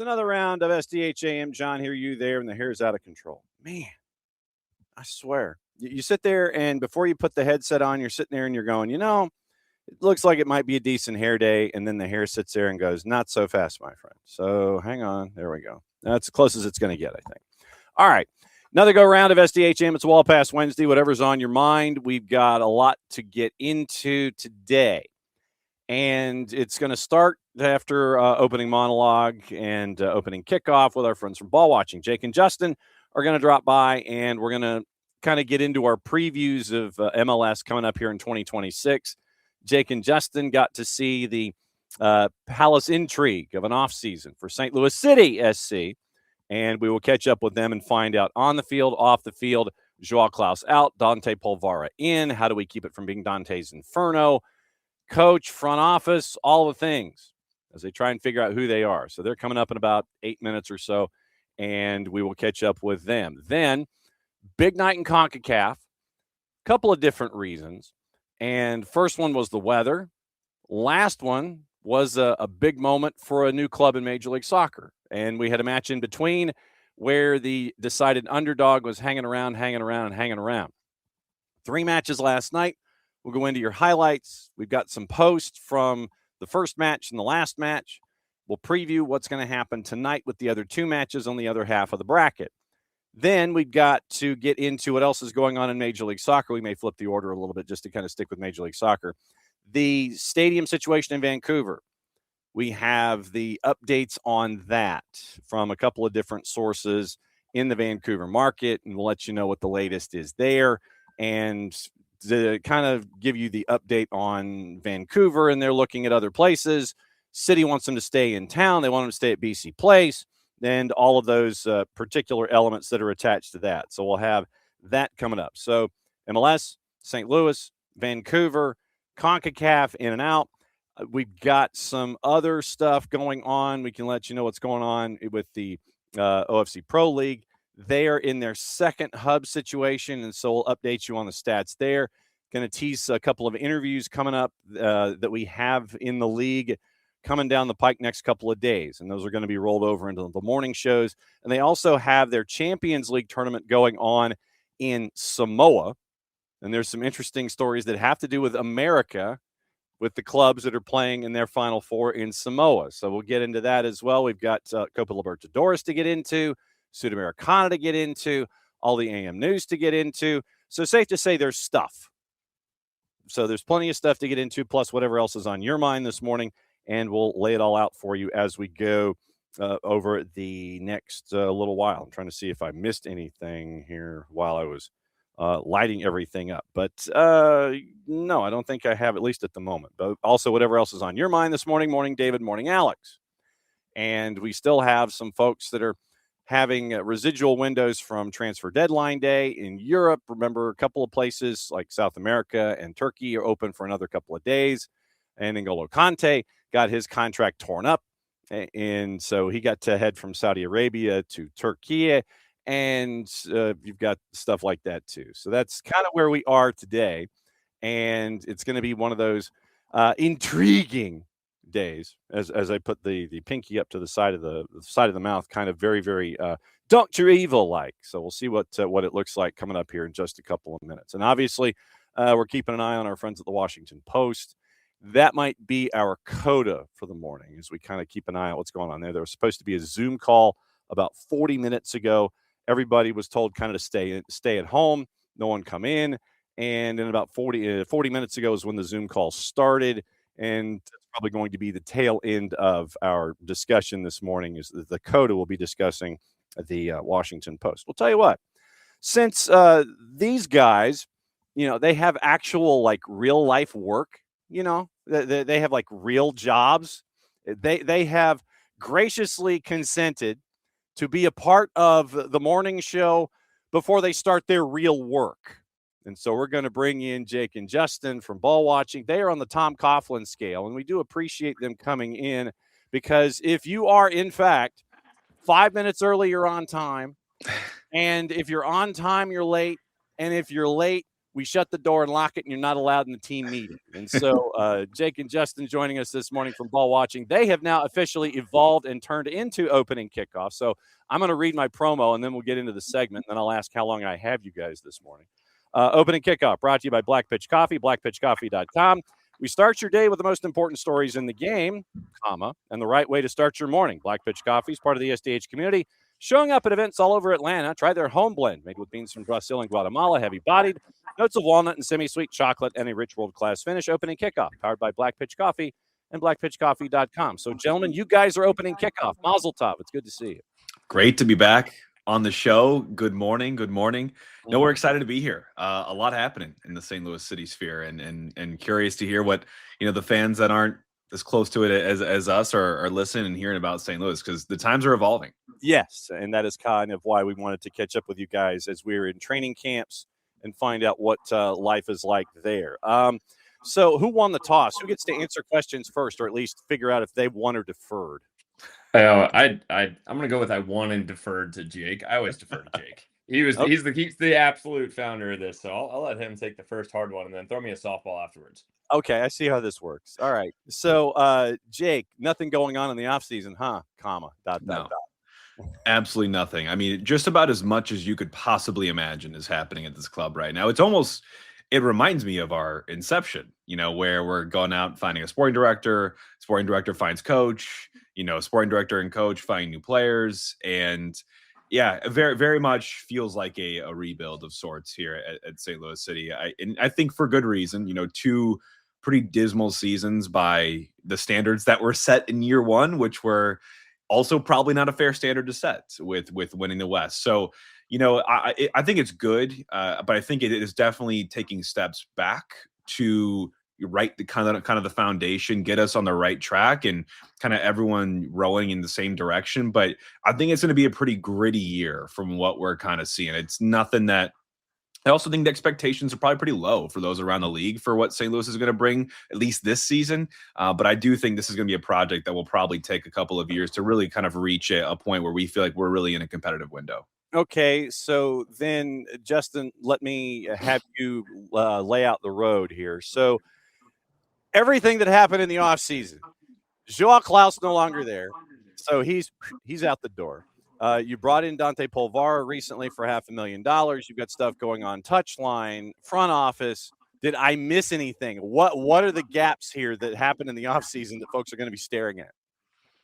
another round of SDH AM. John, hear you there, and the hair's out of control. Man, I swear. You sit there, and before you put the headset on, you're sitting there and you're going, it looks like it might be a decent hair day. And then the hair sits there and goes, not so fast, my friend. So hang on. There we go. That's as close as it's going to get, I think. All right. Another go round of SDHM. It's Wall Pass Wednesday. Whatever's on your mind. We've got a lot to get into today. And it's going to start after opening monologue and opening kickoff with our friends from Ball Watching. Jake and Justin are going to drop by, and we're going to kind of get into our previews of MLS coming up here in 2026. Jake and Justin got to see the palace intrigue of an offseason for St. Louis City SC, and we will catch up with them and find out on the field, off the field, Joao Klaus out, Dante Polvara in. How do we keep it from being Dante's Inferno? Coach, front office, all the things as they try and figure out who they are. So they're coming up in about 8 minutes or so, and we will catch up with them. Then, big night in CONCACAF, couple of different reasons. And first one was the weather. Last one was a big moment for a new club in Major League Soccer. And we had a match in between where the decided underdog was hanging around. 3 matches last night. We'll go into your highlights. We've got some posts from the first match and the last match. We'll preview what's going to happen tonight with the other 2 matches on the other half of the bracket. Then we've got to get into what else is going on in Major League Soccer. We may flip the order a little bit just to kind of stick with Major League Soccer. The stadium situation in Vancouver. We have the updates on that from a couple of different sources in the Vancouver market, and we'll let you know what the latest is there. And to kind of give you the update on Vancouver, and they're looking at other places. City wants them to stay in town. They want them to stay at BC Place, and all of those particular elements that are attached to that. So we'll have that coming up. So MLS, St. Louis, Vancouver, CONCACAF, in and out. We've got some other stuff going on. We can let you know what's going on with the OFC Pro League. They are in their second hub situation, and so we'll update you on the stats there. Going to tease a couple of interviews coming up that we have in the league coming down the pike next couple of days, and those are going to be rolled over into the morning shows. And they also have their Champions League tournament going on in Samoa, and there's some interesting stories that have to do with America with the clubs that are playing in their Final Four in Samoa. So we'll get into that as well. We've got Copa Libertadores to get into, Sudamericana to get into, all the AM news to get into. So safe to say there's stuff. So there's plenty of stuff to get into, plus whatever else is on your mind this morning, and we'll lay it all out for you as we go over the next little while. I'm trying to see if I missed anything here while I was lighting everything up. But no, I don't think I have, at least at the moment. But also whatever else is on your mind this morning. Morning, David. Morning, Alex. And we still have some folks that are having residual windows from transfer deadline day in Europe. Remember, a couple of places like South America and Turkey are open for another couple of days. And N'Golo Kante got his contract torn up. And so he got to head from Saudi Arabia to Turkey. And you've got stuff like that too. So that's kind of where we are today. And it's going to be one of those intriguing days as I put the pinky up to the side of the mouth, kind of very, very Dr. Evil like. So we'll see what it looks like coming up here in just a couple of minutes. And obviously we're keeping an eye on our friends at the Washington Post. That might be our coda for the morning as we kind of keep an eye on what's going on there. There was supposed to be a Zoom call about 40 minutes ago. Everybody was told kind of to stay at home. No one come in. And then about 40 minutes ago is when the Zoom call started. And that's probably going to be the tail end of our discussion this morning. Is the coda will be discussing the Washington Post. We'll tell you what, since these guys, they have actual like real life work, they have like real jobs. They have graciously consented to be a part of the morning show before they start their real work. And so we're going to bring in Jake and Justin from Ball Watching. They are on the Tom Coughlin scale, and we do appreciate them coming in because if you are, in fact, 5 minutes early, you're on time. And if you're on time, you're late. And if you're late, we shut the door and lock it, and you're not allowed in the team meeting. And so Jake and Justin joining us this morning from Ball Watching, they have now officially evolved and turned into opening kickoff. So I'm going to read my promo, and then we'll get into the segment, and then I'll ask how long I have you guys this morning. Opening kickoff brought to you by Black Pitch Coffee, blackpitchcoffee.com. We start your day with the most important stories in the game, and the right way to start your morning. Black Pitch Coffee is part of the SDH community, showing up at events all over Atlanta. Try their home blend, made with beans from Brazil and Guatemala, heavy-bodied, notes of walnut and semi-sweet chocolate, and a rich world-class finish. Opening kickoff, powered by Black Pitch Coffee and blackpitchcoffee.com. So, gentlemen, you guys are opening kickoff. Mazel tov. It's good to see you. Great to be back on the show. Good morning. Good morning. No, we're excited to be here. A lot happening in the St. Louis City sphere, and curious to hear what the fans that aren't as close to it as us are listening and hearing about St. Louis, because the times are evolving. Yes, and that is kind of why we wanted to catch up with you guys as we were in training camps and find out what life is like there. So who won the toss? Who gets to answer questions first, or at least figure out if they won or deferred? I'm gonna go with I won and deferred to Jake. I always defer to Jake. He's the absolute founder of this, so I'll let him take the first hard one and then throw me a softball afterwards. Okay, I see how this works. All right. So Jake, nothing going on in the offseason, huh? No. Absolutely nothing. I mean, just about as much as you could possibly imagine is happening at this club right now. It reminds me of our inception, where we're going out and finding a sporting director finds coach, sporting director and coach finding new players. And yeah, very, very much feels like a rebuild of sorts here at St. Louis City. I think for good reason, 2 pretty dismal seasons by the standards that were set in year one, which were also probably not a fair standard to set with winning the West. So, I think it's good, but I think it is definitely taking steps back to right the kind of the foundation, get us on the right track, and kind of everyone rowing in the same direction. But I think it's going to be a pretty gritty year from what we're kind of seeing. It's nothing that I also think the expectations are probably pretty low for those around the league for what St. Louis is going to bring, at least this season. But I do think this is going to be a project that will probably take a couple of years to really kind of reach a point where we feel like we're really in a competitive window. Okay, so then, Justin, let me have you lay out the road here. So everything that happened in the offseason, Joao Klaus no longer there, so he's out the door. You brought in Dante Polvara recently for $500,000. You've got stuff going on touchline, front office. Did I miss anything? What are the gaps here that happened in the offseason that folks are going to be staring at?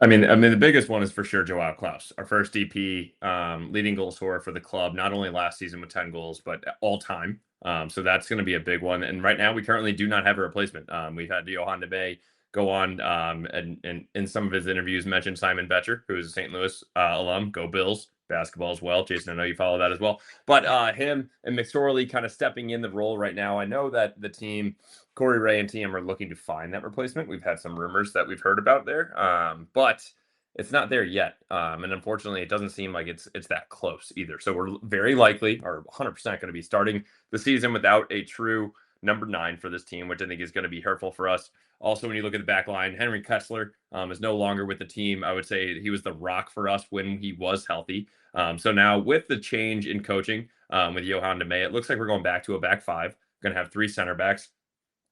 I mean, the biggest one is for sure Joao Klaus, our first DP, leading goal scorer for the club, not only last season with 10 goals, but all time. So that's going to be a big one. And right now, we currently do not have a replacement. We've had Johan de Bay go on and in some of his interviews mentioned Simon Betcher, who is a St. Louis alum. Go Bills, basketball as well. Jason, I know you follow that as well. But him and McSorley kind of stepping in the role right now. I know that the team, Corey Ray and team, are looking to find that replacement. We've had some rumors that we've heard about there, but it's not there yet. And unfortunately, it doesn't seem like it's that close either. So we're very likely, or 100% going to be starting the season without a true number 9 for this team, which I think is going to be hurtful for us. Also, when you look at the back line, Henry Kessler is no longer with the team. I would say he was the rock for us when he was healthy. So now with the change in coaching with Johan de May, it looks like we're going back to a back 5. We're going to have 3 center backs.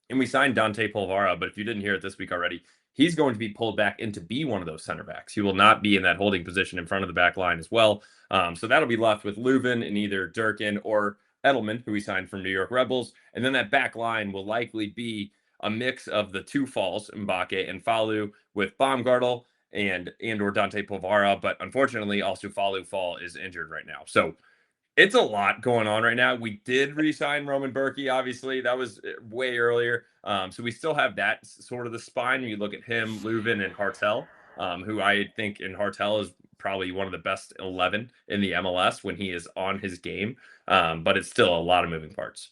And we signed Dante Polvara, but if you didn't hear it this week already, he's going to be pulled back in to be one of those center backs. He will not be in that holding position in front of the back line as well. So that'll be left with Leuven and either Durkin or Edelman, who we signed from New York Rebels. And then that back line will likely be a mix of the 2 falls, Mbake and Falu, with Baumgartel and or Dante Polvara. But unfortunately, also Falu Fall is injured right now. So it's a lot going on right now. We did re-sign Roman Berkey, obviously. That was way earlier. So we still have that sort of the spine. When you look at him, Leuven, and Hartel, who I think in Hartel is probably one of the best 11 in the MLS when he is on his game. But it's still a lot of moving parts.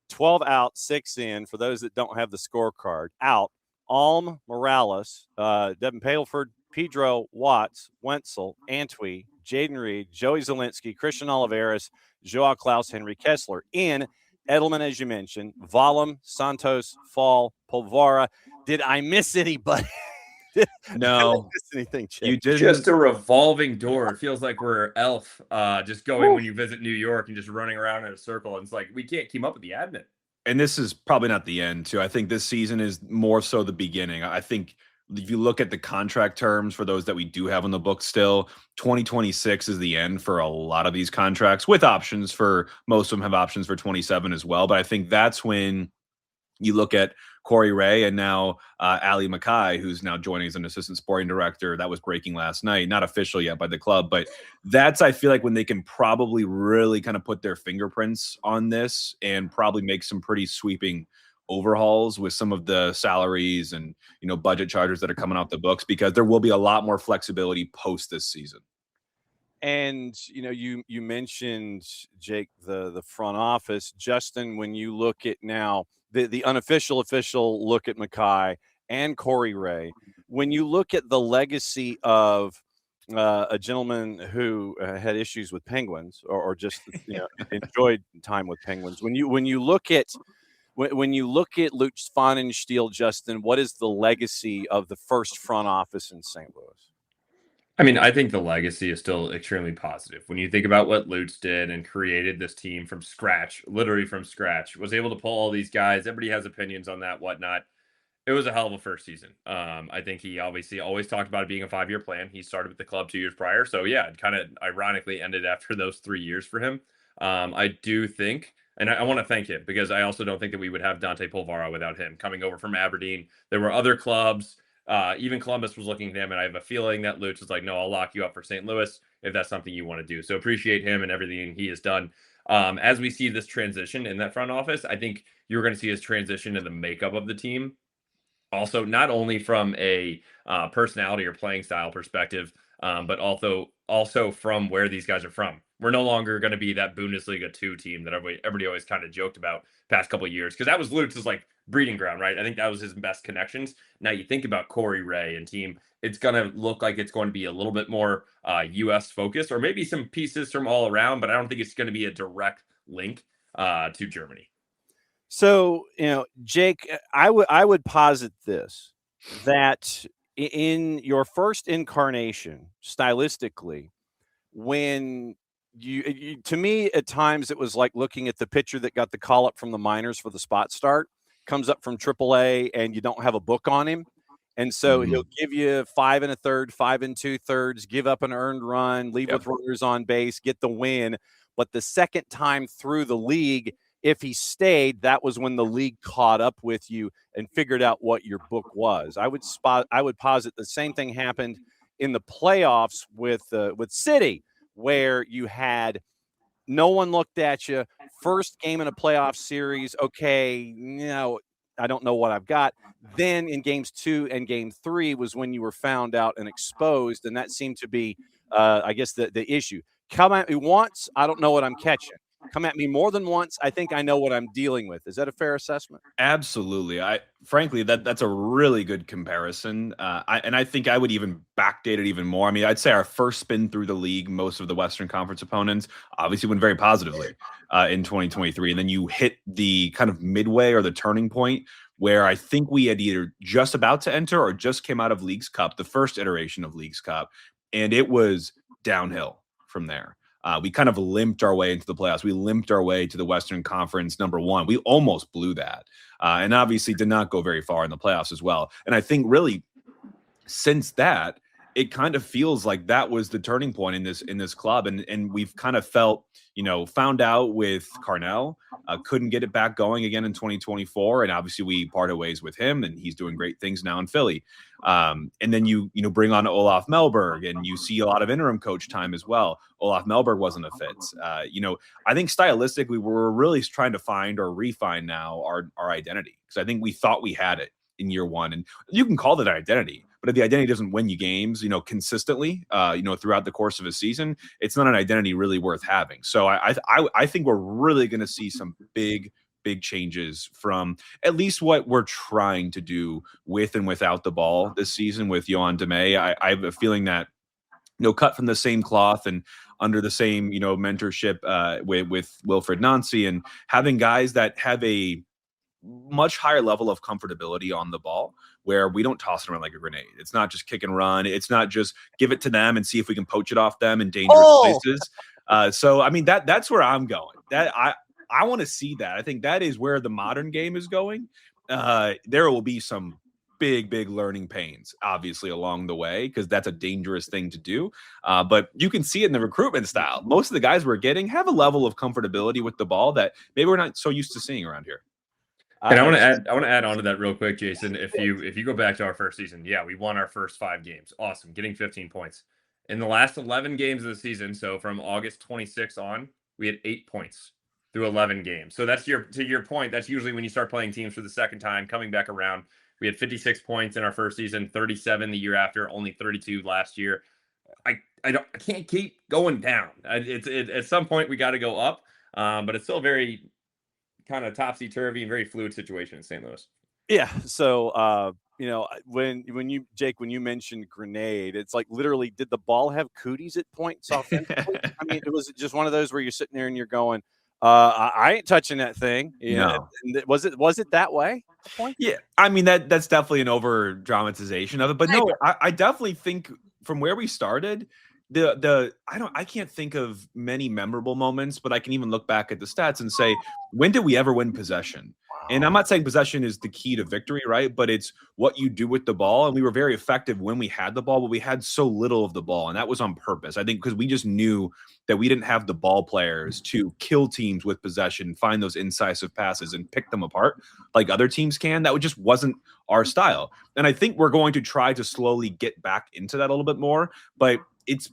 12 out, 6 in. For those that don't have the scorecard, out: Alm, Morales, Devin Paleford, Pedro, Watts, Wenzel, Antwi, Jaden Reed, Joey Zielinski, Christian Oliveras, Joao Klaus, Henry Kessler. In: Edelman, as you mentioned, Valum, Santos, Fall, Polvara. Did I miss anybody? No, miss anything, Jake. you didn't. Just a revolving door. It feels like we're Elf, just going when you visit New York and just running around in a circle. And it's like we can't keep up with the admin. And this is probably not the end, too. I think this season is more so the beginning. I think if you look at the contract terms for those that we do have on the book still, 2026 is the end for a lot of these contracts, with options for most of them have options for 27 as well. But I think that's when you look at Corey Ray and now Ali Mackay, who's now joining as an assistant sporting director. That was breaking last night, not official yet by the club, but that's, I feel like, when they can probably really kind of put their fingerprints on this and probably make some pretty sweeping overhauls with some of the salaries and, you know, budget charters that are coming off the books, because there will be a lot more flexibility post this season. And you know, you mentioned, Jake, the front office. Justin, when you look at now the unofficial official look at Mackay and Corey Ray, when you look at the legacy of a gentleman who had issues with Penguins, or just enjoyed time with Penguins, when you look at Lutz Pfannenstiel, Justin, what is the legacy of the first front office in St. Louis? I mean, I think the legacy is still extremely positive. When you think about what Lutz did and created this team from scratch, literally from scratch, was able to pull all these guys. Everybody has opinions on that, whatnot. It was a hell of a first season. I think he obviously always talked about it being a 5-year plan. He started with the club 2 years prior. So, yeah, it kind of ironically ended after those 3 years for him. I do think, and I want to thank him, because I also don't think that we would have Dante Polvara without him coming over from Aberdeen. There were other clubs. Even Columbus was looking at him, and I have a feeling that Lutz was like, no, I'll lock you up for St. Louis if that's something you want to do. So appreciate him and everything he has done. As we see this transition in that front office, I think you're going to see his transition in the makeup of the team. Also, not only from a personality or playing style perspective, but also from where these guys are from. We're no longer going to be that Bundesliga 2 team that everybody always kind of joked about past couple of years, because that was Lutz's like breeding ground, right? I think that was his best connections. Now you think about Corey Ray and team, it's going to look like it's going to be a little bit more U.S. focused, or maybe some pieces from all around, but I don't think it's going to be a direct link to Germany. So, Jake, I would posit this, that in your first incarnation, stylistically, when you to me, at times it was like looking at the pitcher that got the call up from the minors for the spot start, comes up from AAA, and you don't have a book on him. And so he'll give you 5 1/3, 5 2/3, give up an earned run, leave with runners on base, get the win. But the second time through the league, if he stayed, that was when the league caught up with you and figured out what your book was. I would posit the same thing happened in the playoffs with City, where you had no one looked at you. First game in a playoff series, okay, I don't know what I've got. Then in games 2 and game 3 was when you were found out and exposed, and that seemed to be, I guess, the issue. Come at me once, I don't know what I'm catching. Come at me more than once, I think I know what I'm dealing with. Is that a fair assessment? Absolutely. Frankly, that's a really good comparison. I think I would even backdate it even more. I mean, I'd say our first spin through the league, most of the Western Conference opponents obviously went very positively in 2023. And then you hit the kind of midway or the turning point where I think we had either just about to enter or just came out of Leagues Cup, the first iteration of Leagues Cup, and it was downhill from there. We kind of limped our way into the playoffs. We limped our way to the Western Conference #1. We almost blew that, and obviously did not go very far in the playoffs as well. And I think really since that, it kind of feels like that was the turning point in this club. And we've kind of felt, found out with Carnell, couldn't get it back going again in 2024. And obviously we parted ways with him, and he's doing great things now in Philly. And then you bring on Olaf Melberg, and you see a lot of interim coach time as well. Olaf Melberg wasn't a fit. I think stylistically we're really trying to find or refine now our identity, because I think we thought we had it in year one, and you can call that identity. But if the identity doesn't win you games, consistently, throughout the course of a season, it's not an identity really worth having. So I think we're really going to see some big changes from at least what we're trying to do with and without the ball this season with Yohan Demey. I have a feeling that, cut from the same cloth and under the same, mentorship with Wilfred Nancy, and having guys that have a much higher level of comfortability on the ball where we don't toss it around like a grenade. It's not just kick and run. It's not just give it to them and see if we can poach it off them in dangerous places. So, I mean, that's where I'm going. That I want to see that. I think that is where the modern game is going. There will be some big learning pains, obviously, along the way, because that's a dangerous thing to do. But you can see it in the recruitment style. Most of the guys we're getting have a level of comfortability with the ball that maybe we're not so used to seeing around here. And I want to add on to that real quick, Jason. If you go back to our first season, yeah, we won our first 5 games. Awesome, getting 15 points. In the last 11 games of the season, so from August 26th on, we had 8 points through 11 games. So that's to your point. That's usually when you start playing teams for the second time, coming back around. We had 56 points in our first season, 37 the year after, only 32 last year. I can't keep going down. At some point we got to go up, but it's still very kind of topsy-turvy and very fluid situation in St. Louis. Yeah. So, when you mentioned grenade, it's like literally, did the ball have cooties at points offensively? I mean, was it just one of those where you're sitting there and you're going, I ain't touching that thing. No. Was it that way? Yeah, I mean that's definitely an over dramatization of it, but no, I definitely think from where we started, I can't think of many memorable moments, but I can even look back at the stats and say, when did we ever win possession? And I'm not saying possession is the key to victory, right? But it's what you do with the ball. And we were very effective when we had the ball, but we had so little of the ball. And that was on purpose, I think, because we just knew that we didn't have the ball players to kill teams with possession, find those incisive passes and pick them apart like other teams can. That just wasn't our style. And I think we're going to try to slowly get back into that a little bit more. But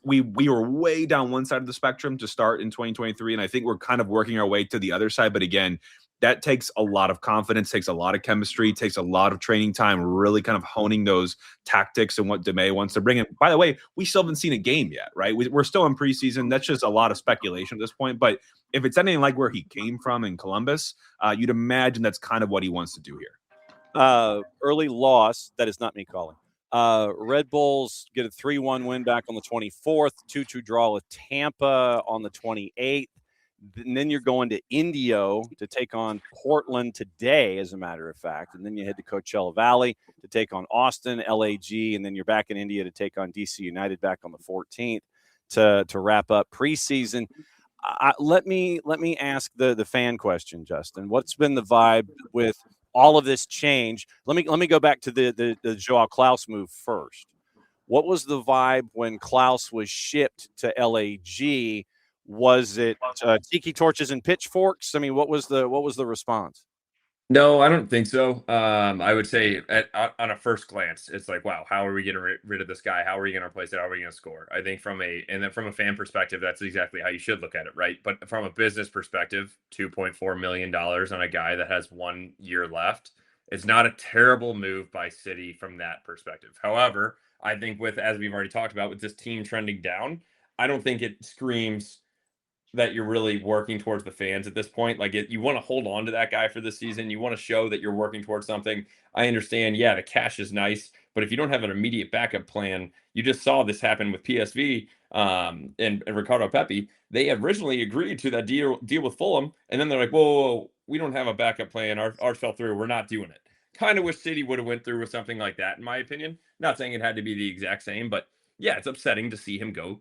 we were way down one side of the spectrum to start in 2023. And I think we're kind of working our way to the other side. But again, that takes a lot of confidence, takes a lot of chemistry, takes a lot of training time, really kind of honing those tactics and what DeMay wants to bring in. By the way, we still haven't seen a game yet, right? We're still in preseason. That's just a lot of speculation at this point. But if it's anything like where he came from in Columbus, you'd imagine that's kind of what he wants to do here. Early loss. That is not me calling. Red Bulls get a 3-1 win back on the 24th, 2-2 draw with Tampa on the 28th. And then you're going to Indio to take on Portland today, as a matter of fact. And then you head to Coachella Valley to take on Austin, LAG, and then you're back in India to take on DC United back on the 14th to wrap up preseason. Let me ask the fan question, Justin. What's been the vibe with all of this change? Let me go back to the Joao Klaus move first. What was the vibe when Klaus was shipped to LAG? Was it tiki torches and pitchforks? I mean, what was the response? No, I don't think so. I would say on a first glance, it's like, wow, how are we getting rid of this guy? How are we going to replace it? How are we going to score? I think from a fan perspective, that's exactly how you should look at it, right? But from a business perspective, $2.4 million on a guy that has 1 year left, it's not a terrible move by City from that perspective. However, I think as we've already talked about, with this team trending down, I don't think it screams that you're really working towards the fans at this point. Like, you want to hold on to that guy for the season. You want to show that you're working towards something. I understand, yeah, the cash is nice, but if you don't have an immediate backup plan, you just saw this happen with PSV and Ricardo Pepi. They originally agreed to that deal with Fulham, and then they're like, whoa, we don't have a backup plan. Ours fell through. We're not doing it. Kind of wish City would have went through with something like that, in my opinion. Not saying it had to be the exact same, but yeah, it's upsetting to see him go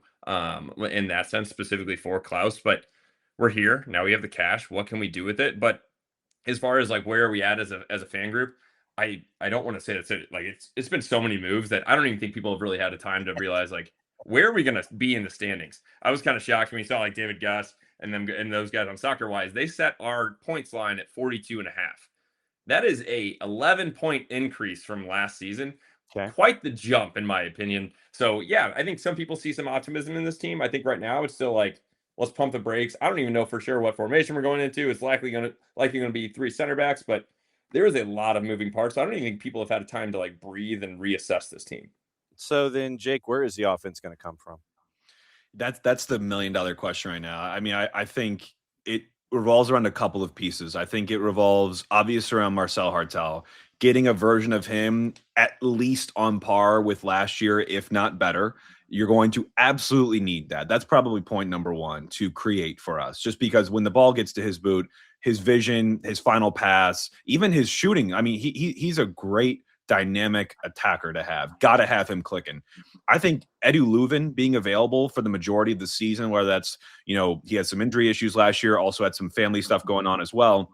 in that sense, specifically for Klaus. But we're here now. We have the cash. What can we do with it? But as far as like where are we at as a fan group, I don't want to say that's it. Like, it's been so many moves that I don't even think people have really had a time to realize, like, where are we going to be in the standings? I was kind of shocked when we saw like David Gus and those guys on Soccer Wise. They set our points line at 42.5. That is a 11-point increase from last season. Okay. Quite the jump, in my opinion. So, yeah, I think some people see some optimism in this team. I think right now it's still like, let's pump the brakes. I don't even know for sure what formation we're going into. It's likely going to be 3 center backs, but there is a lot of moving parts. So I don't even think people have had time to like breathe and reassess this team. So then, Jake, where is the offense going to come from? That's the $1 million question right now. I mean, I think it revolves around a couple of pieces. I think it revolves obviously around Marcel Hartel, getting a version of him at least on par with last year, if not better. You're going to absolutely need that. That's probably point number one to create for us, just because when the ball gets to his boot, his vision, his final pass, even his shooting. I mean, he's a great dynamic attacker to have. Got to have him clicking. I think Edu Leuven being available for the majority of the season, whether that's, he had some injury issues last year, also had some family stuff going on as well.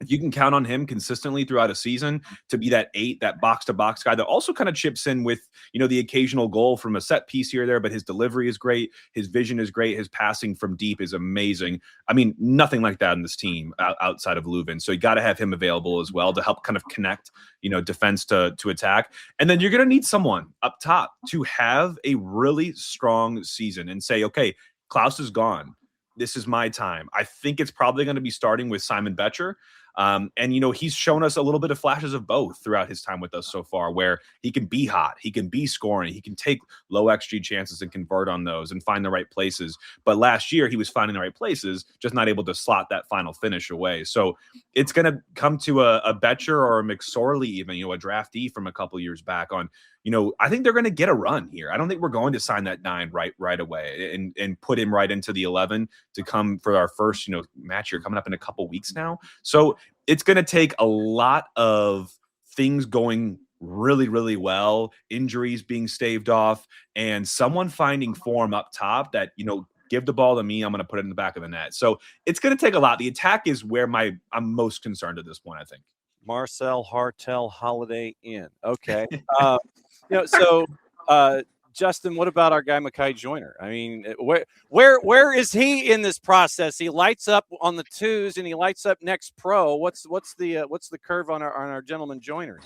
If you can count on him consistently throughout a season to be that 8, that box-to-box guy that also kind of chips in with, the occasional goal from a set piece here or there, but his delivery is great. His vision is great. His passing from deep is amazing. I mean, nothing like that in this team outside of Leuven. So you got to have him available as well to help kind of connect, defense to attack. And then you're going to need someone up top to have a really strong season and say, okay, Klaus is gone. This is my time. I think it's probably going to be starting with Simon Betcher. And, he's shown us a little bit of flashes of both throughout his time with us so far, where he can be hot, he can be scoring, he can take low XG chances and convert on those and find the right places. But last year he was finding the right places, just not able to slot that final finish away. So it's going to come to a Betcher or a McSorley, even, a draftee from a couple years back on, I think they're going to get a run here. I don't think we're going to sign that 9 right away and put him right into the 11 to come for our first, match here coming up in a couple weeks now. So it's going to take a lot of things going really, really well, injuries being staved off, and someone finding form up top that, give the ball to me, I'm going to put it in the back of the net. So it's going to take a lot. The attack is where I'm most concerned at this point, I think. Marcel Hartel Holiday Inn. Okay. Justin, what about our guy Mekhi Joyner? I mean, where is he in this process? He lights up on the 2s and he lights up next pro. What's the curve on our gentleman Joyner?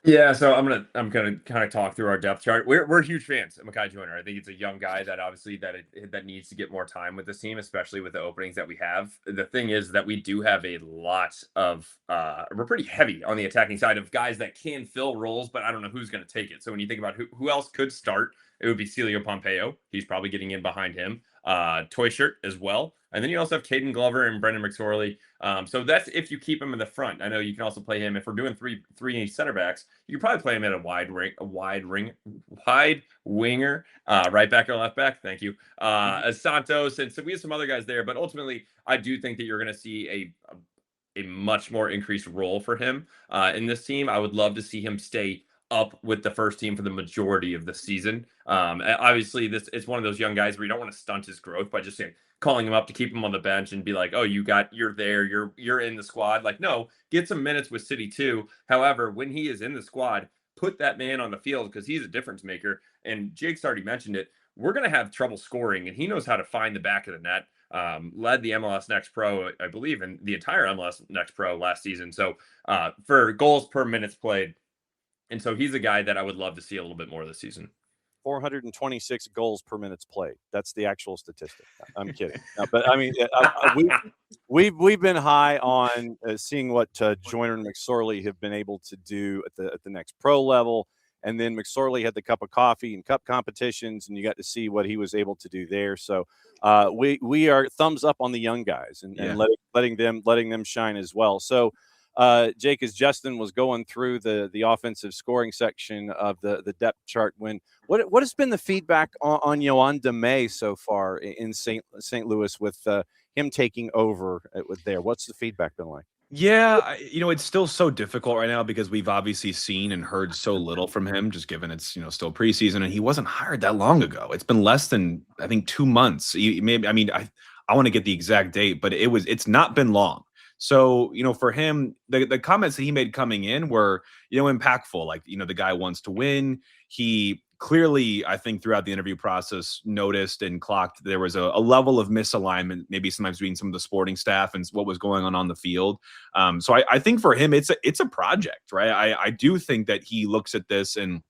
Yeah, so I'm gonna kind of talk through our depth chart. We're huge fans of Mekhi Joyner. I think it's a young guy that obviously that needs to get more time with this team, especially with the openings that we have. The thing is that we do have a lot of we're pretty heavy on the attacking side of guys that can fill roles, but I don't know who's going to take it. So when you think about who else could start, it would be Celio Pompeo. He's probably getting in behind him. Toy Shirt as well. And then you also have Caden Glover and Brendan McSorley. So that's if you keep him in the front. I know you can also play him if we're doing three center backs. You can probably play him at a wide winger, right back or left back. Thank you. As Santos, and so we have some other guys there. But ultimately, I do think that you're going to see a much more increased role for him in this team. I would love to see him stay up with the first team for the majority of the season. Obviously, it's one of those young guys where you don't want to stunt his growth by just calling him up to keep him on the bench and be like, oh, you're there, you're in the squad. Like, no, get some minutes with City too. However, when he is in the squad, put that man on the field because he's a difference maker. And Jake's already mentioned it. We're going to have trouble scoring, and he knows how to find the back of the net. Led the MLS Next Pro, I believe, in the entire MLS Next Pro last season. So for goals per minutes played. And so he's a guy that I would love to see a little bit more this season. 426 goals per minutes played. That's the actual statistic. I'm kidding. No, but I mean, we've been high on seeing what Joyner and McSorley have been able to do at the next pro level. And then McSorley had the cup of coffee and cup competitions, and you got to see what he was able to do there. So we are thumbs up on the young guys and letting them shine as well. So Jake, as Justin was going through the offensive scoring section of the depth chart, what has been the feedback on Yoann Demey so far in St. Louis with him taking over with there? What's the feedback been like? Yeah, it's still so difficult right now because we've obviously seen and heard so little from him, just given it's, still preseason, and he wasn't hired that long ago. It's been less than, I think, 2 months. Maybe, I want to get the exact date, but it's not been long. So, for him, the comments that he made coming in were, impactful. Like, the guy wants to win. He clearly, I think, throughout the interview process, noticed and clocked there was a level of misalignment, maybe sometimes between some of the sporting staff and what was going on the field. So I think for him, it's a project, right? I do think that he looks at this and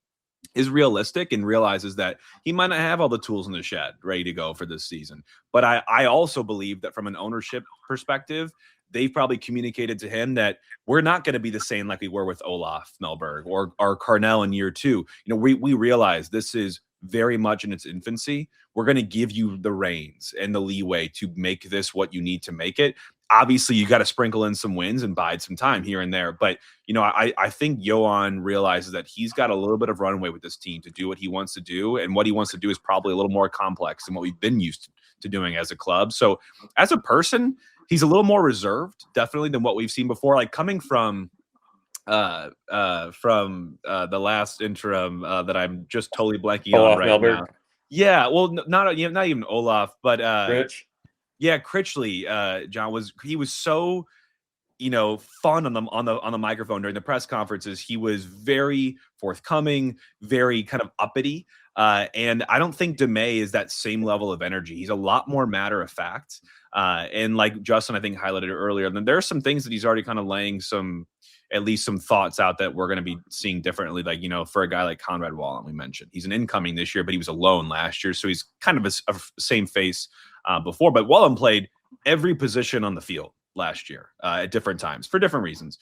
is realistic and realizes that he might not have all the tools in the shed ready to go for this season. But I also believe that from an ownership perspective, they've probably communicated to him that we're not going to be the same like we were with Olaf Melberg or Carnell in year 2. We realize this is very much in its infancy. We're going to give you the reins and the leeway to make this what you need to make it. obviously you got to sprinkle in some wins and bide some time here and there. But, I think Johan realizes that he's got a little bit of runway with this team to do what he wants to do. And what he wants to do is probably a little more complex than what we've been used to doing as a club. So as a person, he's a little more reserved, definitely, than what we've seen before. Like coming from the last interim that I'm just totally blanking on right now. Yeah, well, not even Olaf, but Rich. Yeah, Critchley, John was so fun on the microphone during the press conferences. He was very forthcoming, very kind of uppity. And I don't think DeMay is that same level of energy. He's a lot more matter of fact. And like Justin, I think, highlighted earlier, then there are some things that he's already kind of laying at least some thoughts out that we're going to be seeing differently. Like, for a guy like Conrad Wallen, we mentioned, he's an incoming this year, but he was a loan last year. So he's kind of a same face before. But Wallen played every position on the field last year at different times for different reasons.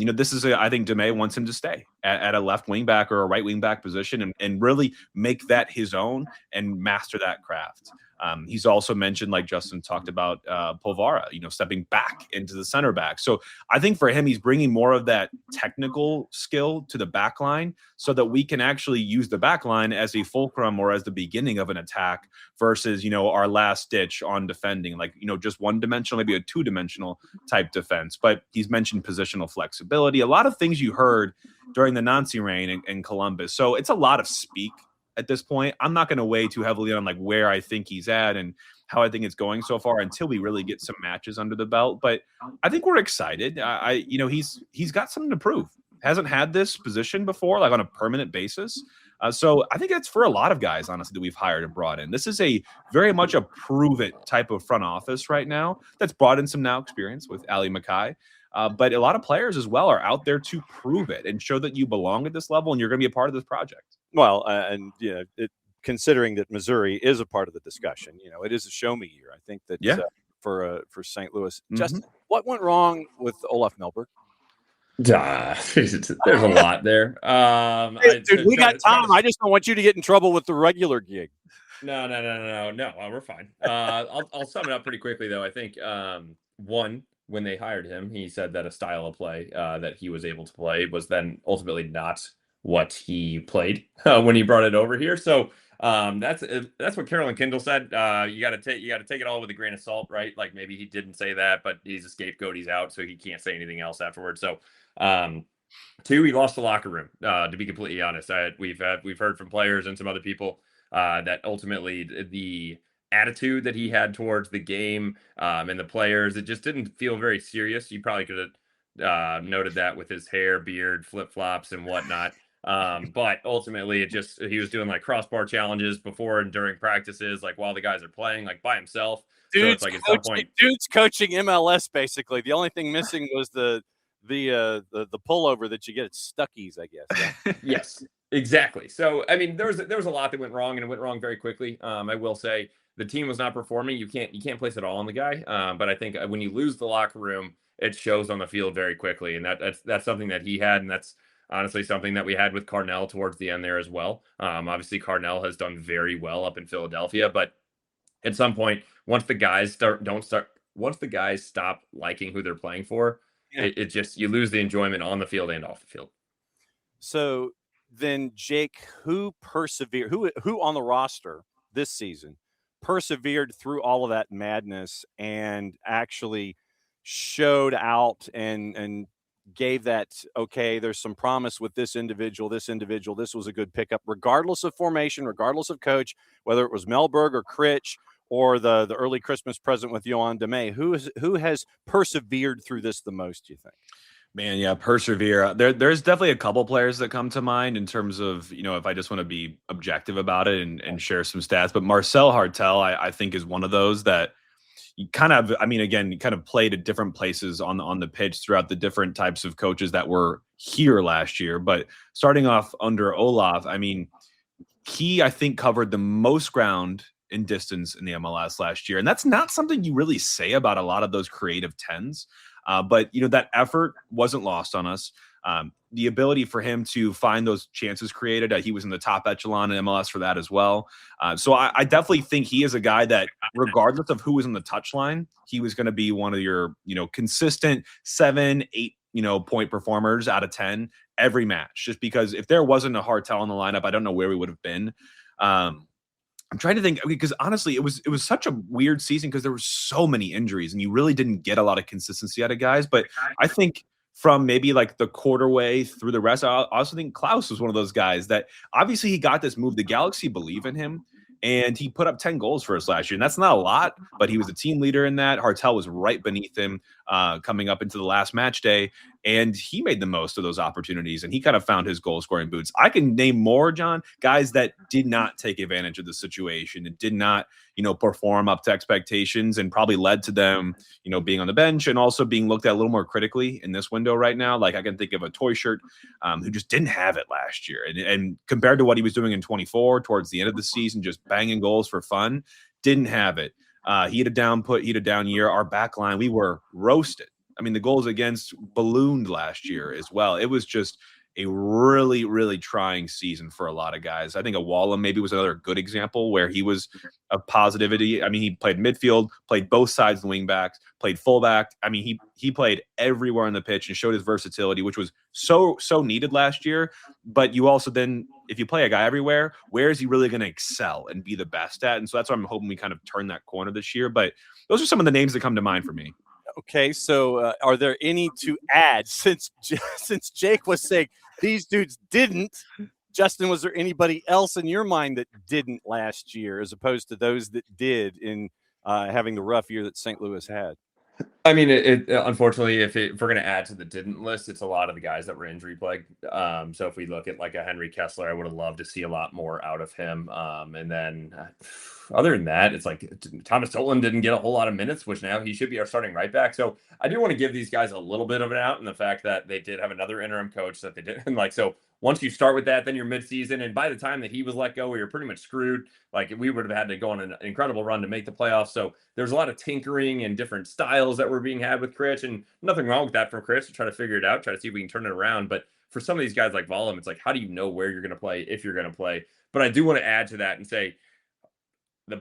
This is I think DeMay wants him to stay at a left wing back or a right wing back position and really make that his own and master that craft. He's also mentioned, like Justin talked about, Polvara, stepping back into the center back. So I think for him, he's bringing more of that technical skill to the back line so that we can actually use the back line as a fulcrum or as the beginning of an attack versus, our last ditch on defending, like, just one dimensional, maybe a two-dimensional type defense. But he's mentioned positional flexibility, a lot of things you heard during the Nancy reign in Columbus. So it's a lot of speak. At this point, I'm not going to weigh too heavily on like where I think he's at and how I think it's going so far until we really get some matches under the belt. But I think we're excited. He's got something to prove. Hasn't had this position before, like on a permanent basis. So I think that's for a lot of guys, honestly, that we've hired and brought in. This is a very much a prove it type of front office right now that's brought in some now experience with Ali Mackay. But a lot of players as well are out there to prove it and show that you belong at this level and you're going to be a part of this project. Well, considering that Missouri is a part of the discussion, it is a show me year. I think that for St. Louis. Mm-hmm. Justin, what went wrong with Olaf Melberg? There's a lot there. Dude, we got time. I just don't want you to get in trouble with the regular gig. No. We're fine. I'll sum it up pretty quickly, though. I think one, when they hired him, he said that a style of play that he was able to play was then ultimately not what he played when he brought it over here. So that's what Carolyn Kindle said. You got to take it all with a grain of salt, right? Like maybe he didn't say that, but he's a scapegoat. He's out, so he can't say anything else afterwards. So two, he lost the locker room. To be completely honest, we've heard from players and some other people that ultimately the attitude that he had towards the game and the players, it just didn't feel very serious. You probably could have noted that with his hair, beard, flip-flops, and whatnot. But ultimately he was doing like crossbar challenges before and during practices, like while the guys are playing, like by himself. Dude's so it's like at some point, coaching MLS basically. The only thing missing was the pullover that you get at Stuckey's, I guess. Yeah. Yes, exactly. So I mean, there was a lot that went wrong, and it went wrong very quickly. I will say the team was not performing. You can't place it all on the guy. But I think when you lose the locker room, it shows on the field very quickly, and that's something that he had, and that's honestly something that we had with Carnell towards the end there as well. Obviously, Carnell has done very well up in Philadelphia, but at some point, once the guys stop liking who they're playing for, it just, you lose the enjoyment on the field and off the field. So then, Jake, who persevered? Who on the roster this season persevered through all of that madness and actually showed out and gave that, okay, there's some promise with this individual, this was a good pickup, regardless of formation, regardless of coach, whether it was Melberg or Critch or the early Christmas present with Johan DeMay, who has persevered through this the most, you think? Man, yeah, persevere. There's definitely a couple players that come to mind in terms of, if I just want to be objective about it and share some stats. But Marcel Hartel, I think, is one of those that you kind of, you kind of played at different places on the pitch throughout the different types of coaches that were here last year. But starting off under Olaf, he, I think, covered the most ground in distance in the MLS last year. And that's not something you really say about a lot of those creative 10s. But that effort wasn't lost on us. the ability for him to find those chances created. He was in the top echelon in MLS for that as well. So I definitely think he is a guy that, regardless of who was on the touchline, he was going to be one of your, consistent 7, 8, point performers out of 10 every match. Just because if there wasn't a Hartel in the lineup, I don't know where we would have been. I'm trying to think, because honestly, it was such a weird season because there were so many injuries and you really didn't get a lot of consistency out of guys. But I think from maybe like the quarter way through the rest, I also think Klaus was one of those guys that obviously he got this move. The Galaxy believe in him, and he put up 10 goals for us last year. And that's not a lot, but he was a team leader in that. Hartel was right beneath him coming up into the last match day. And he made the most of those opportunities, and he kind of found his goal scoring boots. I can name more, John, guys that did not take advantage of the situation and did not, perform up to expectations, and probably led to them, being on the bench and also being looked at a little more critically in this window right now. Like I can think of a Toy Shirt who just didn't have it last year. And compared to what he was doing in 24 towards the end of the season, just banging goals for fun, didn't have it. He had a down year. Our back line, we were roasted. I mean, the goals against ballooned last year as well. It was just a really, really trying season for a lot of guys. I think Awala maybe was another good example where he was a positivity. I mean, he played midfield, played both sides of the wing backs, played fullback. I mean, he played everywhere on the pitch and showed his versatility, which was so needed last year. But you also then, if you play a guy everywhere, where is he really going to excel and be the best at? And so that's why I'm hoping we kind of turn that corner this year. But those are some of the names that come to mind for me. Okay, so are there any to add since Jake was saying these dudes didn't? Justin, was there anybody else in your mind that didn't last year as opposed to those that did in having the rough year that St. Louis had? I mean, it unfortunately, if we're going to add to the didn't list, it's a lot of the guys that were injury plagued. So if we look at like a Henry Kessler, I would have loved to see a lot more out of him. And then other than that, it's like Thomas Dolan didn't get a whole lot of minutes, which now he should be our starting right back. So I do want to give these guys a little bit of an out in the fact that they did have another interim coach that they didn't like. So once you start with that, then you're midseason. And by the time that he was let go, we were pretty much screwed. Like we would have had to go on an incredible run to make the playoffs. So there's a lot of tinkering and different styles that were being had with Critch, and nothing wrong with that from Critch to try to figure it out, try to see if we can turn it around. But for some of these guys like Vollum, it's like, how do you know where you're going to play if you're going to play? But I do want to add to that and say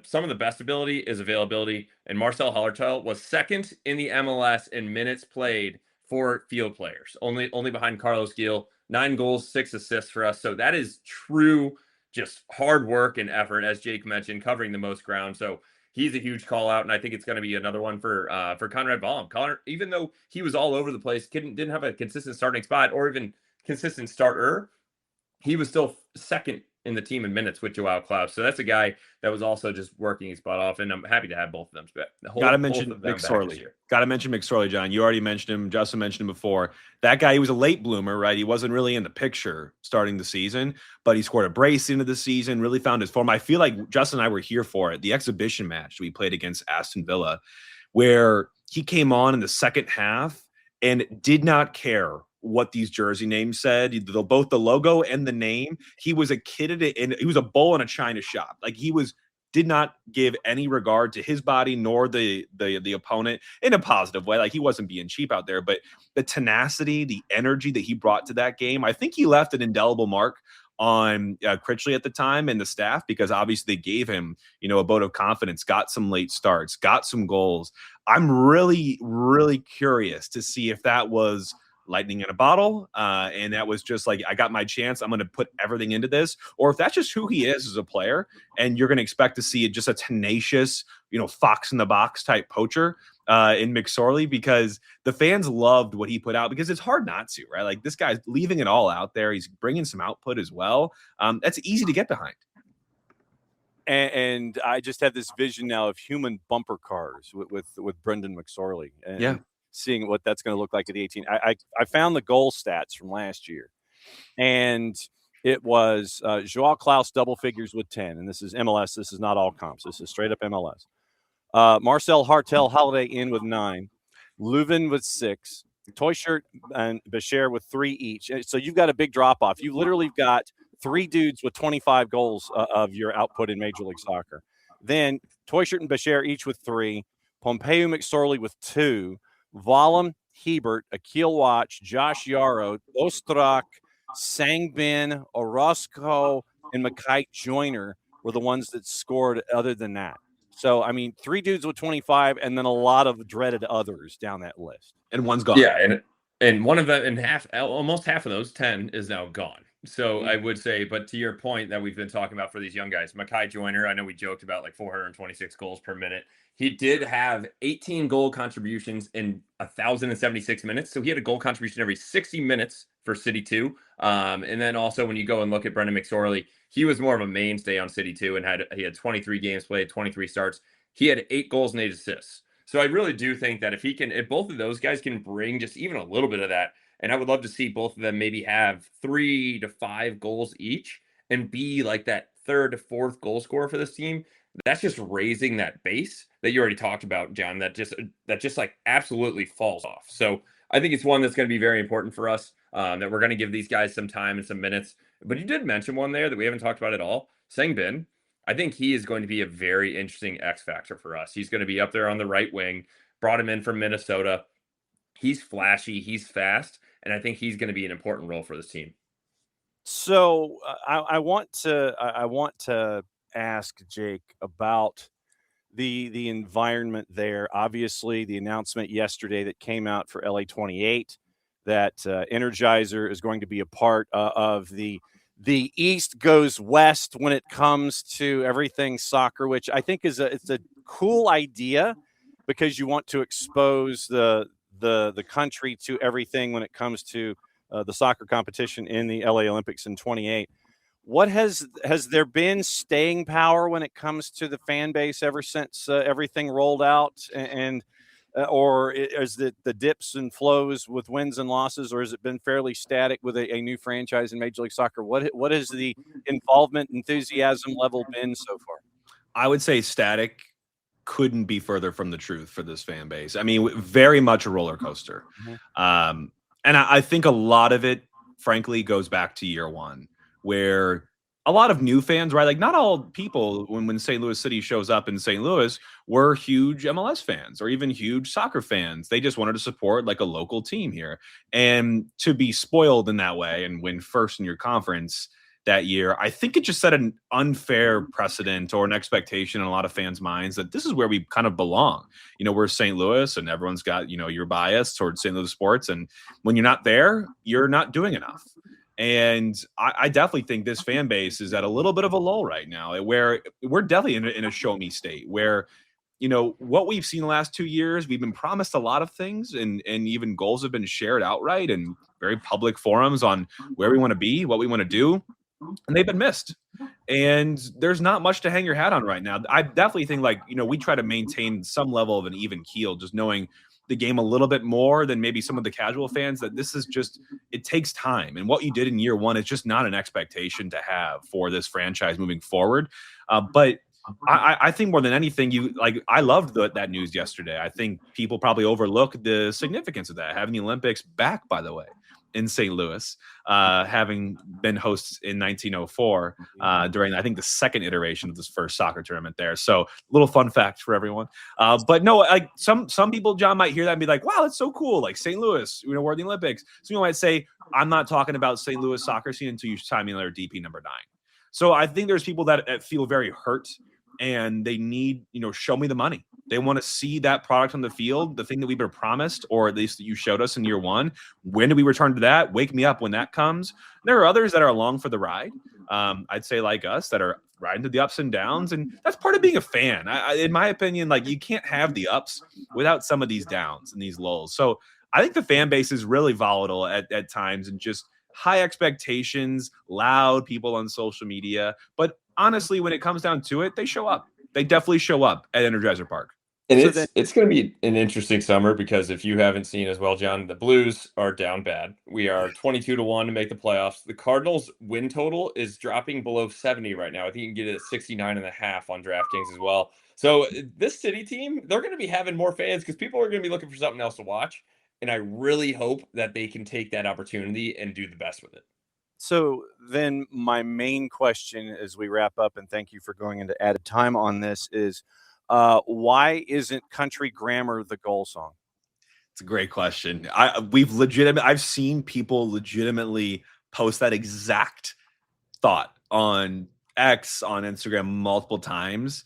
some of the best ability is availability. And Marcel Hallertau was second in the MLS in minutes played for field players, only behind Carlos Gil. 9 goals, 6 assists for us. So that is true, just hard work and effort, as Jake mentioned, covering the most ground. So he's a huge call out, and I think it's going to be another one for Conrad Vollum. Connor, even though he was all over the place, didn't have a consistent starting spot or even consistent starter, he was still second in the team in minutes with Joao Klaus. So that's a guy that was also just working his butt off, and I'm happy to have both of them. Got to mention McSorley, John. You already mentioned him. Justin mentioned him before. That guy, he was a late bloomer, right? He wasn't really in the picture starting the season, but he scored a brace into the season, really found his form. I feel like Justin and I were here for it. The exhibition match we played against Aston Villa, where he came on in the second half and did not care what these jersey names said, both the logo and the name. He was a kid and he was a bull in a china shop. Like did not give any regard to his body nor the opponent in a positive way. Like he wasn't being cheap out there, but the tenacity, the energy that he brought to that game, I think he left an indelible mark on Critchley at the time and the staff, because obviously they gave him, a vote of confidence, got some late starts, got some goals. I'm really, really curious to see if that was lightning in a bottle, and that was just like, I got my chance, I'm going to put everything into this, or if that's just who he is as a player, and you're going to expect to see just a tenacious, fox in the box type poacher in McSorley, because the fans loved what he put out, because it's hard not to, right? Like this guy's leaving it all out there. He's bringing some output as well. That's easy to get behind. And I just have this vision now of human bumper cars with Brendan McSorley. And yeah. Seeing what that's going to look like at the 18. I found the goal stats from last year, and it was Joao Klaus double figures with 10, and this is MLS. This is not all comps. This is straight up MLS. Marcel Hartel Holiday in with 9, Leuven with 6, Toy Shirt and Bashir with 3 each. So you've got a big drop off. You literally got 3 dudes with 25 goals of your output in Major League Soccer. Then Toy Shirt and Bashir each with 3, Pompeu McSorley with 2. Vollum Hebert, Akil Watch, Josh Yarrow, Ostrak, Sangbin, Orozco, and Makai Joyner were the ones that scored other than that. So, I mean, 3 dudes with 25 and then a lot of dreaded others down that list. And one's gone. Yeah, and one of them, and almost half of those 10 is now gone. So Mhm. I would say, but to your point that we've been talking about for these young guys, Makai Joyner, I know we joked about like 426 goals per minute. He did have 18 goal contributions in 1,076 minutes. So he had a goal contribution every 60 minutes for City 2. And then also when you go and look at Brendan McSorley, he was more of a mainstay on City 2 and he had 23 games played, 23 starts. He had 8 goals and 8 assists. So I really do think that if both of those guys can bring just even a little bit of that, and I would love to see both of them maybe have 3 to 5 goals each and be like that third to fourth goal scorer for this team. That's just raising that base that you already talked about, John, that just like absolutely falls off. So I think it's one that's going to be very important for us, that we're going to give these guys some time and some minutes. But you did mention one there that we haven't talked about at all, Sangbin. I think he is going to be a very interesting X factor for us. He's going to be up there on the right wing. Brought him in from Minnesota. He's flashy. He's fast. And I think he's going to be an important role for this team. So I want to ask Jake about the environment there. Obviously, the announcement yesterday that came out for LA 28 that Energizer is going to be a part of the East goes West when it comes to everything soccer, which I think it's a cool idea because you want to expose the country to everything when it comes to the soccer competition in the LA Olympics in 28. What has there been staying power when it comes to the fan base ever since everything rolled out, or is it the dips and flows with wins and losses, or has it been fairly static with a new franchise in Major League Soccer? What has the involvement, enthusiasm level been so far? I would say static couldn't be further from the truth for this fan base. I mean, very much a roller coaster. Mhm. And I think a lot of it, frankly, goes back to year one, where a lot of new fans, right? Like not all people, when St. Louis City shows up in St. Louis, were huge MLS fans or even huge soccer fans. They just wanted to support like a local team here. And to be spoiled in that way and win first in your conference that year, I think it just set an unfair precedent or an expectation in a lot of fans' minds that this is where we kind of belong. You know, we're St. Louis and everyone's got, you know, your bias towards St. Louis sports. And when you're not there, you're not doing enough. And I definitely think this fan base is at a little bit of a lull right now where we're definitely in a show me state where, you know, what we've seen the last 2 years, we've been promised a lot of things and even goals have been shared outright in very public forums on where we want to be, what we want to do. And they've been missed. And there's not much to hang your hat on right now. I definitely think, like, you know, we try to maintain some level of an even keel, just knowing the game a little bit more than maybe some of the casual fans, that this is just, it takes time. And what you did in year one is just not an expectation to have for this franchise moving forward. But I think more than anything, I loved that news yesterday. I think people probably overlook the significance of that, having the Olympics back, by the way, in St. Louis, having been hosts in 1904 during, I think, the second iteration of this first soccer tournament there. So, little fun fact for everyone. But no, like some people, John, might hear that and be like, "Wow, that's so cool!" Like St. Louis, you know, we're in the Olympics. So you might say, "I'm not talking about St. Louis soccer scene until you sign me another DP number 9." So I think there's people that feel very hurt and they need, you know, show me the money. They want to see that product on the field, the thing that we've been promised, or at least that you showed us in year one. When do we return to that? Wake me up when that comes. There are others that are along for the ride. I'd say like us that are riding through the ups and downs. And that's part of being a fan. In my opinion, like you can't have the ups without some of these downs and these lulls. So I think the fan base is really volatile at times and just high expectations, loud people on social media. But honestly, when it comes down to it, they show up. They definitely show up at Energizer Park. And So it's going to be an interesting summer because if you haven't seen as well, John, the Blues are down bad. We are 22-1 to make the playoffs. The Cardinals win total is dropping below 70 right now. I think you can get it at 69.5 on DraftKings as well. So this City team, they're going to be having more fans because people are going to be looking for something else to watch. And I really hope that they can take that opportunity and do the best with it. So then my main question as we wrap up, and thank you for going into added time on this, is why isn't Country Grammar the goal song? It's a great question. I've seen people legitimately post that exact thought on X, on Instagram multiple times.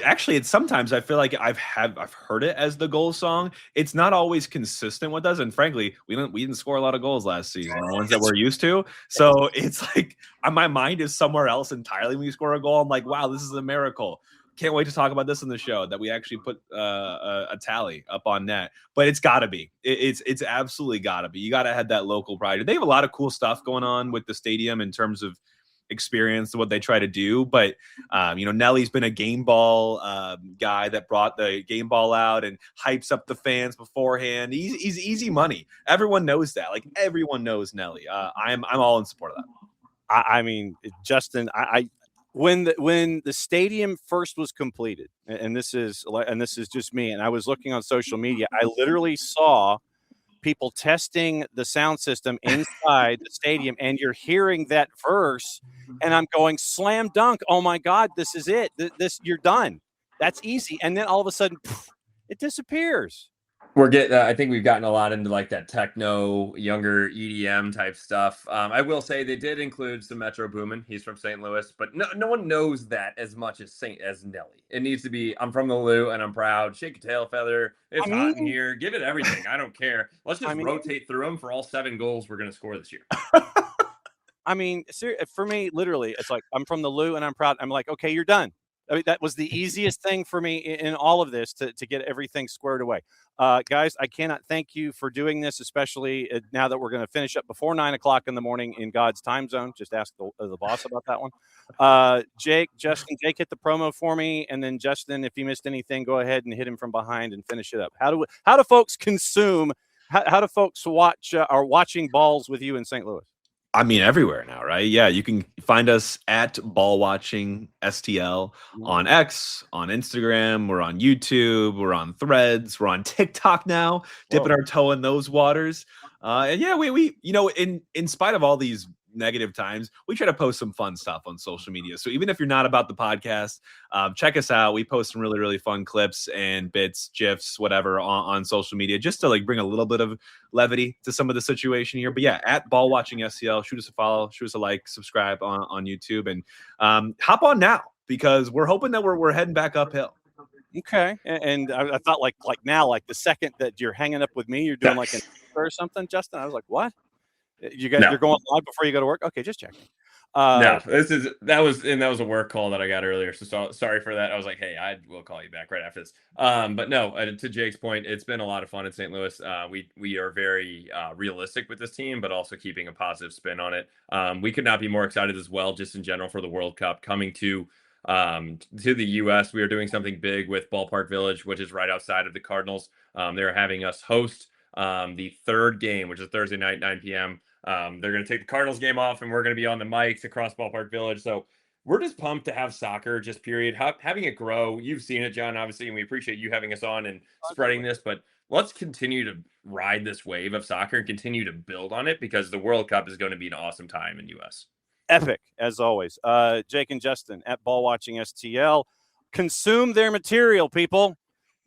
Actually, it's sometimes I feel like I've heard it as the goal song. It's not always consistent with us, and frankly, we didn't score a lot of goals last season, the ones that we're used to. So it's like my mind is somewhere else entirely when we score a goal. I'm like, wow, this is a miracle. Can't wait to talk about this in the show, that we actually put a tally up on net. But it's got to be. It's absolutely got to be. You got to have that local pride. They have a lot of cool stuff going on with the stadium in terms of experience, what they try to do. But Nelly's been a game ball guy that brought the game ball out and hypes up the fans beforehand. He's easy money. Everyone knows that. Like, everyone knows Nelly. I'm all in support of that. I mean, Justin, when the stadium first was completed, and this is just me, and I was looking on social media, I literally saw people testing the sound system inside the stadium, and you're hearing that verse, and I'm going, slam dunk. Oh my God, this is it. This you're done. That's easy. And then all of a sudden, it disappears. I think we've gotten a lot into like that techno, younger EDM type stuff. I will say they did include some Metro Boomin. He's from St. Louis, but no one knows that as much as Nelly. It needs to be, I'm from the Lou and I'm proud. Shake a tail feather. It's hot in here. Give it everything. I don't care. Let's just rotate through them for all 7 goals we're going to score this year. I mean, for me, literally, it's like, I'm from the Lou and I'm proud. I'm like, okay, you're done. I mean, that was the easiest thing for me in all of this to get everything squared away. Guys, I cannot thank you for doing this, especially now that we're going to finish up before 9 o'clock in the morning in God's time zone. Just ask the boss about that one. Jake, hit the promo for me. And then Justin, if you missed anything, go ahead and hit him from behind and finish it up. How do folks consume, how do folks watch are watching balls with you in St. Louis? I mean, everywhere now, right? Yeah, you can find us at Ball Watching STL on X, on Instagram. We're on YouTube. We're on Threads. We're on TikTok now, dipping our toe in those waters. And yeah, we in spite of all these negative times, we try to post some fun stuff on social media. So even if you're not about the podcast, check us out. We post some really, really fun clips and bits, GIFs, whatever on social media, just to like bring a little bit of levity to some of the situation here. But yeah, at Ball Watching SCL, shoot us a follow, shoot us a like, subscribe on YouTube, and hop on now, because we're hoping that we're heading back uphill. Okay. And I thought like now, like the second that you're hanging up with me, you're doing like an or something, Justin. I was like, what? You're going live before you go to work? Okay, just checking. No, that was a work call that I got earlier. So sorry for that. I was like, hey, I will call you back right after this. But no, to Jake's point, it's been a lot of fun in St. Louis. We are very realistic with this team, but also keeping a positive spin on it. We could not be more excited as well, just in general, for the World Cup coming to the U.S. We are doing something big with Ballpark Village, which is right outside of the Cardinals. They're having us host the third game, which is Thursday night, 9 p.m. They're going to take the Cardinals game off, and we're going to be on the mics across Ballpark Village. So we're just pumped to have soccer, just period, having it grow. You've seen it, John, obviously, and we appreciate you having us on and spreading this. But let's continue to ride this wave of soccer and continue to build on it, because the World Cup is going to be an awesome time in U.S. Epic, as always. Jake and Justin at Ball Watching STL. Consume their material, people.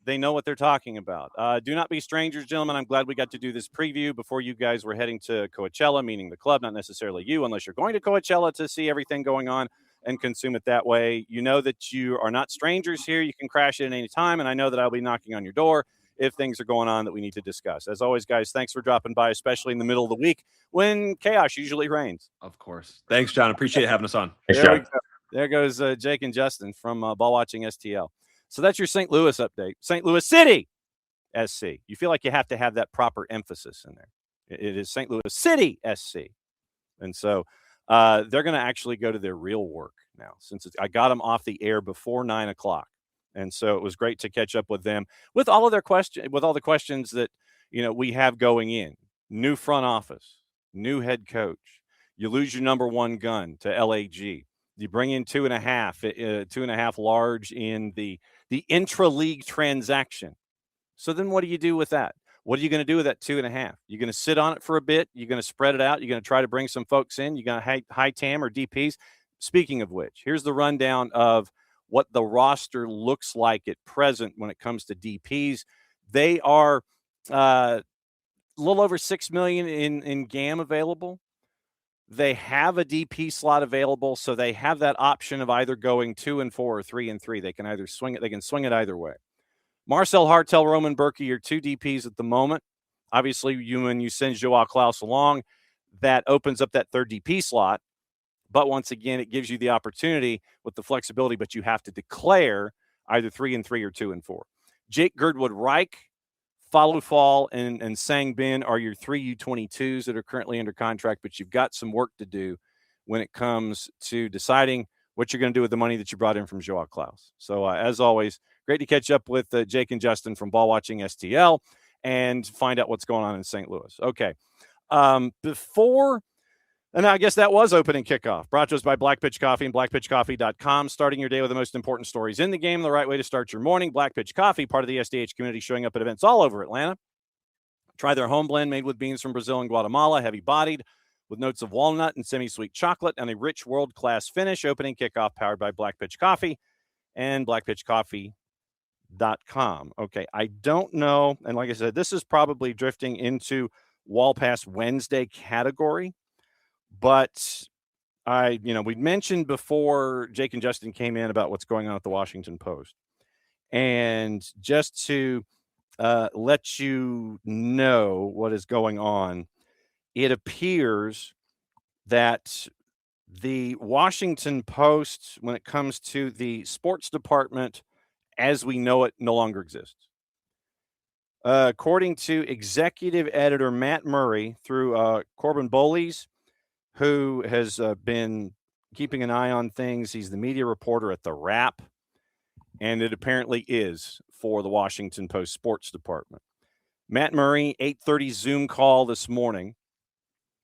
They know what they're talking about. Do not be strangers, gentlemen. I'm glad we got to do this preview before you guys were heading to Coachella, meaning the club, not necessarily you, unless you're going to Coachella to see everything going on and consume it that way. You know that you are not strangers here. You can crash it at any time, and I know that I'll be knocking on your door if things are going on that we need to discuss. As always, guys, thanks for dropping by, especially in the middle of the week when chaos usually reigns. Of course. Thanks, John. Appreciate having us on. There goes Jake and Justin from Ball Watching STL. So that's your St. Louis update. St. Louis City SC. You feel like you have to have that proper emphasis in there. It is St. Louis City SC. And so they're going to actually go to their real work now, since I got them off the air before 9 o'clock. And so it was great to catch up with them with all of their with all the questions that, we have going in. New front office, new head coach. You lose your number one gun to LAG. You bring in 2.5 large in the intra-league transaction. So then what do you do with that? What are you going to do with that 2.5? You're going to sit on it for a bit. You're going to spread it out. You're going to try to bring some folks in. You're going to high TAM or DPs. Speaking of which, here's the rundown of what the roster looks like at present when it comes to DPs. They are a little over $6 million in GAM available. They have a DP slot available, so they have that option of either going 2 and 4 or 3 and 3. They can either swing it. They can swing it either way. Marcel Hartel, Roman Berkey are 2 DPs at the moment. Obviously, when you send Joao Klaus along, that opens up that third DP slot. But once again, it gives you the opportunity with the flexibility, but you have to declare either 3 and 3 or 2 and 4. Jake Girdwood-Reich, Falu Fall, and Sang Bin are your 3 U22s that are currently under contract, but you've got some work to do when it comes to deciding what you're going to do with the money that you brought in from Joao Klaus. So, as always, great to catch up with Jake and Justin from Ball Watching STL and find out what's going on in St. Louis. Okay. And I guess that was opening kickoff. Brought to us by Black Pitch Coffee and blackpitchcoffee.com. Starting your day with the most important stories in the game, the right way to start your morning. Black Pitch Coffee, part of the SDH community, showing up at events all over Atlanta. Try their home blend made with beans from Brazil and Guatemala, heavy-bodied, with notes of walnut and semi-sweet chocolate and a rich world-class finish. Opening kickoff powered by Black Pitch Coffee and blackpitchcoffee.com. Okay, I don't know. And like I said, this is probably drifting into Wall Pass Wednesday category. But we mentioned before Jake and Justin came in about what's going on at the Washington Post. And just to let you know what is going on, it appears that the Washington Post, when it comes to the sports department as we know it, no longer exists. According to executive editor Matt Murray through Corbin Bowles, who has been keeping an eye on things. He's the media reporter at The Wrap, and it apparently is for the Washington Post sports department. Matt Murray, 8:30 Zoom call this morning,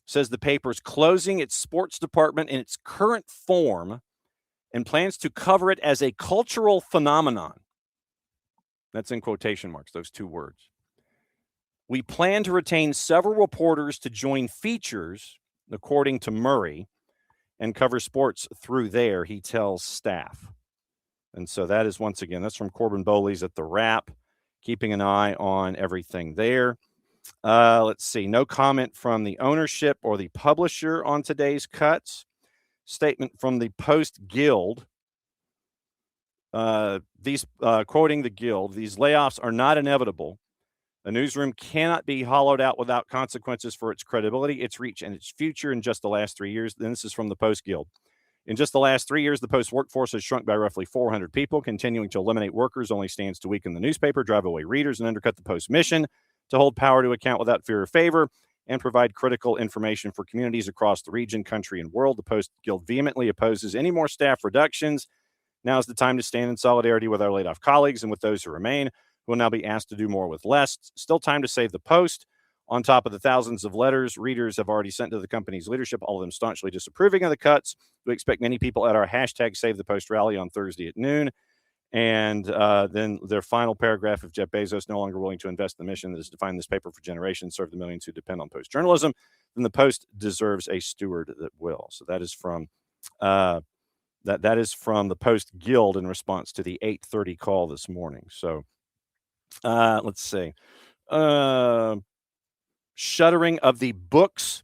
says the paper is closing its sports department in its current form and plans to cover it as a cultural phenomenon. That's in quotation marks, those 2 words. We plan to retain several reporters to join features, according to Murray, and cover sports through there, he tells staff. And so that is, once again, that's from Corbin Bowles at The Wrap, keeping an eye on everything there. Let's see. No comment from the ownership or the publisher on today's cuts. Statement from the Post Guild. Quoting the Guild, these layoffs are not inevitable. A newsroom cannot be hollowed out without consequences for its credibility, its reach, and its future in just the last 3 years. Then this is from the Post Guild. In just the last 3 years, the Post workforce has shrunk by roughly 400 people. Continuing to eliminate workers only stands to weaken the newspaper, drive away readers, and undercut the Post's mission to hold power to account without fear or favor and provide critical information for communities across the region, country, and world. The Post Guild vehemently opposes any more staff reductions. Now is the time to stand in solidarity with our laid-off colleagues and with those who remain, who will now be asked to do more with less. Still time to save the Post. On top of the thousands of letters readers have already sent to the company's leadership, all of them staunchly disapproving of the cuts. We expect many people at our hashtag Save the Post rally on Thursday at noon. And then their final paragraph of Jeff Bezos no longer willing to invest in the mission that has defined this paper for generations, serve the millions who depend on Post journalism, then the Post deserves a steward that will. So that is from that is from the Post Guild in response to the 8:30 call this morning. So let's see. Shuttering of the books.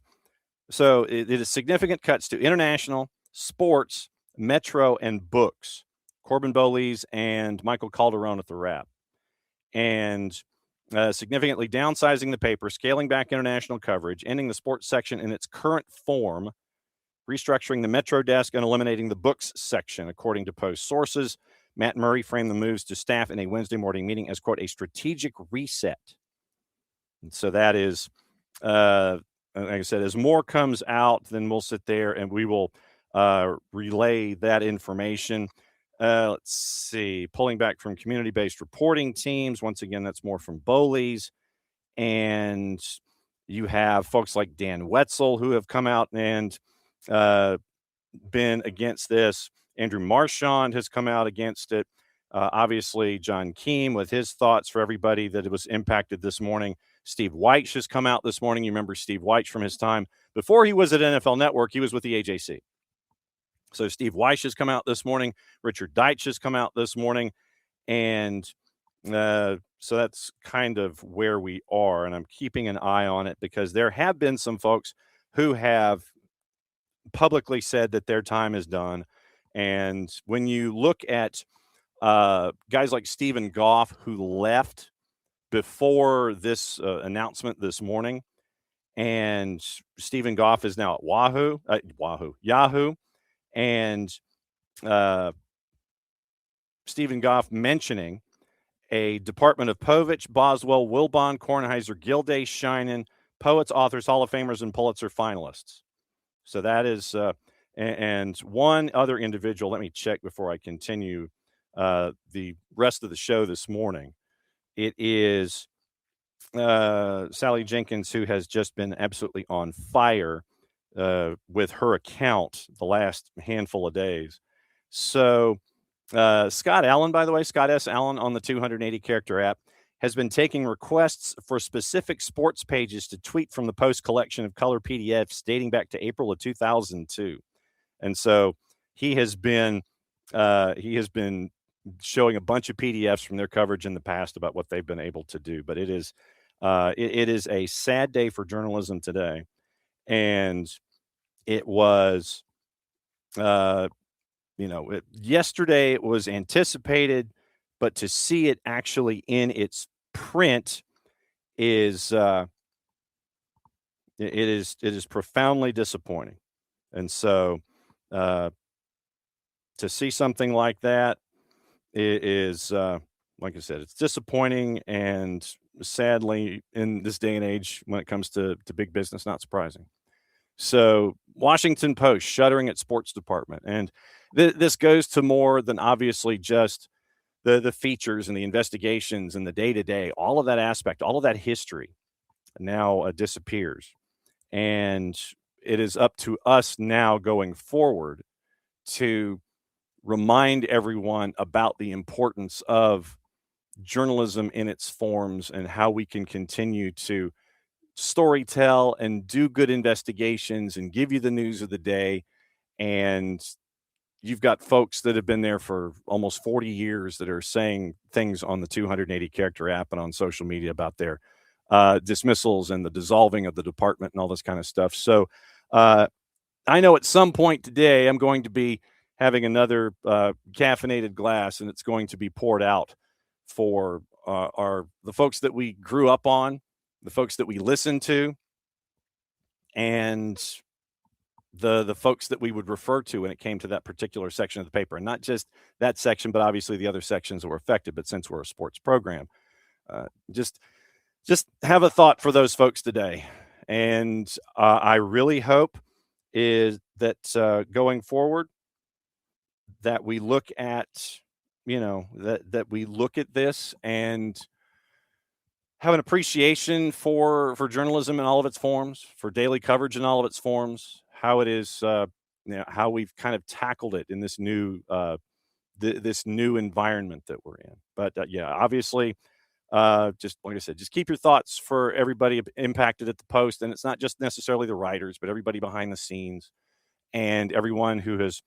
So it is significant cuts to international, sports, Metro, and books. Corbin Bowles and Michael Calderon at The Wrap. And significantly downsizing the paper, scaling back international coverage, ending the sports section in its current form, restructuring the Metro desk, and eliminating the books section, according to Post sources. Matt Murray framed the moves to staff in a Wednesday morning meeting as, quote, a strategic reset. And so that is, like I said, as more comes out, then we'll sit there and we will relay that information. Let's see. Pulling back from community-based reporting teams. Once again, that's more from Bowles. And you have folks like Dan Wetzel who have come out and been against this. Andrew Marchand has come out against it. Obviously, John Keem with his thoughts for everybody that it was impacted this morning. Steve Weich has come out this morning. You remember Steve Weich from his time. Before he was at NFL Network, he was with the AJC. So Steve Weich has come out this morning. Richard Deitch has come out this morning. And So that's kind of where we are, and I'm keeping an eye on it because there have been some folks who have publicly said that their time is done. And when you look at guys like Stephen Goff, who left before this announcement this morning, and Stephen Goff is now at Yahoo, and Stephen Goff mentioning a Department of Povich, Boswell, Wilbon, Kornheiser, Gilday, Shinen, poets, authors, Hall of Famers, and Pulitzer finalists. So that is, and one other individual, let me check before I continue the rest of the show this morning. It is Sally Jenkins, who has just been absolutely on fire with her account the last handful of days. So Scott Allen, by the way, Scott S. Allen on the 280 character app, has been taking requests for specific sports pages to tweet from the Post collection of color PDFs dating back to April of 2002. And so he has been showing a bunch of PDFs from their coverage in the past about what they've been able to do. But it is a sad day for journalism today. And it was, yesterday it was anticipated, but to see it actually in its print is it is profoundly disappointing. And so to see something like that is like I said, it's disappointing, and sadly in this day and age when it comes to big business, not surprising. So Washington Post shuttering its sports department, and this goes to more than obviously just the features and the investigations and the day-to-day. All of that aspect, all of that history now disappears. And it is up to us now going forward to remind everyone about the importance of journalism in its forms and how we can continue to storytell and do good investigations and give you the news of the day. And you've got folks that have been there for almost 40 years that are saying things on the 280 character app and on social media about their dismissals and the dissolving of the department and all this kind of stuff. So I know at some point today I'm going to be having another caffeinated glass, and it's going to be poured out for the folks that we grew up on, the folks that we listened to, and the folks that we would refer to when it came to that particular section of the paper. And not just that section, but obviously the other sections that were affected. But since we're a sports program, just have a thought for those folks today. And I really hope is that going forward that we look at, that we look at this and have an appreciation for journalism in all of its forms, for daily coverage in all of its forms, how it is, how we've kind of tackled it in this new this new environment that we're in. But obviously, just like I said, just keep your thoughts for everybody impacted at the Post, and it's not just necessarily the writers, but everybody behind the scenes and everyone who has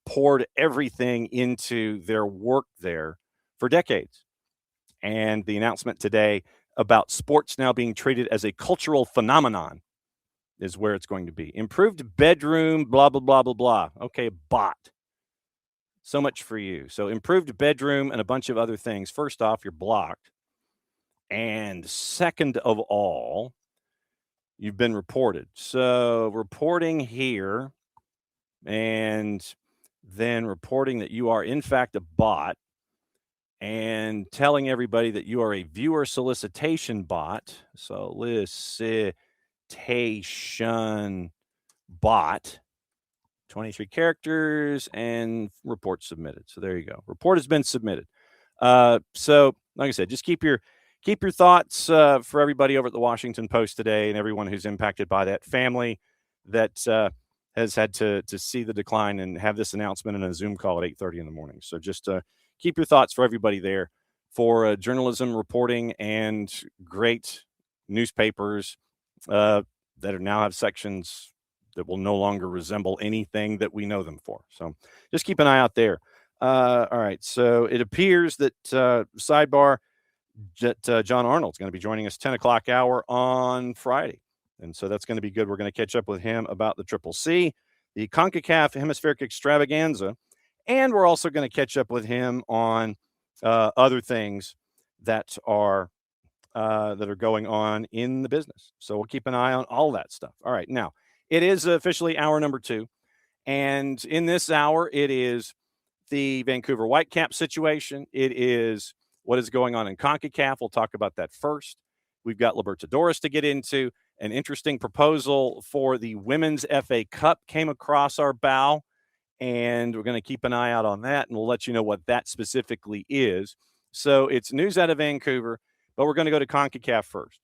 poured everything into their work there for decades. And the announcement today about sports now being treated as a cultural phenomenon is where it's going to be. Improved bedroom, blah, blah, blah, blah, blah. Okay, bot. So much for you. So improved bedroom and a bunch of other things. First off, you're blocked. And second of all, you've been reported. So reporting here and then reporting that you are in fact a bot and telling everybody that you are a viewer solicitation bot. Solicitation bot, 23 characters, and report submitted. So there you go. Report has been submitted. So like I said, just keep your thoughts for everybody over at the Washington Post today and everyone who's impacted by that family that has had to see the decline and have this announcement in a Zoom call at 8:30 in the morning. So just keep your thoughts for everybody there for journalism, reporting, and great newspapers that are now have sections that will no longer resemble anything that we know them for. So just keep an eye out there. All right. So it appears that sidebar that John Arnold's going to be joining us 10 o'clock hour on Friday. And so that's going to be good. We're going to catch up with him about the Triple C, the CONCACAF Hemispheric Extravaganza, and we're also going to catch up with him on other things that are going on in the business. So we'll keep an eye on all that stuff. All right. Now, it is officially hour number 2. And in this hour, it is the Vancouver Whitecap situation. It is what is going on in CONCACAF. We'll talk about that first. We've got Libertadores to get into. An interesting proposal for the Women's FA Cup came across our bow, and we're going to keep an eye out on that, and we'll let you know what that specifically is. So it's news out of Vancouver, but we're going to go to CONCACAF first,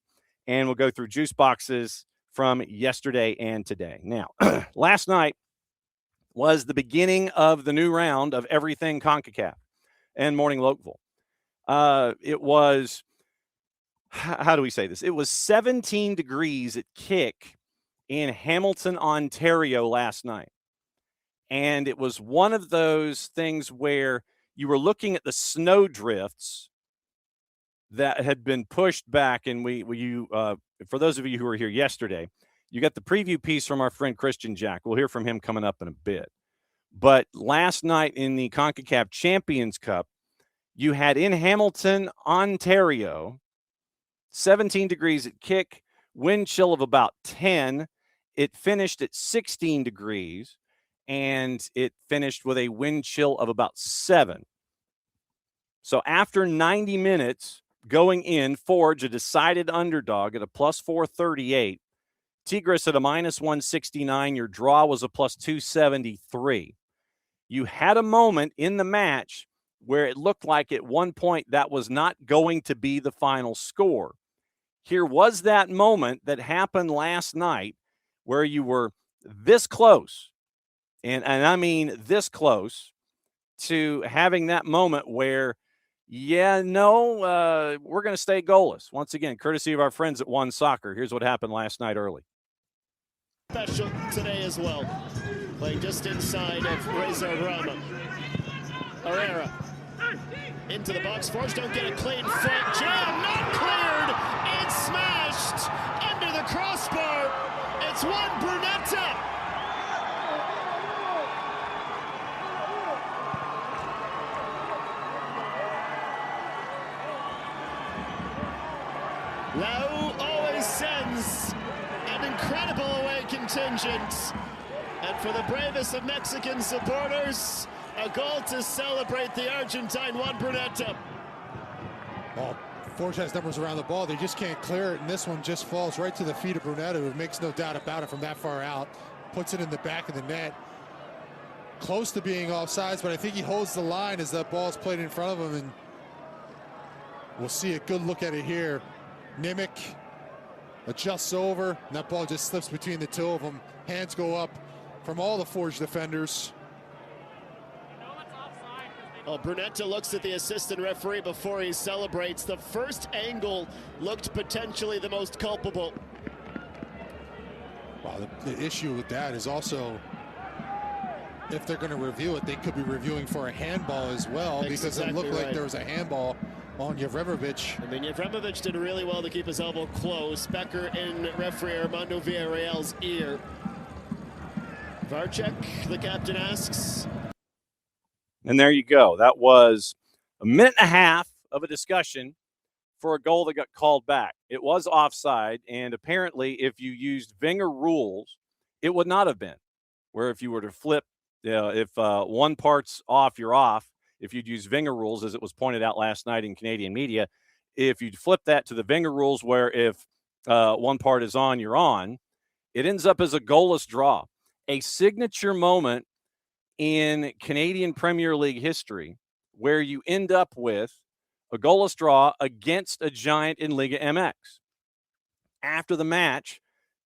and we'll go through juice boxes from yesterday and today. Now, last night was the beginning of the new round of everything CONCACAF and Morning Lokeville. It was, how do we say this? It was 17 degrees at kick in Hamilton, Ontario last night. And it was one of those things where you were looking at the snow drifts that had been pushed back. And for those of you who were here yesterday, you got the preview piece from our friend Christian Jack. We'll hear from him coming up in a bit. But last night in the CONCACAF Champions Cup, you had in Hamilton, Ontario, 17 degrees at kick, wind chill of about 10. It finished at 16 degrees, and it finished with a wind chill of about 7. So after 90 minutes going in, Forge, a decided underdog at a plus 438, Tigres at a minus 169. Your draw was a plus 273. You had a moment in the match where it looked like at one point that was not going to be the final score. Here was that moment that happened last night where you were this close, and I mean this close, to having that moment where, we're going to stay goalless. Once again, courtesy of our friends at One Soccer. Here's what happened last night early. Special today as well. Playing just inside of Reza Rama. Herrera into the box. Forge don't get a clean front jam. Not cleared. It's smashed under the crossbar. It's Juan Brunetta. Lau always sends an incredible away contingent. And for the bravest of Mexican supporters, a goal to celebrate the Argentine Juan Brunetta. Well, Forge has numbers around the ball. They just can't clear it, and this one just falls right to the feet of Brunetta, who makes no doubt about it from that far out. Puts it in the back of the net. Close to being offsides, but I think he holds the line as that ball's played in front of him, and we'll see a good look at it here. Nimick adjusts over, and that ball just slips between the two of them. Hands go up from all the Forge defenders. Well, Brunetta looks at the assistant referee before he celebrates. The first angle looked potentially the most culpable. Well, the issue with that is also, if they're going to review it, they could be reviewing for a handball as well, because exactly it looked like there was a handball on Yevremovic. I mean, Yevremovic did really well to keep his elbow close. Becker in referee Armando Villarreal's ear. Varchek, the captain, asks. And there you go. That was a minute and a half of a discussion for a goal that got called back. It was offside, and apparently if you used Wenger rules, it would not have been. Where if you were to flip, if one part's off, you're off. If you'd use Wenger rules, as it was pointed out last night in Canadian media, if you'd flip that to the Wenger rules where if one part is on, you're on, it ends up as a goalless draw. A signature moment in Canadian Premier League history where you end up with a goalless draw against a giant in Liga MX. After the match,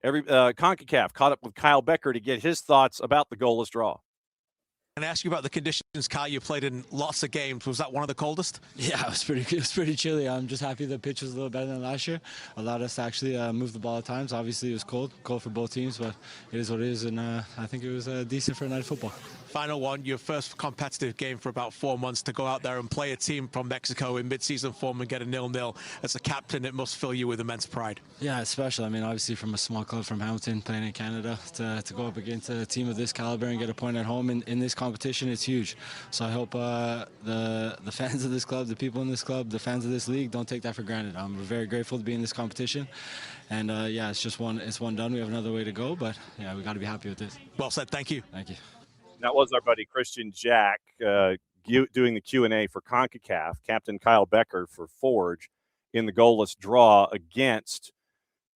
CONCACAF caught up with Kyle Becker to get his thoughts about the goalless draw. And ask you about the conditions, Kyle. You played in lots of games. Was that one of the coldest? Yeah, it was pretty chilly. I'm just happy the pitch was a little better than last year. Allowed us to actually move the ball at times. Obviously, it was cold for both teams, but it is what it is. And I think it was decent for a night of football. Final one, your first competitive game for about 4 months, to go out there and play a team from Mexico in mid-season form and get a 0-0. As a captain, it must fill you with immense pride. Yeah, it's special. I mean, obviously from a small club from Hamilton, playing in Canada, to go up against a team of this caliber and get a point at home in this competition, it's huge. So I hope the fans of this club, the people in this club, the fans of this league don't take that for granted. We're very grateful to be in this competition. And yeah, it's one done. We have another way to go, but yeah, we got to be happy with this. Well said. Thank you. Thank you. That was our buddy Christian Jack doing the Q&A for CONCACAF. Captain Kyle Becker for Forge in the goalless draw against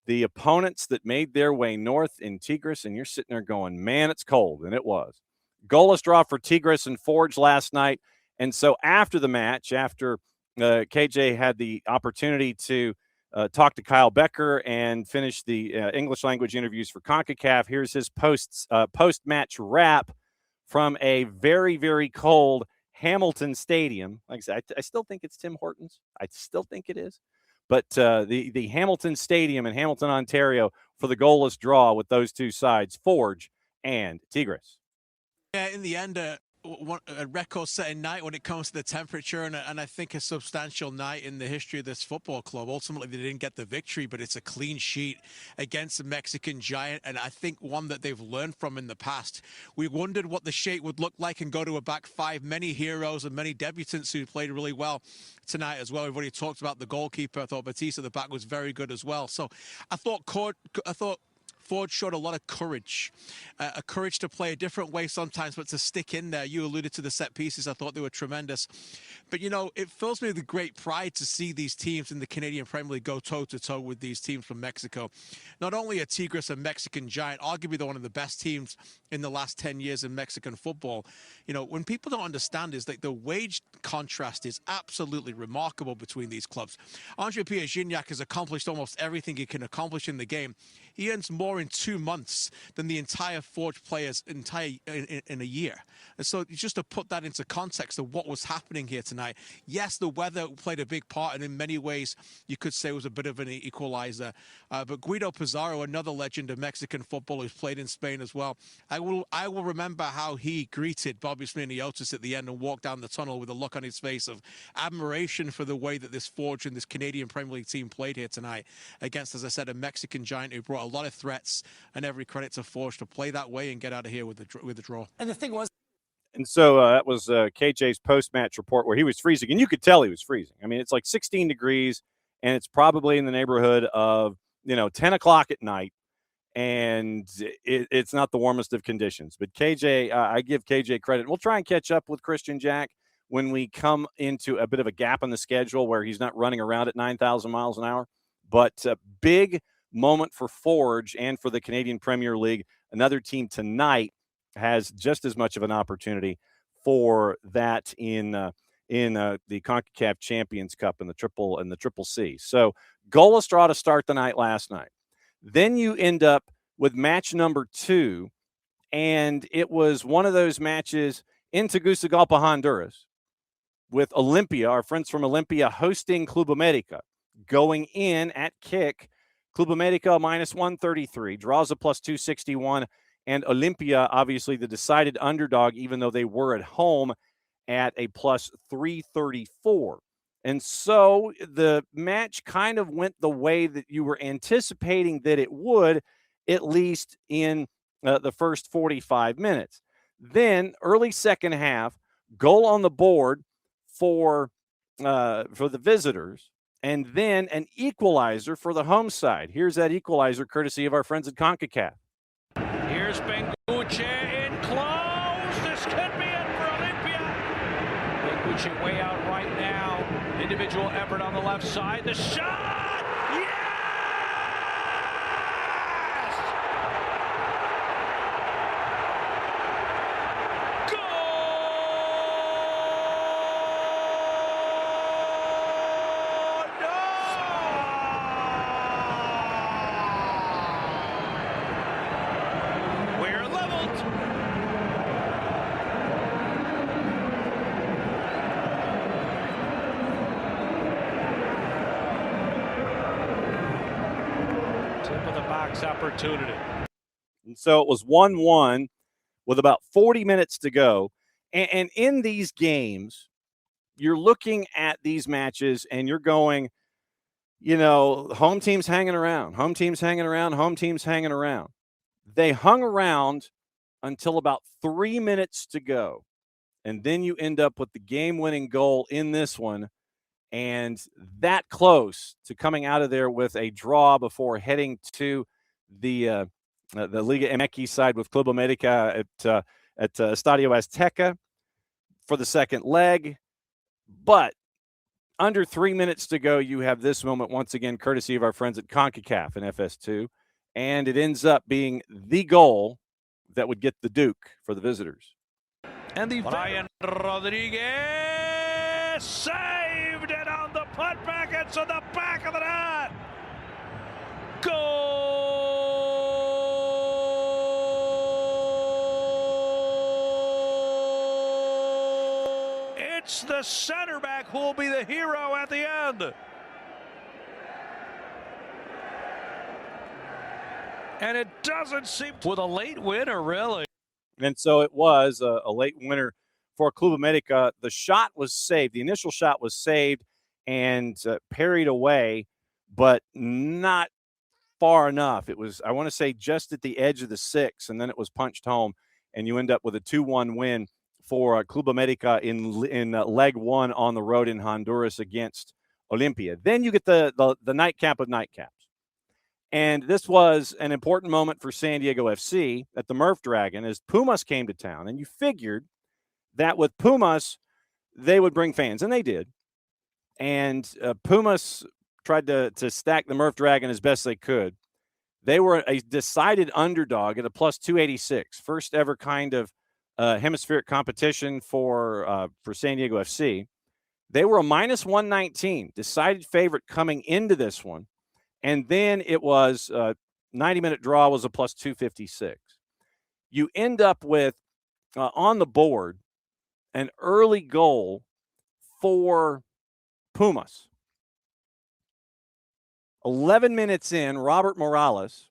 the opponents that made their way north in Tigres. And you're sitting there going, man, it's cold. And it was. Goalless draw for Tigres and Forge last night. And so after the match, after KJ had the opportunity to talk to Kyle Becker and finish the English language interviews for CONCACAF, here's his post-match wrap from a very, very cold Hamilton Stadium. Like I said, I still think it's Tim Hortons. I still think it is. But the Hamilton Stadium in Hamilton, Ontario, for the goalless draw with those two sides, Forge and Tigres. Yeah, in the end, a record-setting night when it comes to the temperature, and I think a substantial night in the history of this football club. Ultimately, they didn't get the victory, but it's a clean sheet against the Mexican giant, and I think one that they've learned from in the past. We wondered what the shape would look like and go to a back five. Many heroes and many debutants who played really well tonight as well. We've already talked about the goalkeeper. I thought Batista at the back was very good as well. So I thought Ford showed a lot of courage, a courage to play a different way sometimes, but to stick in there. You alluded to the set pieces. I thought they were tremendous. But, you know, it fills me with great pride to see these teams in the Canadian Premier League go toe-to-toe with these teams from Mexico. Not only are Tigres a Mexican giant, arguably they're one of the best teams in the last 10 years in Mexican football. You know, when people don't understand is that the wage contrast is absolutely remarkable between these clubs. Andre Pierre-Gignac has accomplished almost everything he can accomplish in the game. He earns more in 2 months than the entire Forge players in a year. And so just to put that into context of what was happening here tonight, yes, the weather played a big part, and in many ways you could say it was a bit of an equalizer. But Guido Pizarro, another legend of Mexican football who's played in Spain as well, I will remember how he greeted Bobby Sminiotis at the end and walked down the tunnel with a look on his face of admiration for the way that this Forge and this Canadian Premier League team played here tonight against, as I said, a Mexican giant who brought a lot of threats, and every credit to Forge to play that way and get out of here with the draw. And the thing was, and so that was KJ's post-match report where he was freezing, and you could tell he was freezing. I mean, it's like 16 degrees, and it's probably in the neighborhood of 10 o'clock at night, and it's not the warmest of conditions. But KJ, I give KJ credit. We'll try and catch up with Christian Jack when we come into a bit of a gap in the schedule where he's not running around at 9,000 miles an hour. But big moment for Forge and for the Canadian Premier League. Another team tonight has just as much of an opportunity for that in the CONCACAF Champions Cup and the Triple C. So goalless draw to start the night last night. Then you end up with match number 2, and it was one of those matches in Tegucigalpa, Honduras, with Olympia, our friends from Olympia, hosting Club America. Going in at kick, Club America minus 133, draws a plus 261, and Olympia, obviously the decided underdog, even though they were at home, at a plus 334. And so the match kind of went the way that you were anticipating that it would, at least in the first 45 minutes. Then early second half, goal on the board for the visitors, and then an equalizer for the home side. Here's that equalizer courtesy of our friends at CONCACAF. Here's Benguche in close. This could be it for Olympia. Benguche way out right now. Individual effort on the left side. The shot! Yes! Opportunity. And so it was 1-1 with about 40 minutes to go. And in these games, you're looking at these matches and you're going, home team's hanging around, home team's hanging around, home team's hanging around. They hung around until about 3 minutes to go. And then you end up with the game-winning goal in this one, and that close to coming out of there with a draw before heading to the Liga MX side with Club America at Estadio Azteca for the second leg. But under 3 minutes to go, you have this moment once again, courtesy of our friends at CONCACAF in FS2, and it ends up being the goal that would get the Duke for the visitors. And the Brian Rodriguez saved it on the putback. It's on the back of the net. Goal! It's the center back who will be the hero at the end. And it doesn't seem with a late winner, really. And so it was a late winner for Club America. The shot was saved. The initial shot was saved and parried away, but not far enough. It was, I want to say, just at the edge of the 6, and then it was punched home, and you end up with a 2-1 win for Club America in leg 1 on the road in Honduras against Olympia. Then you get the nightcap of nightcaps. And this was an important moment for San Diego FC at the Murph Dragon as Pumas came to town. And you figured that with Pumas, they would bring fans, and they did. And Pumas tried to stack the Murph Dragon as best they could. They were a decided underdog at a plus 286, first ever kind of hemispheric competition for San Diego FC. They were a minus 119, decided favorite coming into this one. And then it was 90-minute draw was a plus 256. You end up with, on the board, an early goal for Pumas. 11 minutes in, Robert Morales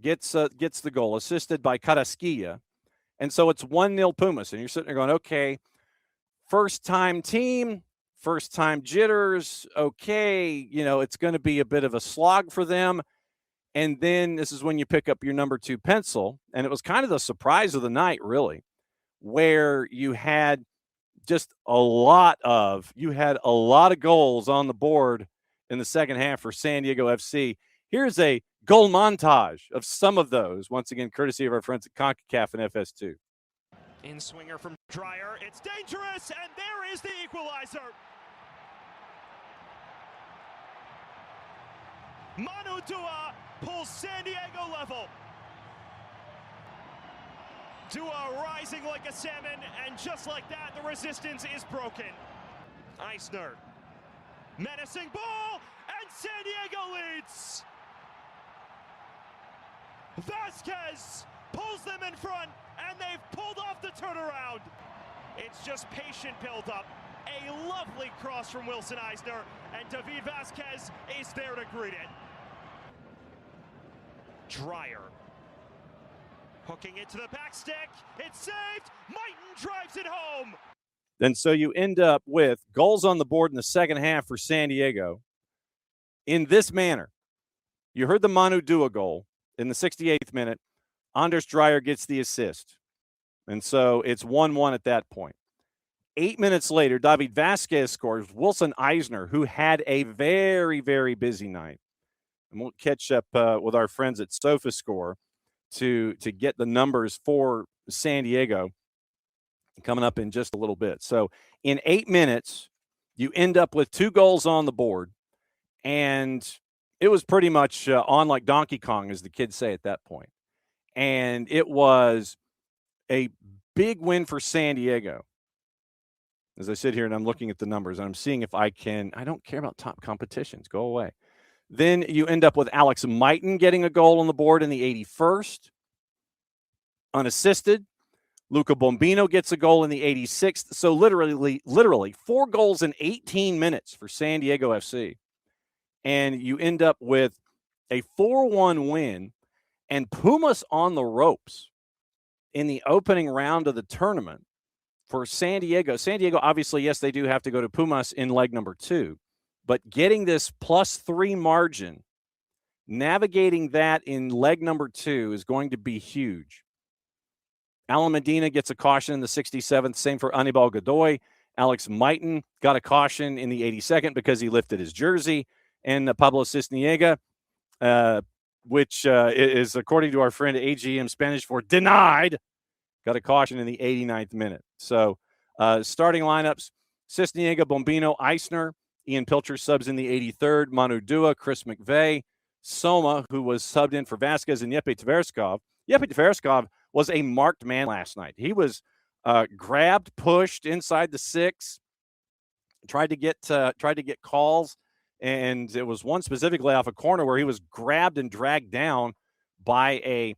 gets the goal, assisted by Carrasquilla. And so it's 1-0 Pumas. And you're sitting there going, okay, first-time team, first-time jitters, okay, it's going to be a bit of a slog for them. And then this is when you pick up your number 2 pencil. And it was kind of the surprise of the night, really, where you had just a lot of goals on the board in the second half for San Diego FC. Here's a goal montage of some of those, once again, courtesy of our friends at CONCACAF and FS2. In swinger from Dreyer, it's dangerous, and there is the equalizer. Manu Dua pulls San Diego level. Dua rising like a salmon, and just like that, the resistance is broken. Eisner, menacing ball, and San Diego leads. Vasquez pulls them in front, and they've pulled off the turnaround. It's just patient build-up. A lovely cross from Wilson Eisner, and David Vasquez is there to greet it. Dreyer hooking it to the back stick. It's saved. Mighton drives it home. And so you end up with goals on the board in the second half for San Diego in this manner. You heard the Manu Dua goal in the 68th minute. Anders Dreyer gets the assist. And so it's 1-1 at that point. 8 minutes later, David Vasquez scores. Wilson Eisner, who had a very, very busy night. And we'll catch up with our friends at SofaScore to get the numbers for San Diego coming up in just a little bit. So in 8 minutes, you end up with 2 goals on the board. And it was pretty much on like Donkey Kong, as the kids say at that point. And it was a big win for San Diego. As I sit here and I'm looking at the numbers, and I'm seeing if I don't care about top competitions. Go away. Then you end up with Alex Mighton getting a goal on the board in the 81st. Unassisted. Luca Bombino gets a goal in the 86th. So literally 4 goals in 18 minutes for San Diego FC. And you end up with a 4-1 win, and Pumas on the ropes in the opening round of the tournament for San Diego. San Diego, obviously, yes, they do have to go to Pumas in leg number 2, but getting this +3 margin, navigating that in leg number 2 is going to be huge. Alan Medina gets a caution in the 67th. Same for Anibal Godoy. Alex Mighton got a caution in the 82nd because he lifted his jersey. And Pablo Cisniega, which is, according to our friend AGM Spanish for denied, got a caution in the 89th minute. So starting lineups, Cisniega, Bombino, Eisner, Ian Pilcher subs in the 83rd, Manu Dua, Chris McVeigh, Soma, who was subbed in for Vasquez, and Yepe Tverskov. Yepe Tverskov was a marked man last night. He was grabbed, pushed inside the 6, tried to get calls, and it was one specifically off a corner where he was grabbed and dragged down by a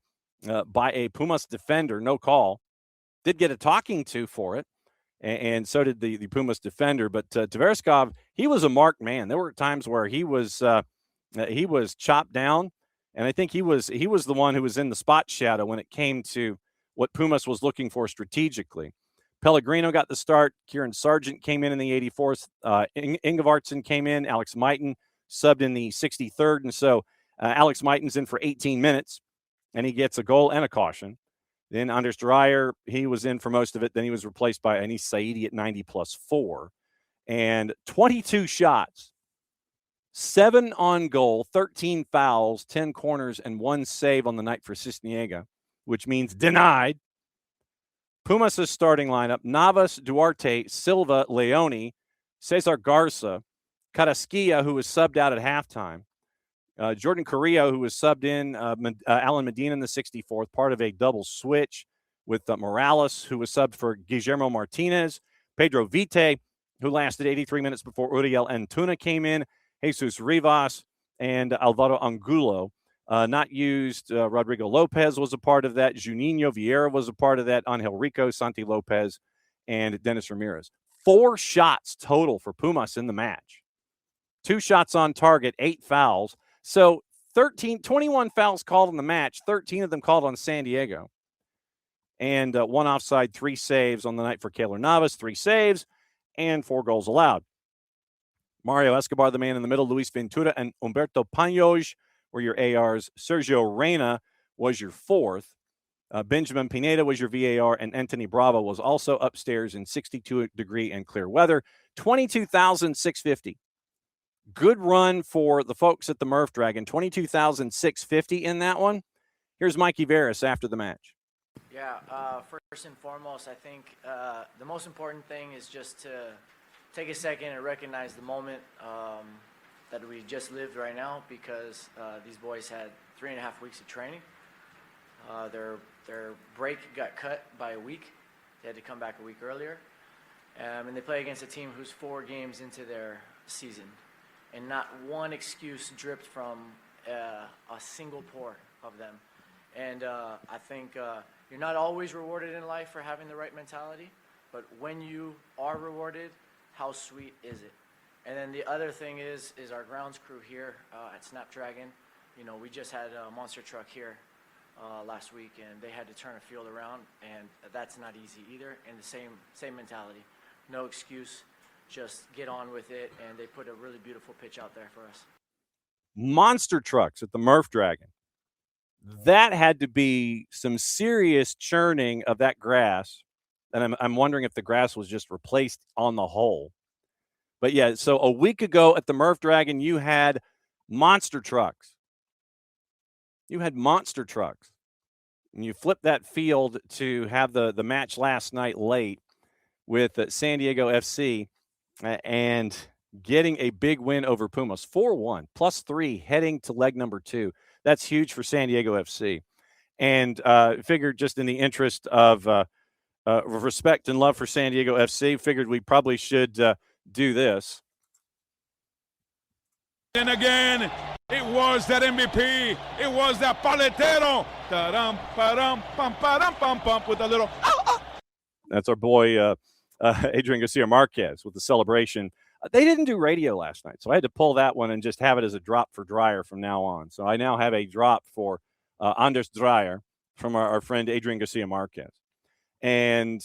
Pumas defender. No call. Did get a talking to for it, and so did the Pumas defender. But Tverskov, he was a marked man. There were times where he was chopped down, and I think he was the one who was in the spot shadow when it came to what Pumas was looking for strategically. Pellegrino got the start. Kieran Sargent came in the 84th. Ingevartsen came in. Alex Mighton subbed in the 63rd. And so Alex Mighton's in for 18 minutes, and he gets a goal and a caution. Then Anders Dreyer, he was in for most of it. Then he was replaced by Anis Saidi at 90+4. And 22 shots, 7 on goal, 13 fouls, 10 corners, and 1 save on the night for Cisniega, which means denied. Pumas' starting lineup: Navas, Duarte, Silva, Leone, Cesar Garza, Carrasquilla, who was subbed out at halftime, Jordan Carrillo, who was subbed in, Alan Medina in the 64th, part of a double switch with Morales, who was subbed for Guillermo Martinez, Pedro Vite, who lasted 83 minutes before Uriel Antuna came in, Jesus Rivas, and Alvaro Angulo. Not used. Rodrigo Lopez was a part of that. Juninho Vieira was a part of that. Angel Rico, Santi Lopez, and Dennis Ramirez. 4 shots total for Pumas in the match. 2 shots on target, 8 fouls. So 21 fouls called in the match, 13 of them called on San Diego. And 1 offside, 3 saves on the night for Keylor Navas, 3 saves, and 4 goals allowed. Mario Escobar, the man in the middle, Luis Ventura, and Humberto Paños were your ARs. Sergio Reyna was your 4th. Benjamin Pineda was your VAR, and Anthony Bravo was also upstairs in 62-degree and clear weather. 22,650. Good run for the folks at the Murph Dragon. 22,650 in that one. Here's Mikey Veras after the match. Yeah, first and foremost, I think the most important thing is just to take a second and recognize the moment that we just lived right now, because these boys had 3.5 weeks of training. Their break got cut by a week. They had to come back a week earlier. And they play against a team who's 4 games into their season. And not one excuse dripped from a single pore of them. And I think you're not always rewarded in life for having the right mentality, but when you are rewarded, how sweet is it? And then the other thing is our grounds crew here at Snapdragon. You know, we just had a monster truck here last week, and they had to turn a field around, and that's not easy either. And the same mentality, no excuse, just get on with it. And they put a really beautiful pitch out there for us. Monster trucks at the Murph Dragon. That had to be some serious churning of that grass. And I'm wondering if the grass was just replaced on the hole. But yeah, so a week ago at the Murph Dragon, you had monster trucks. You had monster trucks. And you flipped that field to have the match last night late with San Diego FC and getting a big win over Pumas. 4-1, +3 heading to leg number 2. That's huge for San Diego FC. And figured just in the interest of respect and love for San Diego FC, figured we probably should do this. And again, it was that MVP. It was that paletero. Ta-dum, pa-dum, pum, pa-dum, pum, pum, with a little. That's our boy Adrian Garcia Marquez with the celebration. They didn't do radio last night, so I had to pull that one and just have it as a drop for Dreyer from now on. So I now have a drop for Anders Dreyer from our friend Adrian Garcia Marquez. And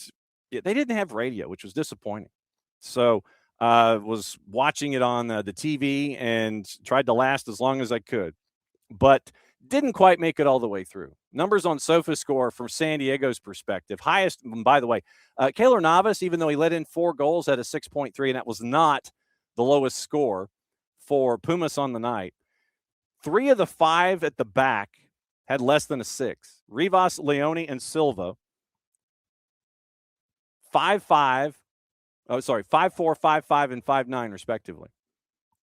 they didn't have radio, which was disappointing. So was watching it on the TV and tried to last as long as I could, but didn't quite make it all the way through. Numbers on SofaScore from San Diego's perspective. Highest, by the way, Keylor Navas, even though he let in 4 goals, had a 6.3, and that was not the lowest score for Pumas on the night. 3 of the 5 at the back had less than a 6. Rivas, Leone, and Silva. 5-4, 5-5, and 5-9, respectively.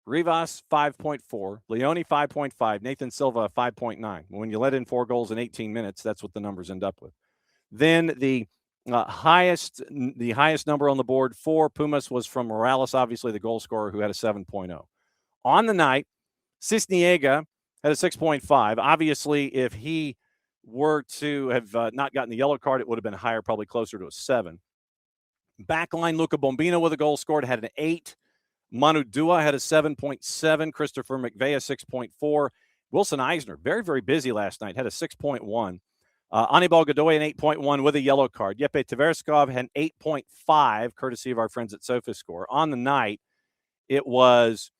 Rivas, 5.4. Leone, 5.5. Nathan Silva, 5.9. When you let in 4 goals in 18 minutes, that's what the numbers end up with. Then the highest number on the board for Pumas was from Morales, obviously the goal scorer, who had a 7.0. On the night, Cisniega had a 6.5. Obviously, if he were to have not gotten the yellow card, it would have been higher, probably closer to a 7. Backline, Luca Bombino with a goal scored had an 8. Manu Dua had a 7.7. Christopher McVeigh, a 6.4. Wilson Eisner, very, very busy last night, had a 6.1. Anibal Godoy, an 8.1 with a yellow card. Yepe Tverskov had an 8.5, courtesy of our friends at SofaScore. On the night, it was,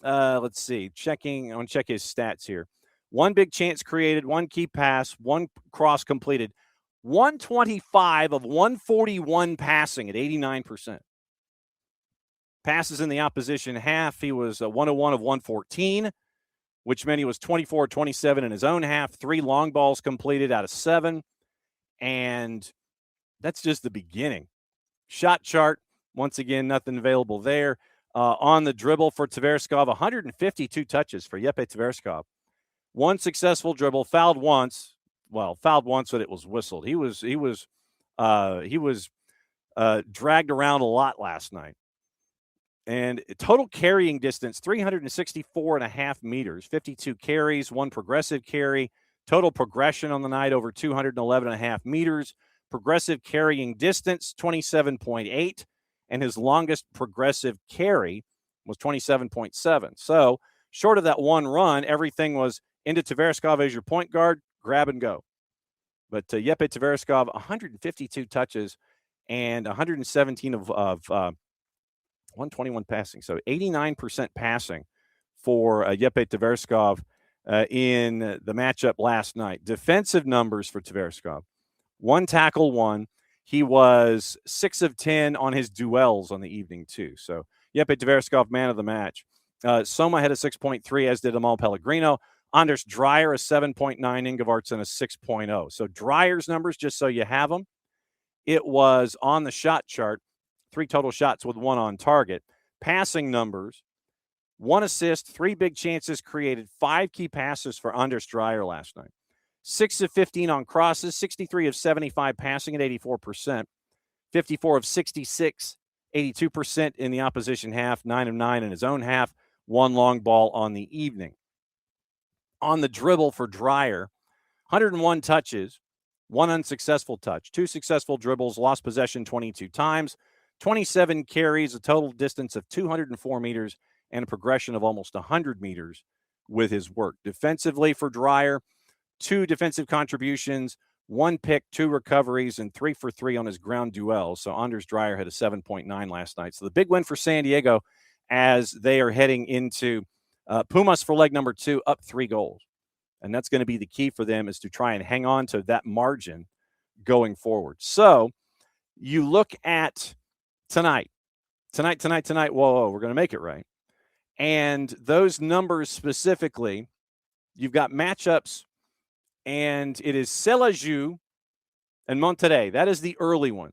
let's see, I want to check his stats here. 1 big chance created, 1 key pass, 1 cross completed. 125 of 141 passing at 89%. Passes in the opposition half, he was 101 of 114, which meant he was 24-27 in his own half. 3 long balls completed out of 7. And that's just the beginning. Shot chart, once again, nothing available there. On the dribble for Tverskov, 152 touches for Yepe Tverskov. 1 successful dribble, fouled once, but it was whistled. He was dragged around a lot last night. And total carrying distance, 364.5 meters, 52 carries, 1 progressive carry. Total progression on the night over 211.5 meters. Progressive carrying distance, 27.8. And his longest progressive carry was 27.7. So short of that 1 run, everything was into Tverskov as your point guard, grab and go. But Yepe Tverskov, 152 touches and 117 of 121 passing. So 89% passing for Yepe Tverskov in the matchup last night. Defensive numbers for Tverskov. 1 tackle, 1. He was 6 of 10 on his duels on the evening, too. So Yepe Tverskov, man of the match. Soma had a 6.3, as did Amal Pellegrino. Anders Dreyer, a 7.9. Ingevartsen, a 6.0. So Dreyer's numbers, just so you have them, it was on the shot chart. 3 total shots with 1 on target. Passing numbers, 1 assist, 3 big chances created, 5 key passes for Anders Dreyer last night. 6 of 15 on crosses, 63 of 75 passing at 84%, 54 of 66, 82% in the opposition half, 9 of 9 in his own half, 1 long ball on the evening. On the dribble for Dreyer, 101 touches, 1 unsuccessful touch, 2 successful dribbles, lost possession 22 times, 27 carries, a total distance of 204 meters, and a progression of almost 100 meters with his work. Defensively for Dreyer, 2 defensive contributions, 1 pick, 2 recoveries, and 3 for 3 on his ground duels. So Anders Dreyer had a 7.9 last night. So the big win for San Diego as they are heading into Pumas for leg number 2, up 3 goals. And that's going to be the key for them, is to try and hang on to that margin going forward. So you look at tonight. Whoa, we're going to make it right. And those numbers specifically, you've got matchups, and it is Selajou and Monterrey. That is the early one.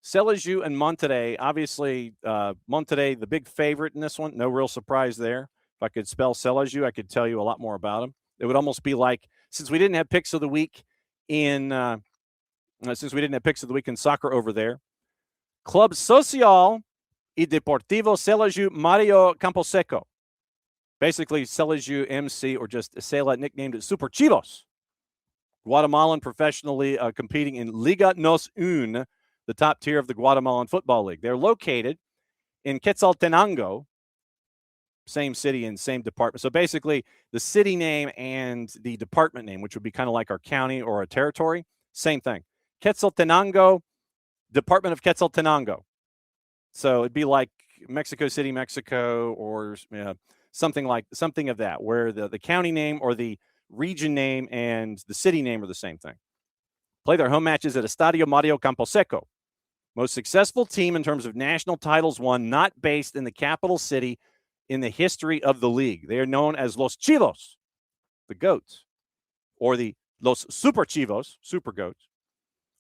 Selajou and Monterrey. Obviously, Monterrey, the big favorite in this one. No real surprise there. If I could spell Selajou, I could tell you a lot more about him. It would almost be like, since we didn't have picks of the week in soccer over there, Club Social y Deportivo Selajou Mario Camposeco. Basically, Selajou MC, or just Sela, nicknamed Super Chivos. Guatemalan professionally competing in Liga Nos Un, the top tier of the Guatemalan Football League. They're located in Quetzaltenango, same city and same department. So basically, the city name and the department name, which would be kind of like our county or a territory, same thing. Quetzaltenango, Department of Quetzaltenango. So it'd be like Mexico City, Mexico, or something of that, where the county name or the region name and the city name are the same thing. Play their home matches at Estadio Mario Camposeco. Most successful team in terms of national titles won, not based in the capital city in the history of the league. They are known as Los Chivos, the Goats, or the Los Super Chivos, Super Goats,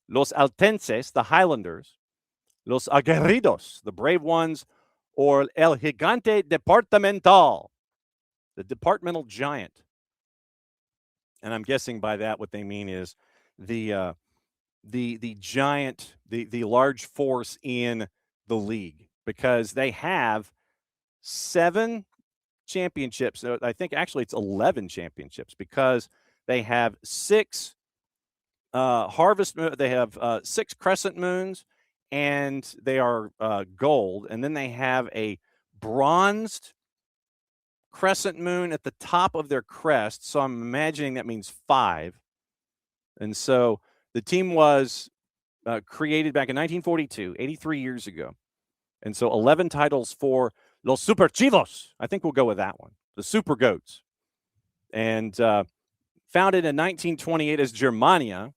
Los Altenses, the Highlanders, Los Aguerridos, the Brave Ones, or El Gigante Departamental, the departmental giant. And I'm guessing by that what they mean is the giant, the large force in the league, because they have 7 championships. I think actually it's 11 championships, because they have 6 harvest. They have 6 crescent moons, and they are gold. And then they have a bronzed crescent moon at the top of their crest. So I'm imagining that means 5. And so the team was created back in 1942, 83 years ago. And so 11 titles for Los Super Chivos. I think we'll go with that one. The Super Goats. And founded in 1928 as Germania.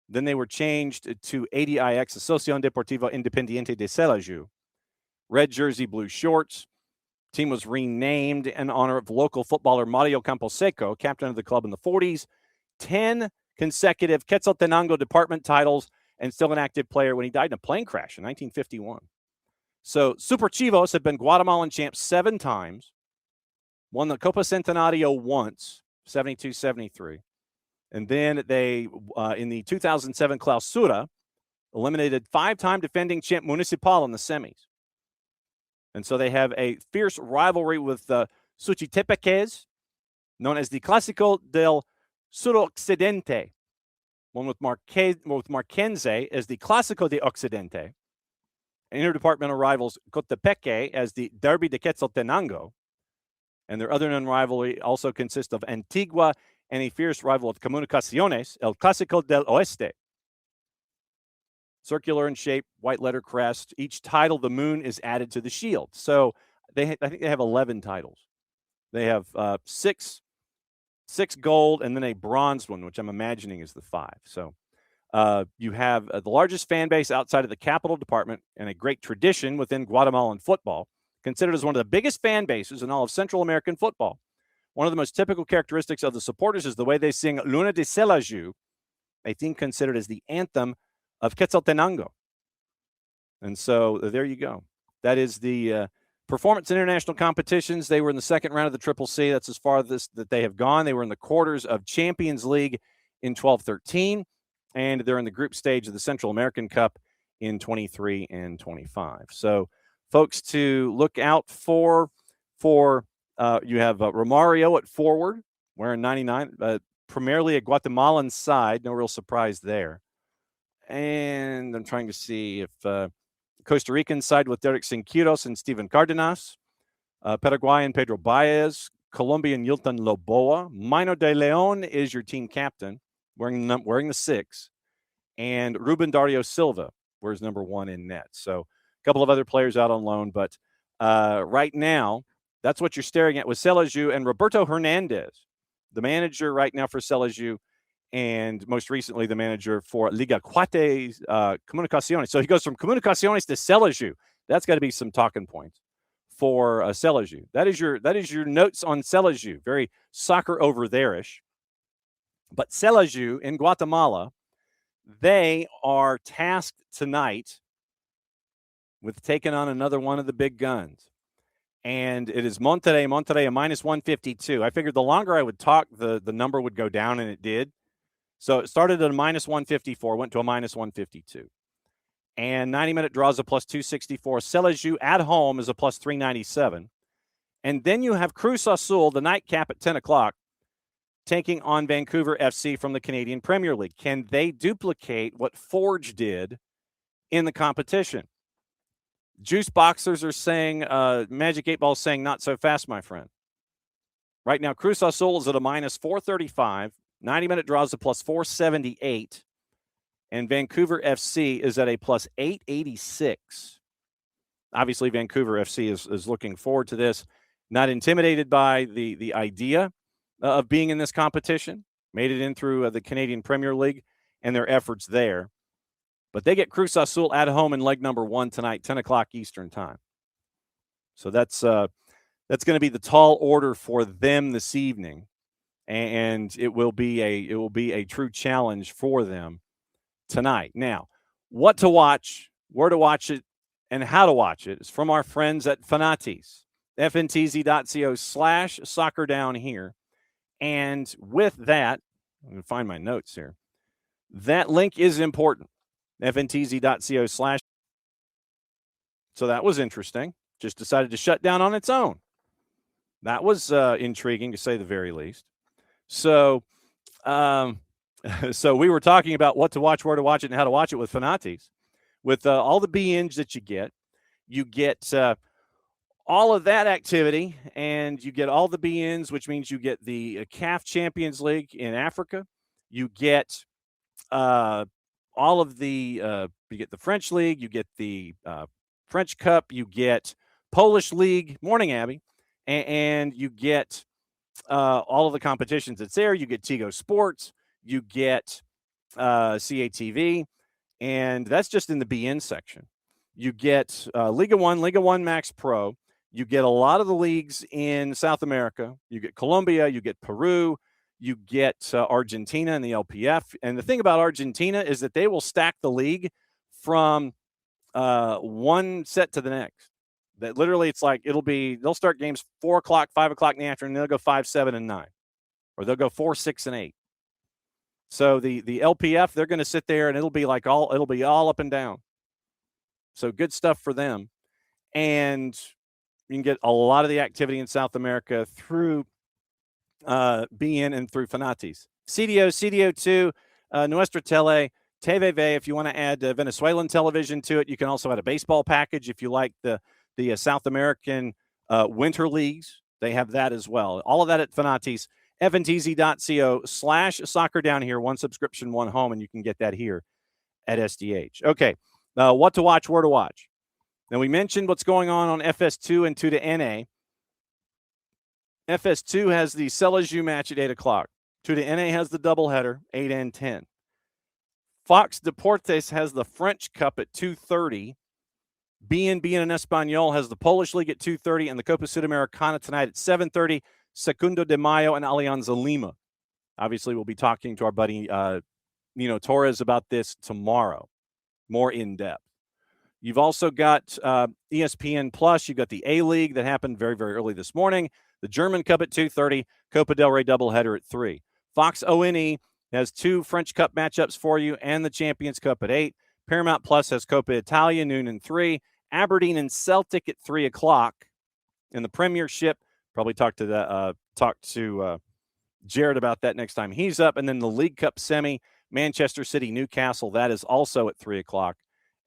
Then they were changed to ADIX, Asociación Deportiva Independiente de Celaju. Red jersey, blue shorts. Team was renamed in honor of local footballer Mario Camposeco, captain of the club in the 40s. 10 consecutive Quetzaltenango department titles, and still an active player when he died in a plane crash in 1951. So Super Chivos have been Guatemalan champs 7 times, won the Copa Centenario once, 72-73. And then they, in the 2007 Clausura, eliminated 5-time defending champ Municipal in the semis. And so they have a fierce rivalry with the Suchitepeques, known as the Clásico del Suroccidente, one with Marquense as the Clásico de Occidente, interdepartmental rivals Cotepeque as the Derby de Quetzaltenango, and their other known rivalry also consists of Antigua and a fierce rival of Comunicaciones, El Clásico del Oeste. Circular in shape, white letter crest. Each title, the moon, is added to the shield. So I think they have 11 titles. They have 6 gold and then a bronze one, which I'm imagining is the 5. So you have the largest fan base outside of the capital department and a great tradition within Guatemalan football, considered as one of the biggest fan bases in all of Central American football. One of the most typical characteristics of the supporters is the way they sing Luna de Celaju, a theme considered as the anthem of Quetzaltenango. And so there you go. That is the performance international competitions. They were in the second round of the Triple C. That's as far as that they have gone. They were in the quarters of Champions League in 12-13, and they're in the group stage of the Central American Cup in 23 and 25. So folks to look out for you have Romario at forward, wearing 99, primarily a Guatemalan side. No real surprise there. And I'm trying to see if Costa Rican side with Derek Sinquiros and Steven Cardenas, Paraguayan Pedro Baez, Colombian Yilton Loboa. Mino de Leon is your team captain, wearing the 6, and Ruben Dario Silva wears number 1 in net. So a couple of other players out on loan, but right now, that's what you're staring at with Celaju and Roberto Hernandez, the manager right now for Celaju, and most recently the manager for Liga Cuates Comunicaciones. So he goes from Comunicaciones to Celaju. That's got to be some talking points for Celaju. That is your notes on Celaju. Very soccer over there-ish. But Celaju in Guatemala, they are tasked tonight with taking on another one of the big guns. And it is Monterrey a minus 152. I figured the longer I would talk, the number would go down, and it did. So it started at a minus 154, went to a minus 152. And 90-minute draws a plus 264. Celaju at home is a plus 397. And then you have Cruz Azul, the nightcap at 10 o'clock, taking on Vancouver FC from the Canadian Premier League. Can they duplicate what Forge did in the competition? Juice Boxers are saying, Magic 8 Ball saying, not so fast, my friend. Right now, Cruz Azul is at a minus 435. 90-minute draws a plus 478. And Vancouver FC is at a plus 886. Obviously, Vancouver FC is looking forward to this. Not intimidated by the idea of being in this competition. Made it in through the Canadian Premier League and their efforts there. But they get Cruz Azul at home in leg number 1 tonight, 10 o'clock Eastern time. So that's going to be the tall order for them this evening. And it will be a true challenge for them tonight. Now, what to watch, where to watch it, and how to watch it is from our friends at Fanatis, fntz.co/soccer down here. And with that, I'm going to find my notes here. That link is important, fntz.co/. So that was interesting. Just decided to shut down on its own. That was intriguing, to say the very least. So, so we were talking about what to watch, where to watch it, and how to watch it with Fanatis. With all the BNs that you get all of that activity, and you get all the BNs, which means you get the CAF Champions League in Africa. You get all of the you get the French League, you get the French Cup, you get Polish League, morning Abby, and you get all of the competitions that's there. You get Tigo Sports, you get CATV, and that's just in the BN section. You get Liga 1 Max Pro. You get a lot of the leagues in South America. You get Colombia, you get Peru, you get Argentina and the LPF. And the thing about Argentina is that they will stack the league from one set to the next. That literally, it's like they'll start games 4 o'clock, 5 o'clock in the afternoon. They'll go 5, 7, and 9, or they'll go 4, 6, and 8. So the LPF, they're going to sit there and it'll be all up and down. So good stuff for them, and you can get a lot of the activity in South America through BN and through Fanatis. CDO2, Nuestra Tele, TVV. If you want to add Venezuelan television to it, you can also add a baseball package if you like the South American winter leagues. They have that as well. All of that at Fanatis, fntz.co/soccer down here. One subscription, one home, and you can get that here at SDH. Okay, what to watch, where to watch. Now, we mentioned what's going on FS2 and 2 to NA. FS2 has the Selejou match at 8 o'clock. 2 to NA has the doubleheader, 8 and 10. Fox Deportes has the French Cup at 2:30. BN and Español has the Polish League at 2:30, and the Copa Sudamericana tonight at 7:30. Segundo de Mayo and Alianza Lima. Obviously, we'll be talking to our buddy Nino Torres about this tomorrow, more in depth. You've also got ESPN Plus. You've got the A-League that happened very, very early this morning. The German Cup at 2:30. Copa del Rey doubleheader at 3. Fox ONE has 2 French Cup matchups for you and the Champions Cup at 8. Paramount Plus has Copa Italia noon and 3. Aberdeen and Celtic at 3 o'clock. In the Premiership, probably talk to Jared about that next time he's up. And then the League Cup semi, Manchester City, Newcastle, that is also at 3 o'clock.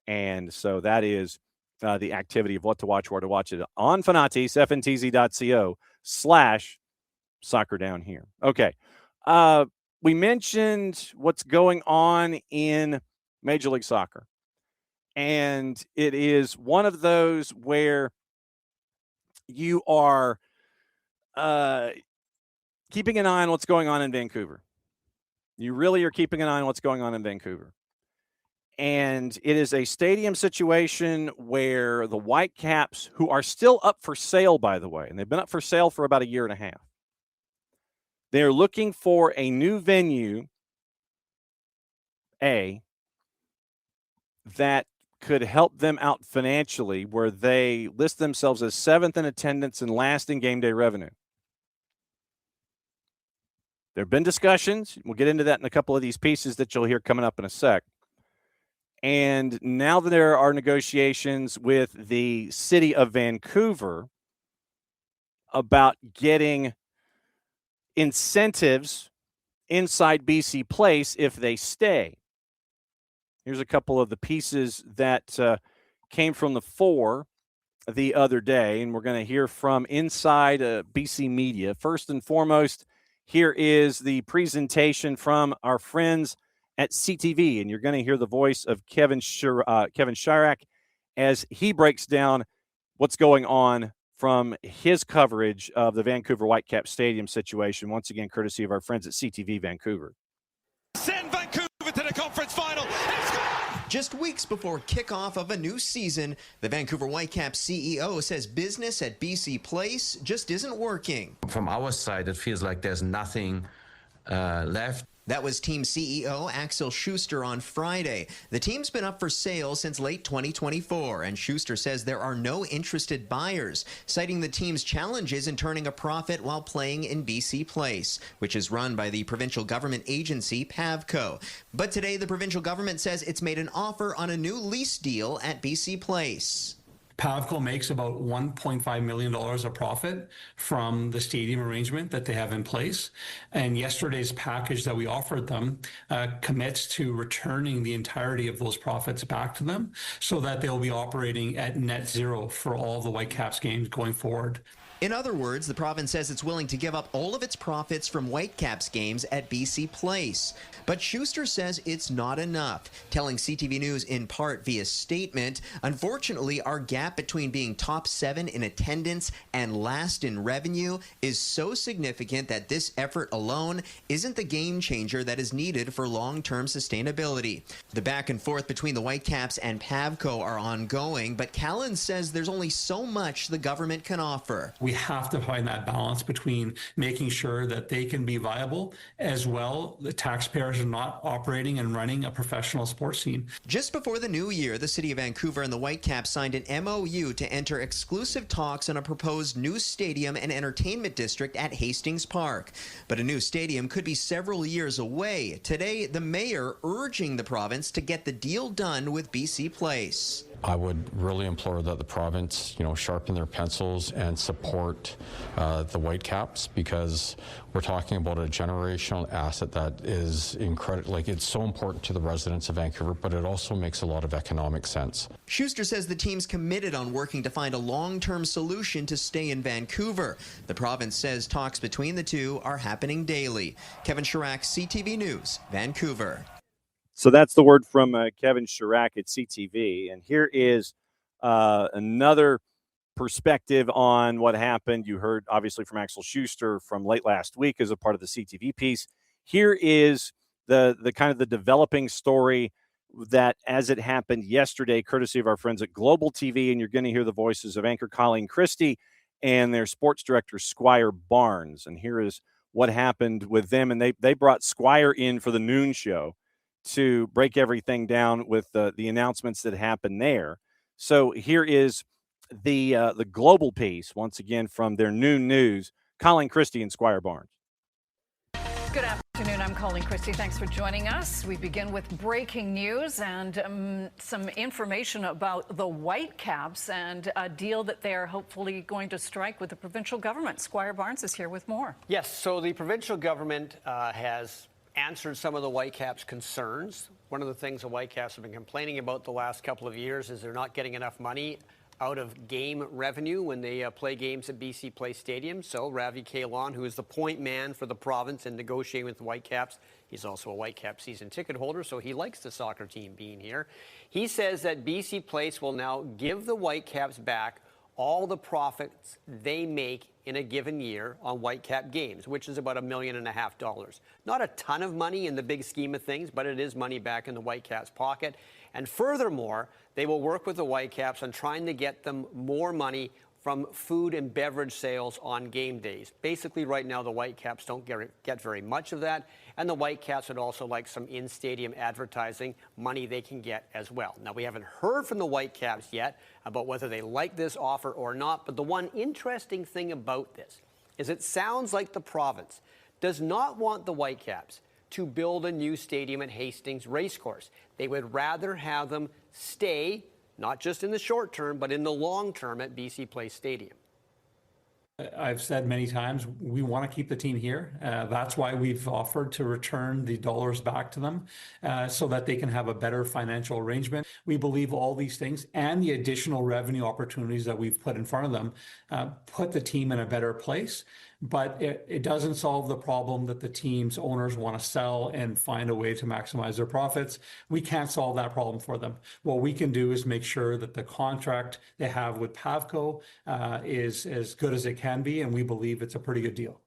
And so that is the activity of what to watch, where to watch it on Fanatis, fntz.co/soccer down here. Okay. We mentioned what's going on in Major League Soccer. And it is one of those where you are keeping an eye on what's going on in Vancouver. You really are keeping an eye on what's going on in Vancouver. And it is a stadium situation where the Whitecaps, who are still up for sale, by the way, and they've been up for sale for about a year and a half, they're looking for a new venue, that could help them out financially, where they list themselves as 7th in attendance and last in game day revenue. There have been discussions. We'll get into that in a couple of these pieces that you'll hear coming up in a sec. And now that there are negotiations with the city of Vancouver about getting incentives inside BC Place if they stay. Here's a couple of the pieces that came from the 4 the other day, and we're going to hear from inside BC Media. First and foremost, here is the presentation from our friends at CTV, and you're going to hear the voice of Kevin Chirac as he breaks down what's going on from his coverage of the Vancouver Whitecaps Stadium situation, once again courtesy of our friends at CTV Vancouver. Send Vancouver to the conference final. Just weeks before kickoff of a new season, the Vancouver Whitecaps CEO says business at BC Place just isn't working. From our side, it feels like there's nothing left. That was team CEO Axel Schuster on Friday. The team's been up for sale since late 2024, and Schuster says there are no interested buyers, citing the team's challenges in turning a profit while playing in BC Place, which is run by the provincial government agency PAVCO. But today, the provincial government says it's made an offer on a new lease deal at BC Place. PAVCO makes about $1.5 million of profit from the stadium arrangement that they have in place. And yesterday's package that we offered them commits to returning the entirety of those profits back to them so that they'll be operating at net zero for all the Whitecaps games going forward. In other words, the province says it's willing to give up all of its profits from Whitecaps games at BC Place. But Schuster says it's not enough, telling CTV News in part via statement, unfortunately, our gap between being top 7 in attendance and last in revenue is so significant that this effort alone isn't the game changer that is needed for long-term sustainability. The back and forth between the Whitecaps and PAVCO are ongoing, but Callan says there's only so much the government can offer. We have to find that balance between making sure that they can be viable as well. The taxpayers are not operating and running a professional sports scene. Just before the new year, the City of Vancouver and the Whitecaps signed an MOU to enter exclusive talks on a proposed new stadium and entertainment district at Hastings Park. But a new stadium could be several years away. Today, the mayor urging the province to get the deal done with BC Place. I would really implore that the province, sharpen their pencils and support the Whitecaps, because we're talking about a generational asset that is incredible. It's so important to the residents of Vancouver, but it also makes a lot of economic sense. Schuster says the team's committed on working to find a long-term solution to stay in Vancouver. The province says talks between the two are happening daily. Kevin Chirac, CTV News, Vancouver. So that's the word from Kevin Chirac at CTV. And here is another perspective on what happened. You heard, obviously, from Axel Schuster from late last week as a part of the CTV piece. Here is the kind of the developing story that as it happened yesterday, courtesy of our friends at Global TV. And you're going to hear the voices of anchor Colleen Christie and their sports director, Squire Barnes. And here is what happened with them. And they brought Squire in for the noon show to break everything down with the announcements that happened there. So here is the global piece, once again, from their noon news, Colleen Christie and Squire Barnes. Good afternoon. I'm Colleen Christie. Thanks for joining us. We begin with breaking news and some information about the Whitecaps and a deal that they're hopefully going to strike with the provincial government. Squire Barnes is here with more. Yes, so the provincial government has answered some of the Whitecaps' concerns. One of the things the Whitecaps have been complaining about the last couple of years is they're not getting enough money out of game revenue when they play games at BC Place Stadium. So Ravi Kahlon, who is the point man for the province in negotiating with the Whitecaps, he's also a Whitecap season ticket holder, so he likes the soccer team being here. He says that BC Place will now give the Whitecaps back all the profits they make in a given year on Whitecap games, which is about $1.5 million. Not a ton of money in the big scheme of things, but it is money back in the Whitecaps' pocket. And furthermore, they will work with the Whitecaps on trying to get them more money from food and beverage sales on game days. Basically, right now, the Whitecaps don't get very much of that, and the Whitecaps would also like some in-stadium advertising money they can get as well. Now, we haven't heard from the Whitecaps yet about whether they like this offer or not, but the one interesting thing about this is it sounds like the province does not want the Whitecaps to build a new stadium at Hastings Racecourse. They would rather have them stay, not just in the short term, but in the long term at BC Place Stadium. I've said many times, we want to keep the team here. That's why we've offered to return the dollars back to them so that they can have a better financial arrangement. We believe all these things and the additional revenue opportunities that we've put in front of them put the team in a better place. But it doesn't solve the problem that the team's owners want to sell and find a way to maximize their profits. We can't solve that problem for them. What we can do is make sure that the contract they have with Pavco is as good as it can be, and we believe it's a pretty good deal.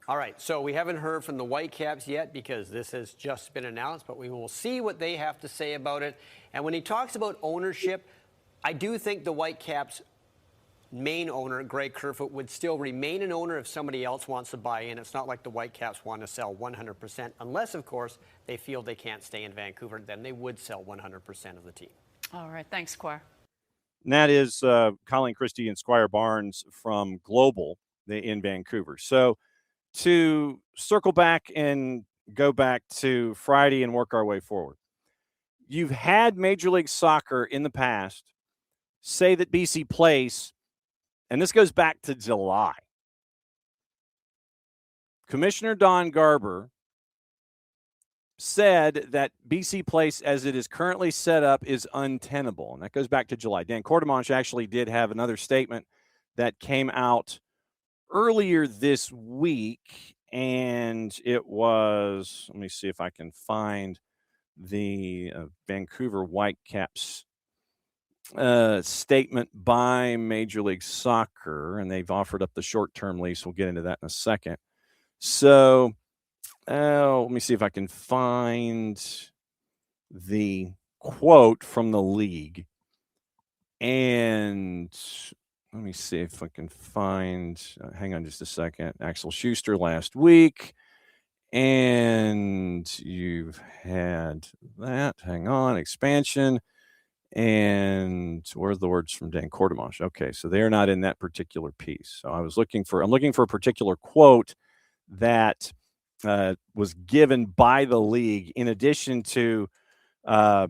All right, so we haven't heard from the Whitecaps yet because this has just been announced, but we will see what they have to say about it. And when he talks about ownership, I do think the Whitecaps main owner, Greg Kerfoot, would still remain an owner if somebody else wants to buy in. It's not like the Whitecaps want to sell 100%, unless, of course, they feel they can't stay in Vancouver. Then they would sell 100% of the team. All right. Thanks, Squire. And that is Colleen Christie and Squire Barnes from Global in Vancouver. So to circle back and go back to Friday and work our way forward, you've had Major League Soccer in the past say that BC Place, and this goes back to July, Commissioner Don Garber said that BC Place, as it is currently set up, is untenable. And that goes back to July. Dan Courtemanche actually did have another statement that came out earlier this week, and it was, let me see if I can find the Vancouver Whitecaps statement by Major League Soccer, and they've offered up the short-term lease. We'll get into that in a second. So let me see if I can find the quote from the league. And let me see if I can find, hang on just a second, Axel Schuster last week. And you've had that, hang on, expansion. And where are the words from Dan Courtemanche? Okay, so they're not in that particular piece. So I'm looking for a particular quote that was given by the league in addition to okay,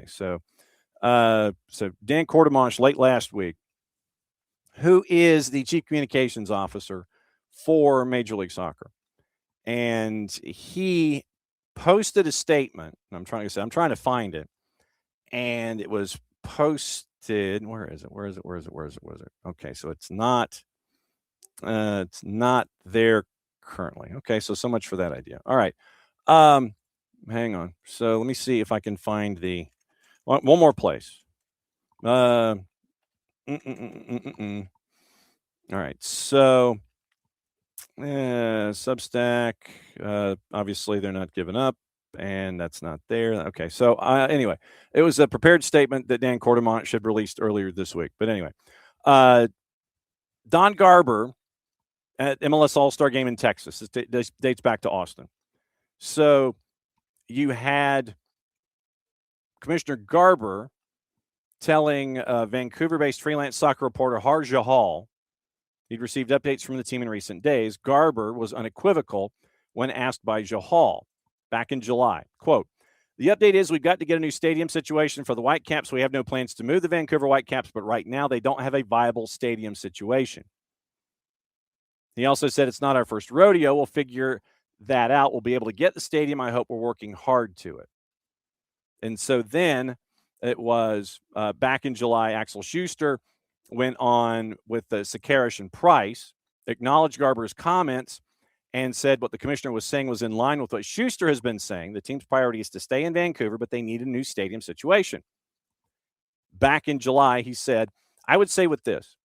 so Dan Courtemanche late last week, who is the chief communications officer for Major League Soccer, and he posted a statement. I'm trying to find it, and it was posted. Where is it? Okay, so it's not there currently. Okay, so much for that idea. All right, hang on. So let me see if I can find the one more place. All right, so Substack, obviously they're not giving up, and that's not there. Okay, so anyway, it was a prepared statement that Dan Courtemanche had released earlier this week. But anyway, Don Garber at MLS All-Star Game in Texas. This dates back to Austin. So you had Commissioner Garber telling Vancouver-based freelance soccer reporter Harja Hall he'd received updates from the team in recent days. Garber was unequivocal when asked by Jahal back in July. Quote, "The update is we've got to get a new stadium situation for the Whitecaps. We have no plans to move the Vancouver Whitecaps, but right now they don't have a viable stadium situation." He also said, "It's not our first rodeo. We'll figure that out. We'll be able to get the stadium. I hope we're working hard to it." And so then it was back in July, Axel Schuster went on with Sakarish and Price, acknowledged Garber's comments, and said what the commissioner was saying was in line with what Schuster has been saying. The team's priority is to stay in Vancouver, but they need a new stadium situation. Back in July, he said, "I would say with this,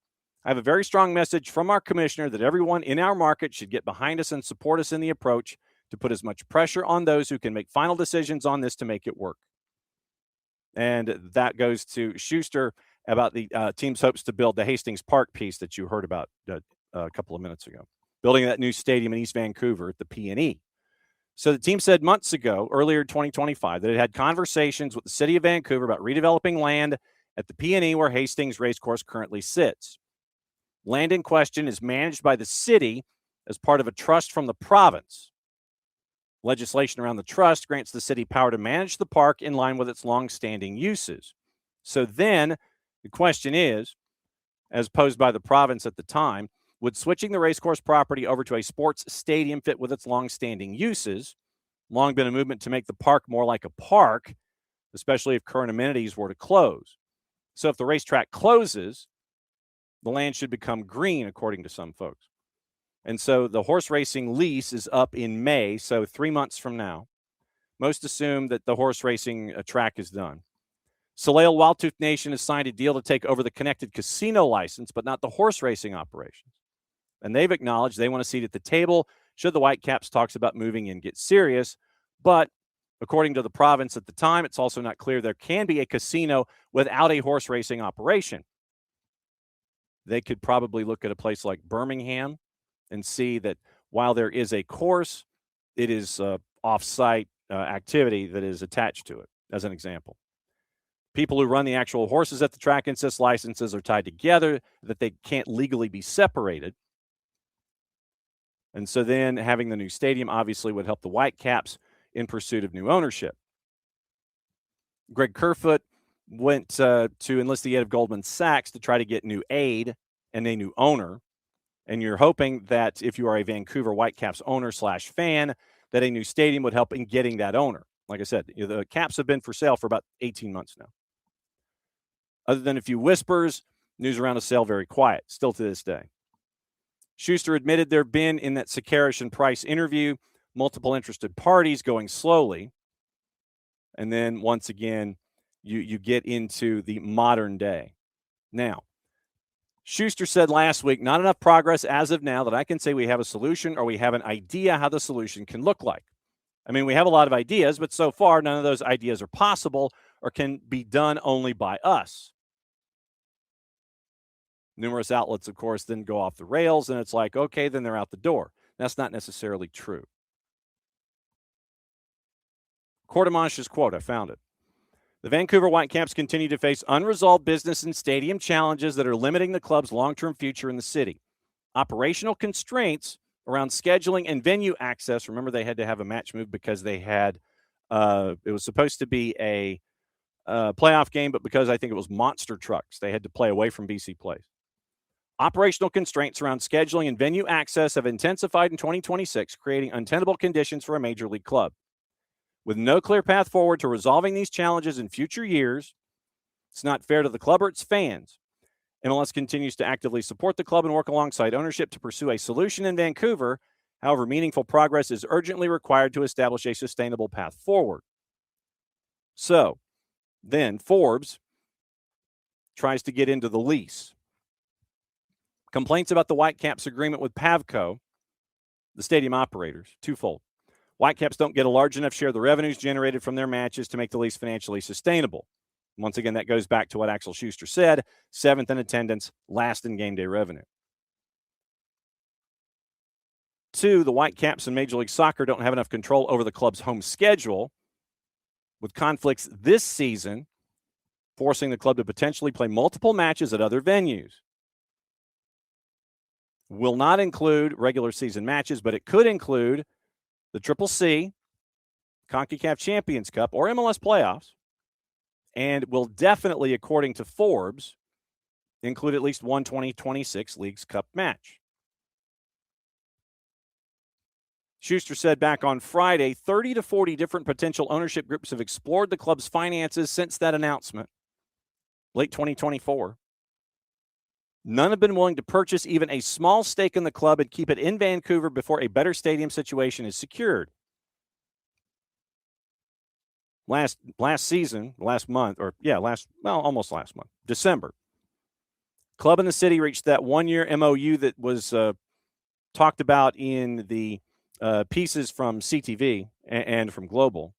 I have a very strong message from our commissioner that everyone in our market should get behind us and support us in the approach to put as much pressure on those who can make final decisions on this to make it work." And that goes to Schuster about the team's hopes to build the Hastings Park piece that you heard about a couple of minutes ago, building that new stadium in East Vancouver at the P&E. So the team said months ago, earlier 2025, that it had conversations with the city of Vancouver about redeveloping land at the P&E where Hastings Racecourse currently sits. Land in question is managed by the city as part of a trust from the province. Legislation around the trust grants the city power to manage the park in line with its long-standing uses. So then The question is, as posed by the province at the time, would switching the racecourse property over to a sports stadium fit with its long-standing uses? Long been a movement to make the park more like a park, especially if current amenities were to close. So if the racetrack closes, the land should become green, according to some folks. And so the horse racing lease is up in May, so 3 months from now. Most assume that the horse racing track is done. Soleil Wildtooth Nation has signed a deal to take over the connected casino license, but not the horse racing operations. And they've acknowledged they want a seat at the table should the Whitecaps talks about moving in get serious. But according to the province at the time, it's also not clear there can be a casino without a horse racing operation. They could probably look at a place like Birmingham and see that while there is a course, it is off-site activity that is attached to it, as an example. People who run the actual horses at the track insist licenses are tied together, that they can't legally be separated. And so then having the new stadium obviously would help the Whitecaps in pursuit of new ownership. Greg Kerfoot went to enlist the aid of Goldman Sachs to try to get new aid and a new owner. And you're hoping that if you are a Vancouver Whitecaps owner / fan, that a new stadium would help in getting that owner. Like I said, the Caps have been for sale for about 18 months now. Other than a few whispers, news around the sale very quiet, still to this day. Schuster admitted there have been, in that Sakarish and Price interview, multiple interested parties going slowly. And then once again, you get into the modern day. Now, Schuster said last week, not enough progress as of now that I can say we have a solution or we have an idea how the solution can look like. I mean, we have a lot of ideas, but so far none of those ideas are possible or can be done only by us. Numerous outlets, of course, then go off the rails, and it's like, okay, then they're out the door. That's not necessarily true. Courtemanche's quote, I found it. The Vancouver Whitecaps continue to face unresolved business and stadium challenges that are limiting the club's long-term future in the city. Operational constraints around scheduling and venue access. Remember, they had to have a match move because they had it was supposed to be a playoff game, but because I think it was monster trucks, they had to play away from BC Place. Operational constraints around scheduling and venue access have intensified in 2026, creating untenable conditions for a major league club. With no clear path forward to resolving these challenges in future years, it's not fair to the club or its fans. MLS continues to actively support the club and work alongside ownership to pursue a solution in Vancouver. However, meaningful progress is urgently required to establish a sustainable path forward. So, then Forbes tries to get into the lease. Complaints about the Whitecaps agreement with Pavco, the stadium operators, twofold. Whitecaps don't get a large enough share of the revenues generated from their matches to make the lease financially sustainable. Once again, that goes back to what Axel Schuster said, 7th in attendance, last in game day revenue. 2, the Whitecaps in Major League Soccer don't have enough control over the club's home schedule, with conflicts this season forcing the club to potentially play multiple matches at other venues. Will not include regular season matches, but it could include the CCC, CONCACAF Champions Cup, or MLS playoffs, and will definitely, according to Forbes, include at least one 2026 Leagues Cup match. Schuster said back on Friday, 30 to 40 different potential ownership groups have explored the club's finances since that announcement, late 2024. None have been willing to purchase even a small stake in the club and keep it in Vancouver before a better stadium situation is secured. Almost last month, December. Club in the city reached that one-year MOU that was talked about in the pieces from CTV and from Global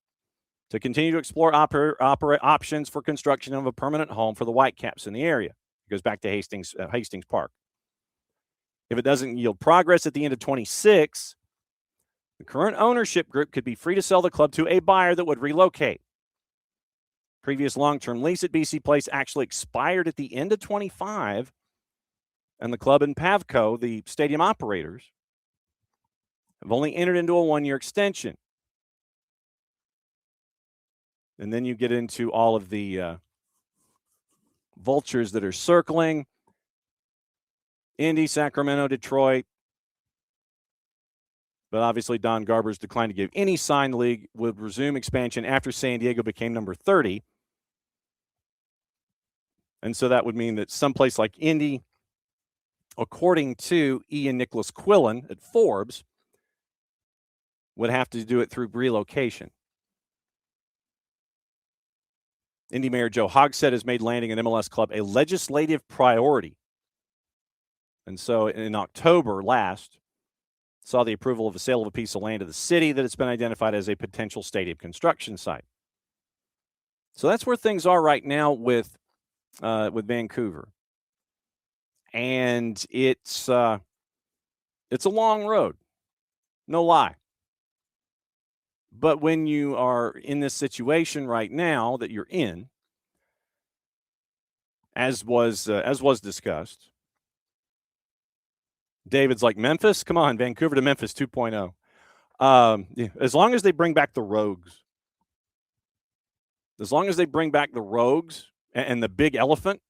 to continue to explore options for construction of a permanent home for the Whitecaps in the area. It goes back to Hastings Park. If it doesn't yield progress at the end of 26, the current ownership group could be free to sell the club to a buyer that would relocate. Previous long-term lease at BC Place actually expired at the end of 25, and the club and Pavco, the stadium operators, have only entered into a one-year extension. And then you get into all of the vultures that are circling. Indy, Sacramento, Detroit. But obviously, Don Garber's declined to give any sign the league would resume expansion after San Diego became number 30. And so that would mean that someplace like Indy, according to Ian Nicholas Quillen at Forbes, would have to do it through relocation. Indy Mayor Joe Hogsett has made landing an MLS club a legislative priority. And so in October last, saw the approval of a sale of a piece of land to the city that has been identified as a potential stadium construction site. So that's where things are right now with Vancouver. And it's a long road, no lie. But when you are in this situation right now that you're in, as was discussed, David's like, Memphis? Come on, Vancouver to Memphis 2.0. As long as they bring back the Rogues. As long as they bring back the Rogues and the big elephant.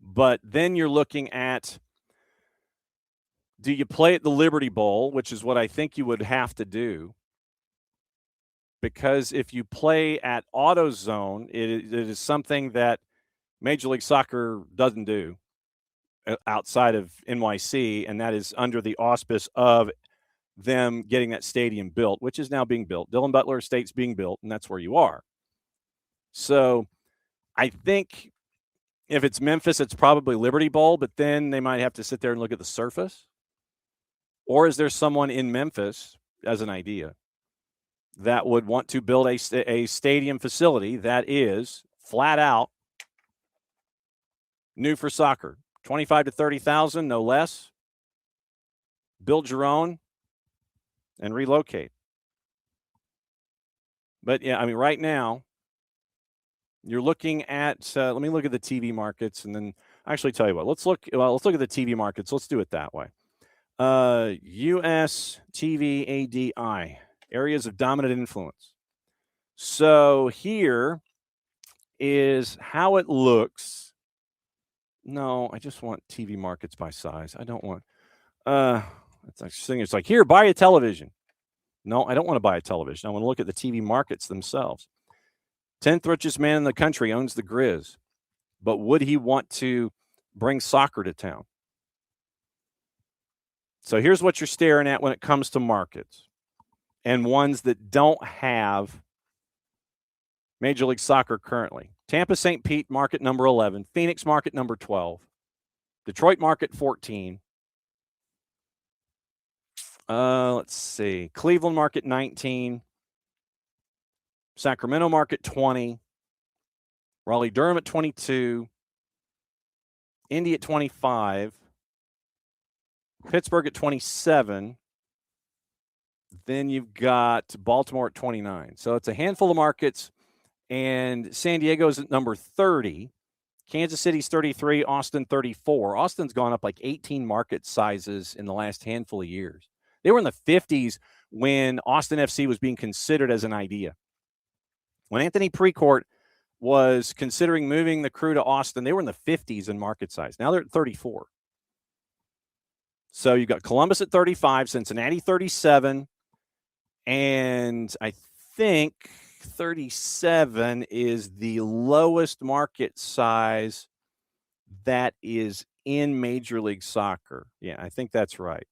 But then you're looking at, do you play at the Liberty Bowl, which is what I think you would have to do. Because if you play at AutoZone, it is something that Major League Soccer doesn't do outside of NYC, and that is under the auspice of them getting that stadium built, which is now being built. Dillon Butler Estate's being built, and that's where you are. So I think if it's Memphis, it's probably Liberty Bowl, but then they might have to sit there and look at the surface. Or is there someone in Memphis, as an idea, that would want to build a stadium facility that is flat out new for soccer? 25 to 30,000, no less. Build your own and relocate. But yeah, I mean, right now you're looking at. Let me look at the TV markets, and then actually tell you what. Let's look at the TV markets. Let's do it that way. U.S. TV ADI, areas of dominant influence. So here is how it looks. No, I just want TV markets by size. I don't want it's like, here, buy a television. No, I don't want to buy a television. I want to look at the TV markets themselves. 10th richest man in the country owns the Grizz. But would he want to bring soccer to town? So here's what you're staring at when it comes to markets and ones that don't have Major League Soccer currently. Tampa St. Pete, market number 11. Phoenix, market number 12. Detroit, market 14. Let's see. Cleveland, market 19. Sacramento, market 20. Raleigh-Durham at 22. Indy at 25. Pittsburgh at 27. Then you've got Baltimore at 29. So it's a handful of markets. And San Diego's at number 30. Kansas City's 33. Austin 34. Austin's gone up like 18 market sizes in the last handful of years. They were in the 50s when Austin FC was being considered as an idea. When Anthony Precourt was considering moving the crew to Austin, they were in the 50s in market size. Now they're at 34. So you've got Columbus at 35, Cincinnati 37, and I think 37 is the lowest market size that is in Major League Soccer. Yeah, I think that's right.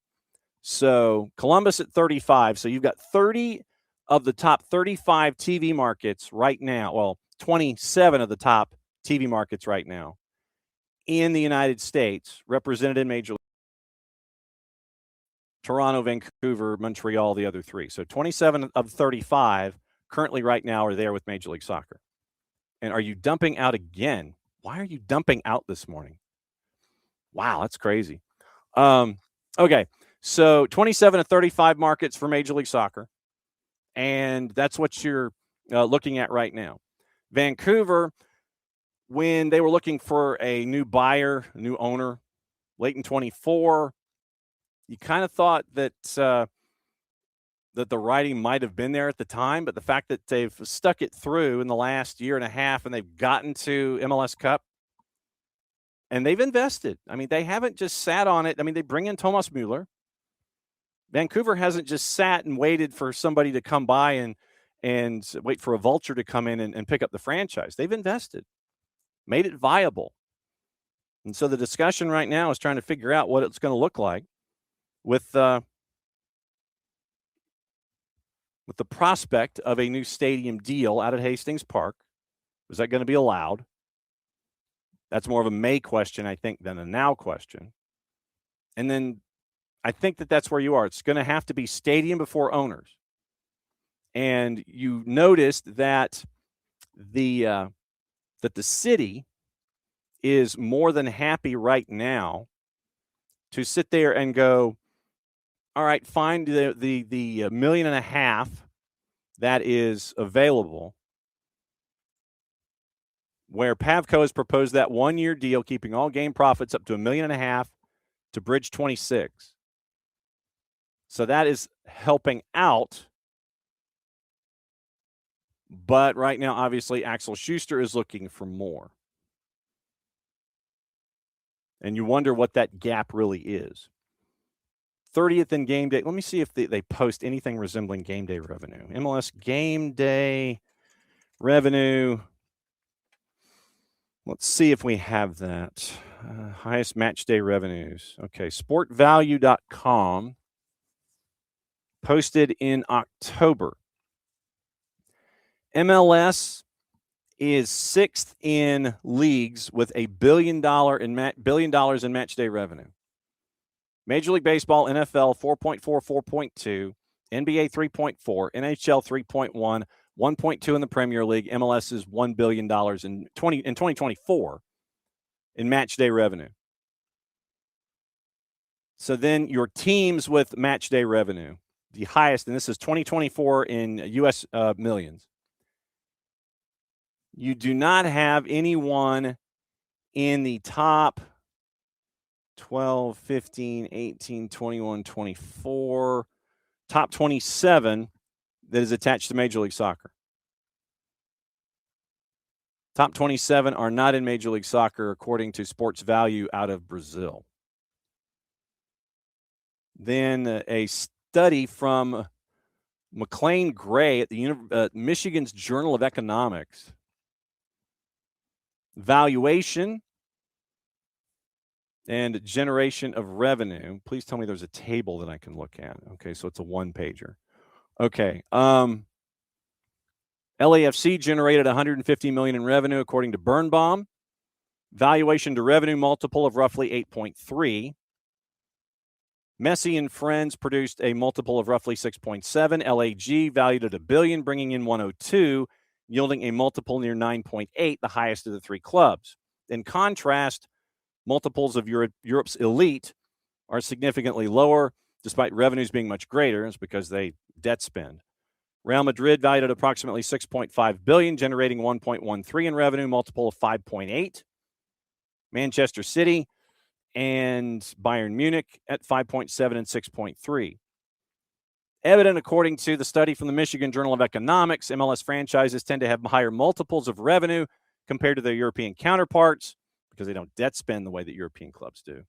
So Columbus at 35. So you've got 30 of the top 35 TV markets right now. Well, 27 of the top TV markets right now in the United States represented in Major League. Toronto, Vancouver, Montreal, the other three. So 27 of 35 currently right now are there with Major League Soccer. And are you dumping out again? Why are you dumping out this morning? Wow, that's crazy. Okay, so 27 of 35 markets for Major League Soccer. And that's what you're looking at right now. Vancouver, when they were looking for a new buyer, a new owner, late in 24, you kind of thought that that the writing might have been there at the time, but the fact that they've stuck it through in the last year and a half and they've gotten to MLS Cup and they've invested. I mean, they haven't just sat on it. I mean, they bring in Thomas Müller. Vancouver hasn't just sat and waited for somebody to come by and wait for a vulture to come in and pick up the franchise. They've invested, made it viable. And so the discussion right now is trying to figure out what it's going to look like with the prospect of a new stadium deal out at Hastings Park. Is that going to be allowed? That's more of a May question, I think, than a now question. And then I think that's where you are. It's going to have to be stadium before owners. And you noticed that the city is more than happy right now to sit there and go, all right, find the $1.5 million that is available, where Pavco has proposed that 1-year deal, keeping all game profits up to $1.5 million to bridge 26. So that is helping out. But right now, obviously, Axel Schuster is looking for more. And you wonder what that gap really is. 30th in game day. Let me see if they post anything resembling game day revenue. MLS game day revenue. Let's see if we have that. Highest match day revenues. Okay, sportvalue.com posted in October. MLS is 6th in leagues with $1 billion in match day revenue. Major League Baseball, NFL 4.4, 4.2, NBA 3.4, NHL 3.1, 1.2 in the Premier League. MLS is $1 billion in 2024 in match day revenue. So then your teams with match day revenue, the highest, and this is 2024 in U.S. millions. You do not have anyone in the top 12, 15, 18, 21, 24, top 27 that is attached to Major League Soccer. Top 27 are not in Major League Soccer, according to Sports Value out of Brazil. Then a study from McLean Gray at the Michigan's Journal of Economics. Valuation and generation of revenue. Please tell me there's a table that I can look at. Okay, so it's a one-pager. Okay. LAFC generated $150 million in revenue, according to Birnbaum. Valuation to revenue multiple of roughly 8.3. Messi and Friends produced a multiple of roughly 6.7. LAG valued at $1 billion, bringing in 102, yielding a multiple near 9.8, the highest of the three clubs. In contrast, multiples of Europe's elite are significantly lower, despite revenues being much greater. It's because they debt spend. Real Madrid valued at approximately $6.5 billion, generating 1.13 in revenue, multiple of 5.8. Manchester City and Bayern Munich at 5.7 and 6.3. Evident, according to the study from the Michigan Journal of Economics, MLS franchises tend to have higher multiples of revenue compared to their European counterparts because they don't debt spend the way that European clubs do.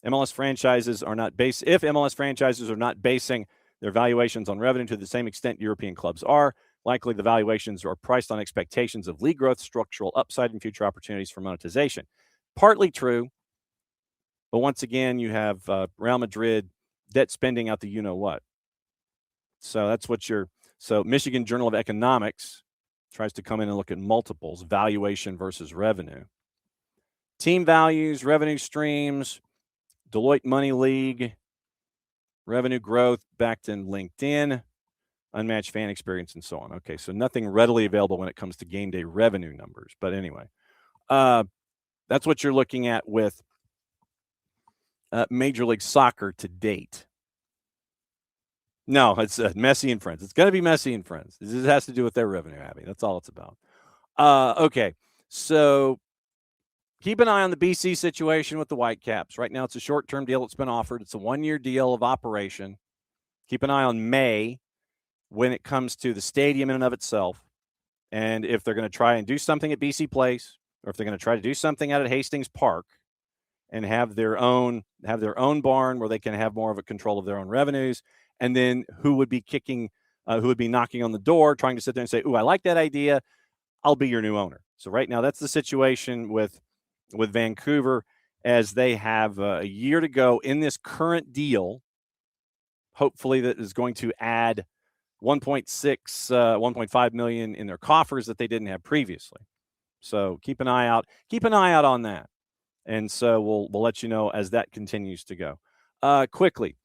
If MLS franchises are not basing their valuations on revenue to the same extent European clubs are, likely the valuations are priced on expectations of league growth, structural upside, and future opportunities for monetization. Partly true, but once again, you have Real Madrid debt spending out the you-know-what. So that's what so Michigan Journal of Economics tries to come in and look at multiples, valuation versus revenue. Team values, revenue streams, Deloitte Money League, revenue growth backed in LinkedIn, unmatched fan experience, and so on. Okay, so nothing readily available when it comes to game day revenue numbers. But anyway, that's what you're looking at with Major League Soccer to date. No, it's Messi and Friends. It's going to be Messi and Friends. This has to do with their revenue, Abby. That's all it's about. Okay, so keep an eye on the BC situation with the Whitecaps. Right now, it's a short-term deal that's been offered. It's a 1-year deal of operation, Keep an eye on May when it comes to the stadium in and of itself. And if they're going to try and do something at BC Place, or if they're going to try to do something out at Hastings Park and have their own barn where they can have more of a control of their own revenues, and then who would be knocking on the door, trying to sit there and say, "Ooh, I like that idea. I'll be your new owner." So right now, that's the situation with Vancouver, as they have a year to go in this current deal. Hopefully, that is going to add 1.5 million in their coffers that they didn't have previously. So keep an eye out. Keep an eye out on that. And so we'll let you know as that continues to go. Quickly,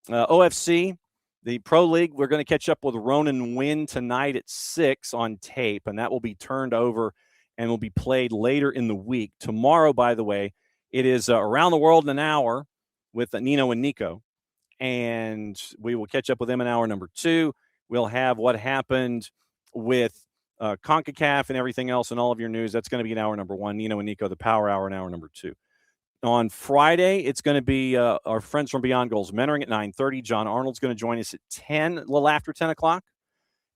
OFC, the Pro League, we're going to catch up with Ronan Wynn tonight at 6 on tape, and that will be turned over and will be played later in the week. Tomorrow, by the way, it is Around the World in an Hour with Nino and Nico, and we will catch up with them in hour number 2. We'll have what happened with CONCACAF and everything else and all of your news. That's going to be in hour number 1. Nino and Nico, the Power Hour, in hour number 2. On Friday, it's going to be our friends from Beyond Goals Mentoring at 9:30. John Arnold's going to join us at 10, a little after 10 o'clock.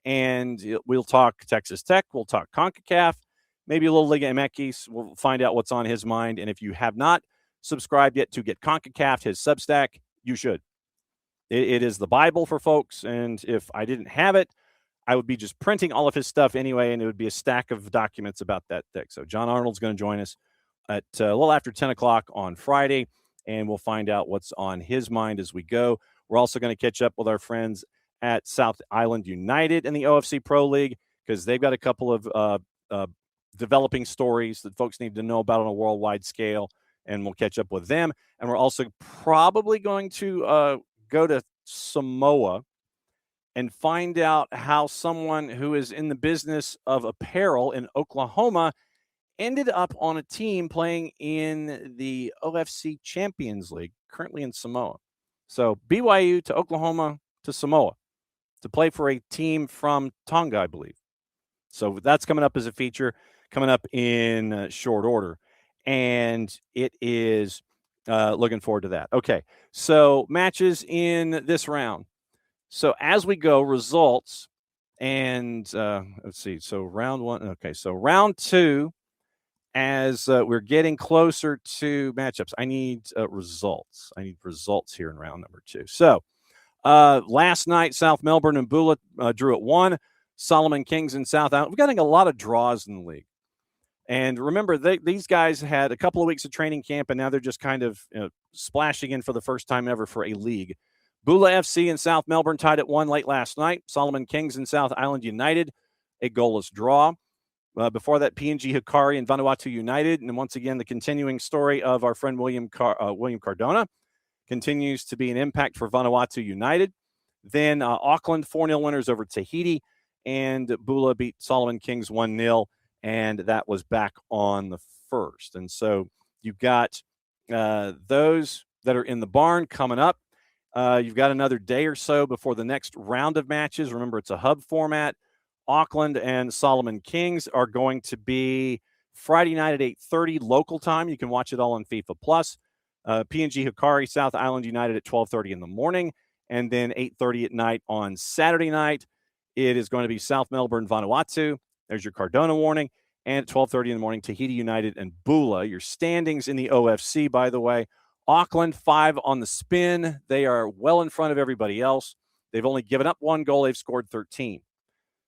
And we'll talk Texas Tech. We'll talk CONCACAF, maybe a little Liga MX. We'll find out what's on his mind. And if you have not subscribed yet to Get CONCACAF, his Substack, you should. It is the Bible for folks, and if I didn't have it, I would be just printing all of his stuff anyway, and it would be a stack of documents about that thick. So John Arnold's going to join us at a little after 10 o'clock on Friday, and we'll find out what's on his mind as we go. We're also going to catch up with our friends at South Island United in the OFC Pro League, because they've got a couple of developing stories that folks need to know about on a worldwide scale, and we'll catch up with them. And we're also probably going to go to Samoa and find out how someone who is in the business of apparel in Oklahoma ended up on a team playing in the OFC Champions League, currently in Samoa. So BYU to Oklahoma to Samoa to play for a team from Tonga, I believe. So that's coming up as a feature, coming up in short order. And it is looking forward to that. Okay, so matches in this round. So as we go, results, and let's see. So round 1. Okay, so round 2, as we're getting closer to matchups, I need results. I need results here in round number 2. So last night, South Melbourne and Bula drew at 1. Solomon Kings and South Island. We're getting a lot of draws in the league. And remember, these guys had a couple of weeks of training camp, and now they're just kind of splashing in for the first time ever for a league. Bula FC and South Melbourne tied at 1 late last night. Solomon Kings and South Island United, a goalless draw. Before that, PNG Hikari and Vanuatu United. And once again, the continuing story of our friend William Cardona continues to be an impact for Vanuatu United. Then Auckland 4-0 winners over Tahiti, and Bula beat Solomon Kings 1-0. And that was back on the 1st. And so you've got those that are in the barn coming up. You've got another day or so before the next round of matches. Remember, it's a hub format. Auckland and Solomon Kings are going to be Friday night at 8:30 local time. You can watch it all on FIFA Plus. PNG Hikari, South Island United at 12:30 in the morning. And then 8:30 at night on Saturday night, it is going to be South Melbourne, Vanuatu. There's your Cardona warning. And at 12:30 in the morning, Tahiti United and Bula. Your standings in the OFC, by the way. Auckland, 5 on the spin. They are well in front of everybody else. They've only given up 1 goal. They've scored 13.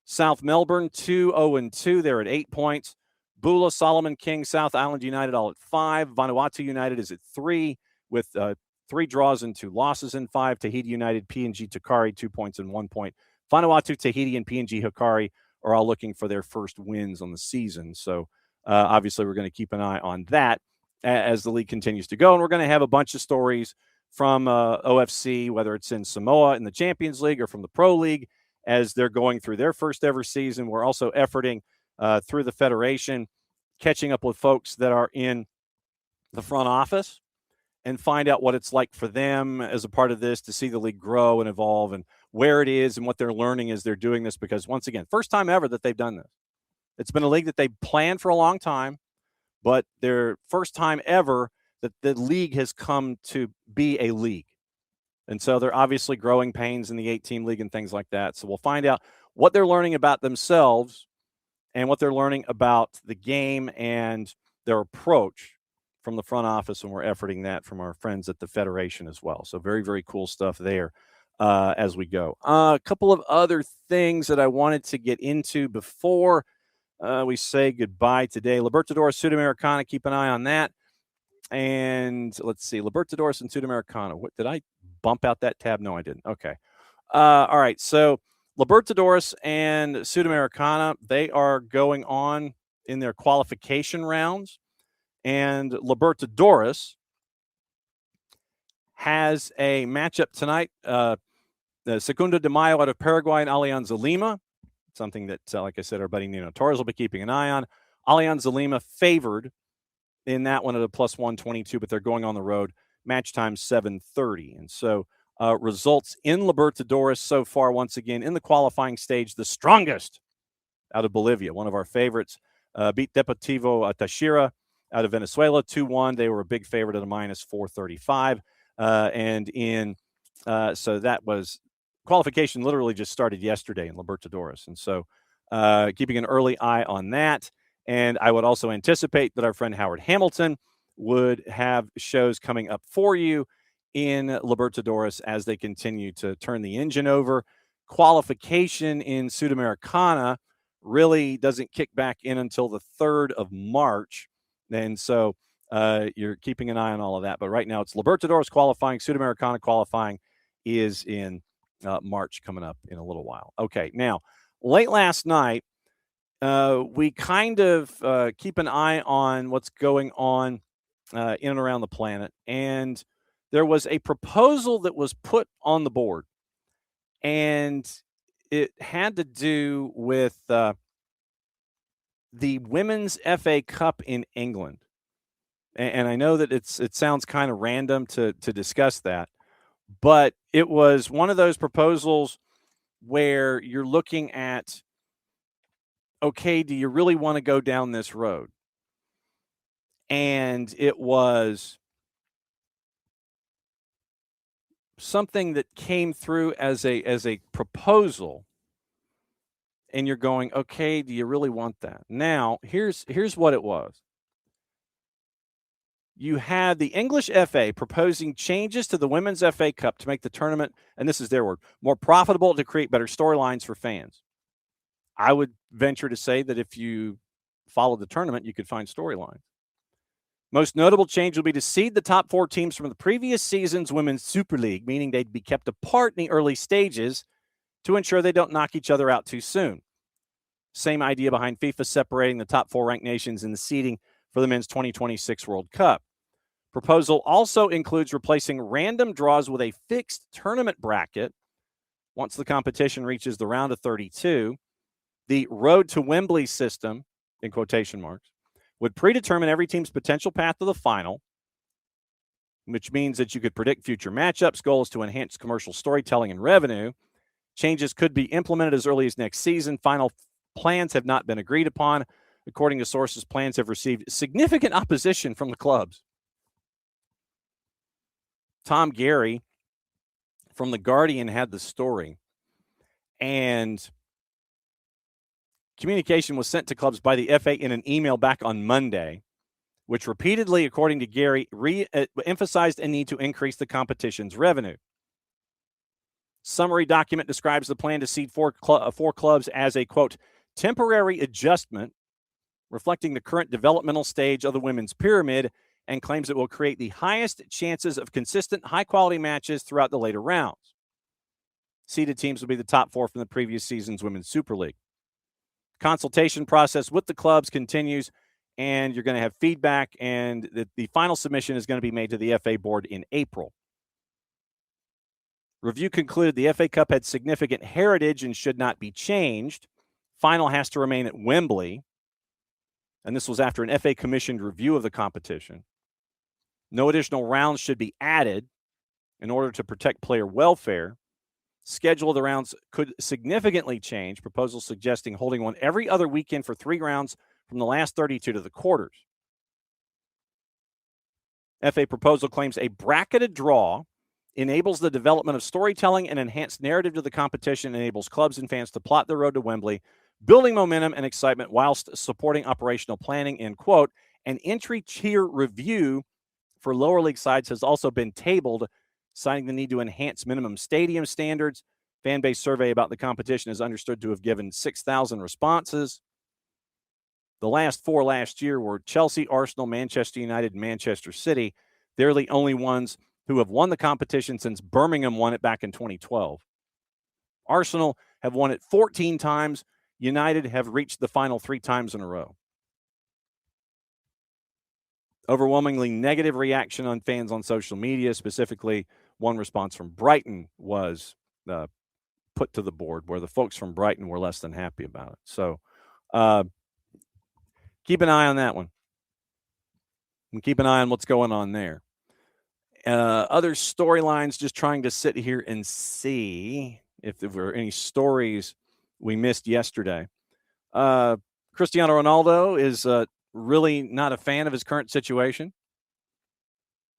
South Melbourne, 2-0-2. They're at 8 points. Bula, Solomon Kings, South Island United all at 5. Vanuatu United is at 3 with 3 draws and 2 losses in 5. Tahiti United, PNG Hikari, 2 points and 1 point. Vanuatu, Tahiti, and PNG Hikari are all looking for their first wins on the season. So obviously we're going to keep an eye on that as the league continues to go. And we're going to have a bunch of stories from OFC, whether it's in Samoa in the Champions League or from the Pro League, as they're going through their first ever season. We're also efforting through the federation, catching up with folks that are in the front office and find out what it's like for them as a part of this, to see the league grow and evolve and where it is and what they're learning as they're doing this. Because once again, first time ever that they've done this. It's been a league that they planned for a long time, but their first time ever that the league has come to be a league. And so they're obviously growing pains in the 8-team league and things like that. So we'll find out what they're learning about themselves and what they're learning about the game and their approach from the front office, and we're efforting that from our friends at the Federation as well. So very, very cool stuff there as we go. A couple of other things that I wanted to get into before we say goodbye today. Libertadores Sudamericana, keep an eye on that. And let's see, Libertadores and Sudamericana. What did I bump out that tab? No, I didn't. Okay. All right. So Libertadores and Sudamericana, they are going on in their qualification rounds. And Libertadores has a matchup tonight. The Segunda de Mayo out of Paraguay and Alianza Lima. Something that, like I said, our buddy Nino Torres will be keeping an eye on. Alianza Lima favored in that one at a plus 122, but they're going on the road. Match time 7:30. And so results in Libertadores so far, once again, in the qualifying stage, the strongest out of Bolivia, one of our favorites, beat Deportivo Táchira out of Venezuela 2-1. They were a big favorite at a minus 435. So that was qualification literally just started yesterday in Libertadores. And so keeping an early eye on that. And I would also anticipate that our friend Howard Hamilton would have shows coming up for you in Libertadores as they continue to turn the engine over. Qualification in Sudamericana really doesn't kick back in until the 3rd of March. And so you're keeping an eye on all of that. But right now it's Libertadores qualifying. Sudamericana qualifying is in March, coming up in a little while. Okay, now, late last night, we kind of keep an eye on what's going on in and around the planet. And there was a proposal that was put on the board. And it had to do with the Women's FA Cup in England. And I know that it sounds kind of random to discuss that, but it was one of those proposals where you're looking at, okay, do you really want to go down this road? And it was something that came through as a proposal, and you're going, okay, do you really want that? Now, here's what it was. You had the English FA proposing changes to the Women's FA Cup to make the tournament, and this is their word, more profitable, to create better storylines for fans. I would venture to say that if you followed the tournament, you could find storylines. Most notable change will be to seed the top 4 teams from the previous season's Women's Super League, meaning they'd be kept apart in the early stages to ensure they don't knock each other out too soon. Same idea behind FIFA separating the top 4 ranked nations in the seeding for the men's 2026 World Cup. Proposal also includes replacing random draws with a fixed tournament bracket once the competition reaches the round of 32. The road to Wembley system, in quotation marks, would predetermine every team's potential path to the final, which means that you could predict future matchups. Goal is to enhance commercial storytelling and revenue. Changes could be implemented as early as next season. Final plans have not been agreed upon. According to sources, plans have received significant opposition from the clubs. Tom Gary from The Guardian had the story, and communication was sent to clubs by the FA in an email back on Monday, which repeatedly, according to Gary, emphasized a need to increase the competition's revenue. Summary document describes the plan to seed 4 clubs as a, quote, temporary adjustment reflecting the current developmental stage of the women's pyramid, and claims it will create the highest chances of consistent, high-quality matches throughout the later rounds. Seeded teams will be the top 4 from the previous season's Women's Super League. Consultation process with the clubs continues, and you're going to have feedback, and the final submission is going to be made to the FA board in April. Review concluded the FA Cup had significant heritage and should not be changed. Final has to remain at Wembley, and this was after an FA commissioned review of the competition. No additional rounds should be added in order to protect player welfare. Schedule of the rounds could significantly change, proposals suggesting holding one every other weekend for 3 rounds from the last 32 to the quarters. FA proposal claims a bracketed draw enables the development of storytelling and enhanced narrative to the competition, enables clubs and fans to plot their road to Wembley, building momentum and excitement whilst supporting operational planning, end quote. An entry tier review for lower league sides has also been tabled, citing the need to enhance minimum stadium standards. Fan base survey about the competition is understood to have given 6,000 responses. The last 4 last year were Chelsea, Arsenal, Manchester United, and Manchester City. They're the only ones who have won the competition since Birmingham won it back in 2012. Arsenal have won it 14 times. United have reached the final 3 times in a row. Overwhelmingly negative reaction on fans on social media. Specifically, one response from Brighton was put to the board, where the folks from Brighton were less than happy about it. So keep an eye on that one. And keep an eye on what's going on there. Other storylines, just trying to sit here and see if there were any stories we missed yesterday. Cristiano Ronaldo is really not a fan of his current situation.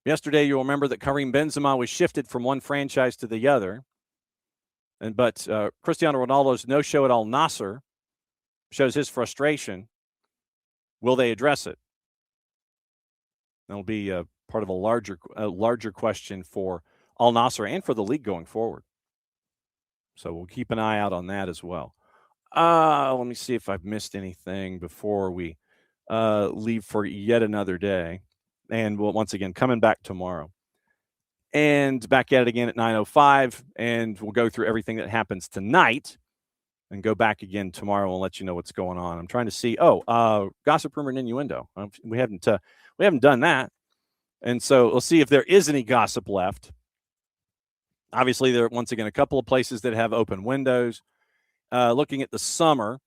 Yesterday, you'll remember that Karim Benzema was shifted from one franchise to the other. But Cristiano Ronaldo's no-show at Al Nassr shows his frustration. Will they address it? That'll be part of a larger question for Al Nassr and for the league going forward. So we'll keep an eye out on that as well. Let me see if I've missed anything before we leave for yet another day. And we'll once again coming back tomorrow. And back at it again at 9:05. And we'll go through everything that happens tonight and go back again tomorrow and let you know what's going on. I'm trying to see. Gossip, rumor, and innuendo. We haven't done that. And so we'll see if there is any gossip left. Obviously, there are, once again, a couple of places that have open windows. Looking at the summer,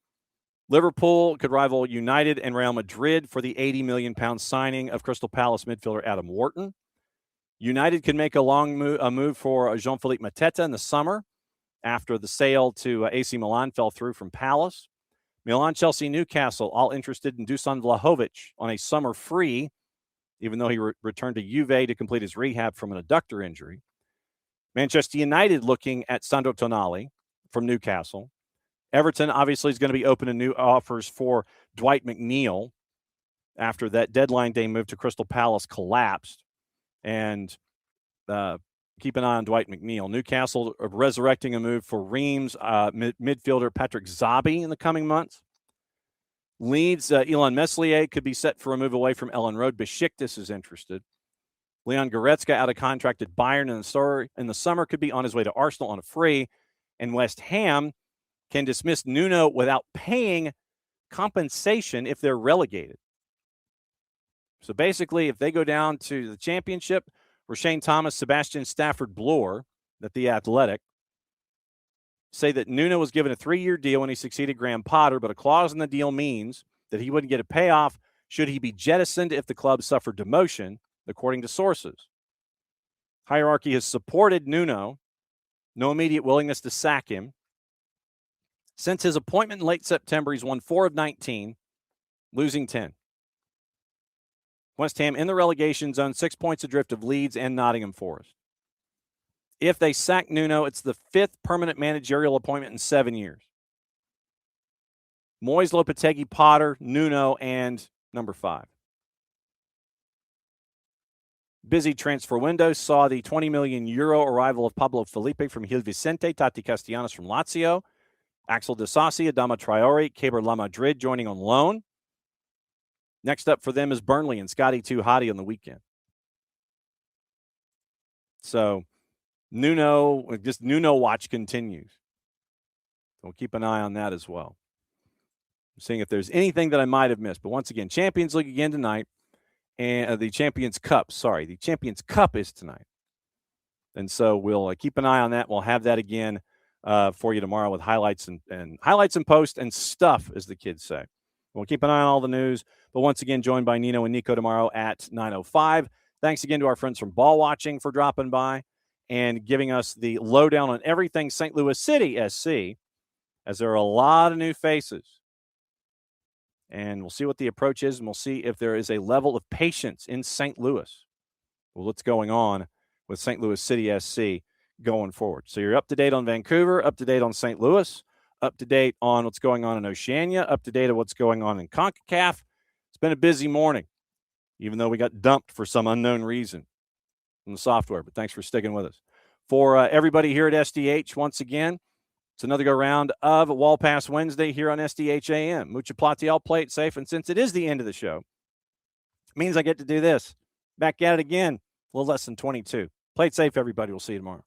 Liverpool could rival United and Real Madrid for the £80 million signing of Crystal Palace midfielder Adam Wharton. United could make a move for Jean-Philippe Mateta in the summer after the sale to AC Milan fell through from Palace. Milan, Chelsea, Newcastle, all interested in Dusan Vlahovic on a summer free, even though he returned to Juve to complete his rehab from an adductor injury. Manchester United looking at Sandro Tonali from Newcastle. Everton obviously is going to be open to new offers for Dwight McNeil after that deadline day move to Crystal Palace collapsed. And keep an eye on Dwight McNeil. Newcastle resurrecting a move for Reims midfielder Patrick Zabi in the coming months. Leeds, Elon Meslier could be set for a move away from Ellen Road. Besiktas is interested. Leon Goretzka out of contract at Bayern in the summer, could be on his way to Arsenal on a free. And West Ham can dismiss Nuno without paying compensation if they're relegated. So basically, if they go down to the championship, Shane Thomas, Sebastian Stafford Bloor, at The Athletic, say that Nuno was given a 3-year deal when he succeeded Graham Potter, but a clause in the deal means that he wouldn't get a payoff should he be jettisoned if the club suffered demotion, according to sources. Hierarchy has supported Nuno, no immediate willingness to sack him. Since his appointment in late September, he's won 4 of 19, losing 10. West Ham in the relegation zone, 6 points adrift of Leeds and Nottingham Forest. If they sack Nuno, it's the 5th permanent managerial appointment in 7 years. Moyes, Lopetegui, Potter, Nuno, and number 5. Busy transfer window saw the €20 million arrival of Pablo Felipe from Gil Vicente, Tati Castellanos from Lazio, Axel Disasi, Adama Traore, Keber La Madrid joining on loan. Next up for them is Burnley and Scotty Tuhati on the weekend. So Nuno watch continues. So we'll keep an eye on that as well. I'm seeing if there's anything that I might have missed. But once again, Champions League again tonight. And the Champions Cup is tonight. And so we'll keep an eye on that. We'll have that again for you tomorrow with highlights and post and stuff, as the kids say. We'll keep an eye on all the news. But once again, joined by Nino and Nico tomorrow at 9:05. Thanks again to our friends from Ball Watching for dropping by and giving us the lowdown on everything St. Louis City SC, as there are a lot of new faces. And we'll see what the approach is, and we'll see if there is a level of patience in St. Louis with what's going on with St. Louis City SC going forward. So you're up to date on Vancouver, up to date on St. Louis, up to date on what's going on in Oceania, up to date on what's going on in CONCACAF. It's been a busy morning, even though we got dumped for some unknown reason from the software. But thanks for sticking with us. For everybody here at SDH, once again, it's another go-round of Wall Pass Wednesday here on SDH AM. Mucha Platiel, play it safe. And since it is the end of the show, it means I get to do this. Back at it again, a little less than 22. Play it safe, everybody. We'll see you tomorrow.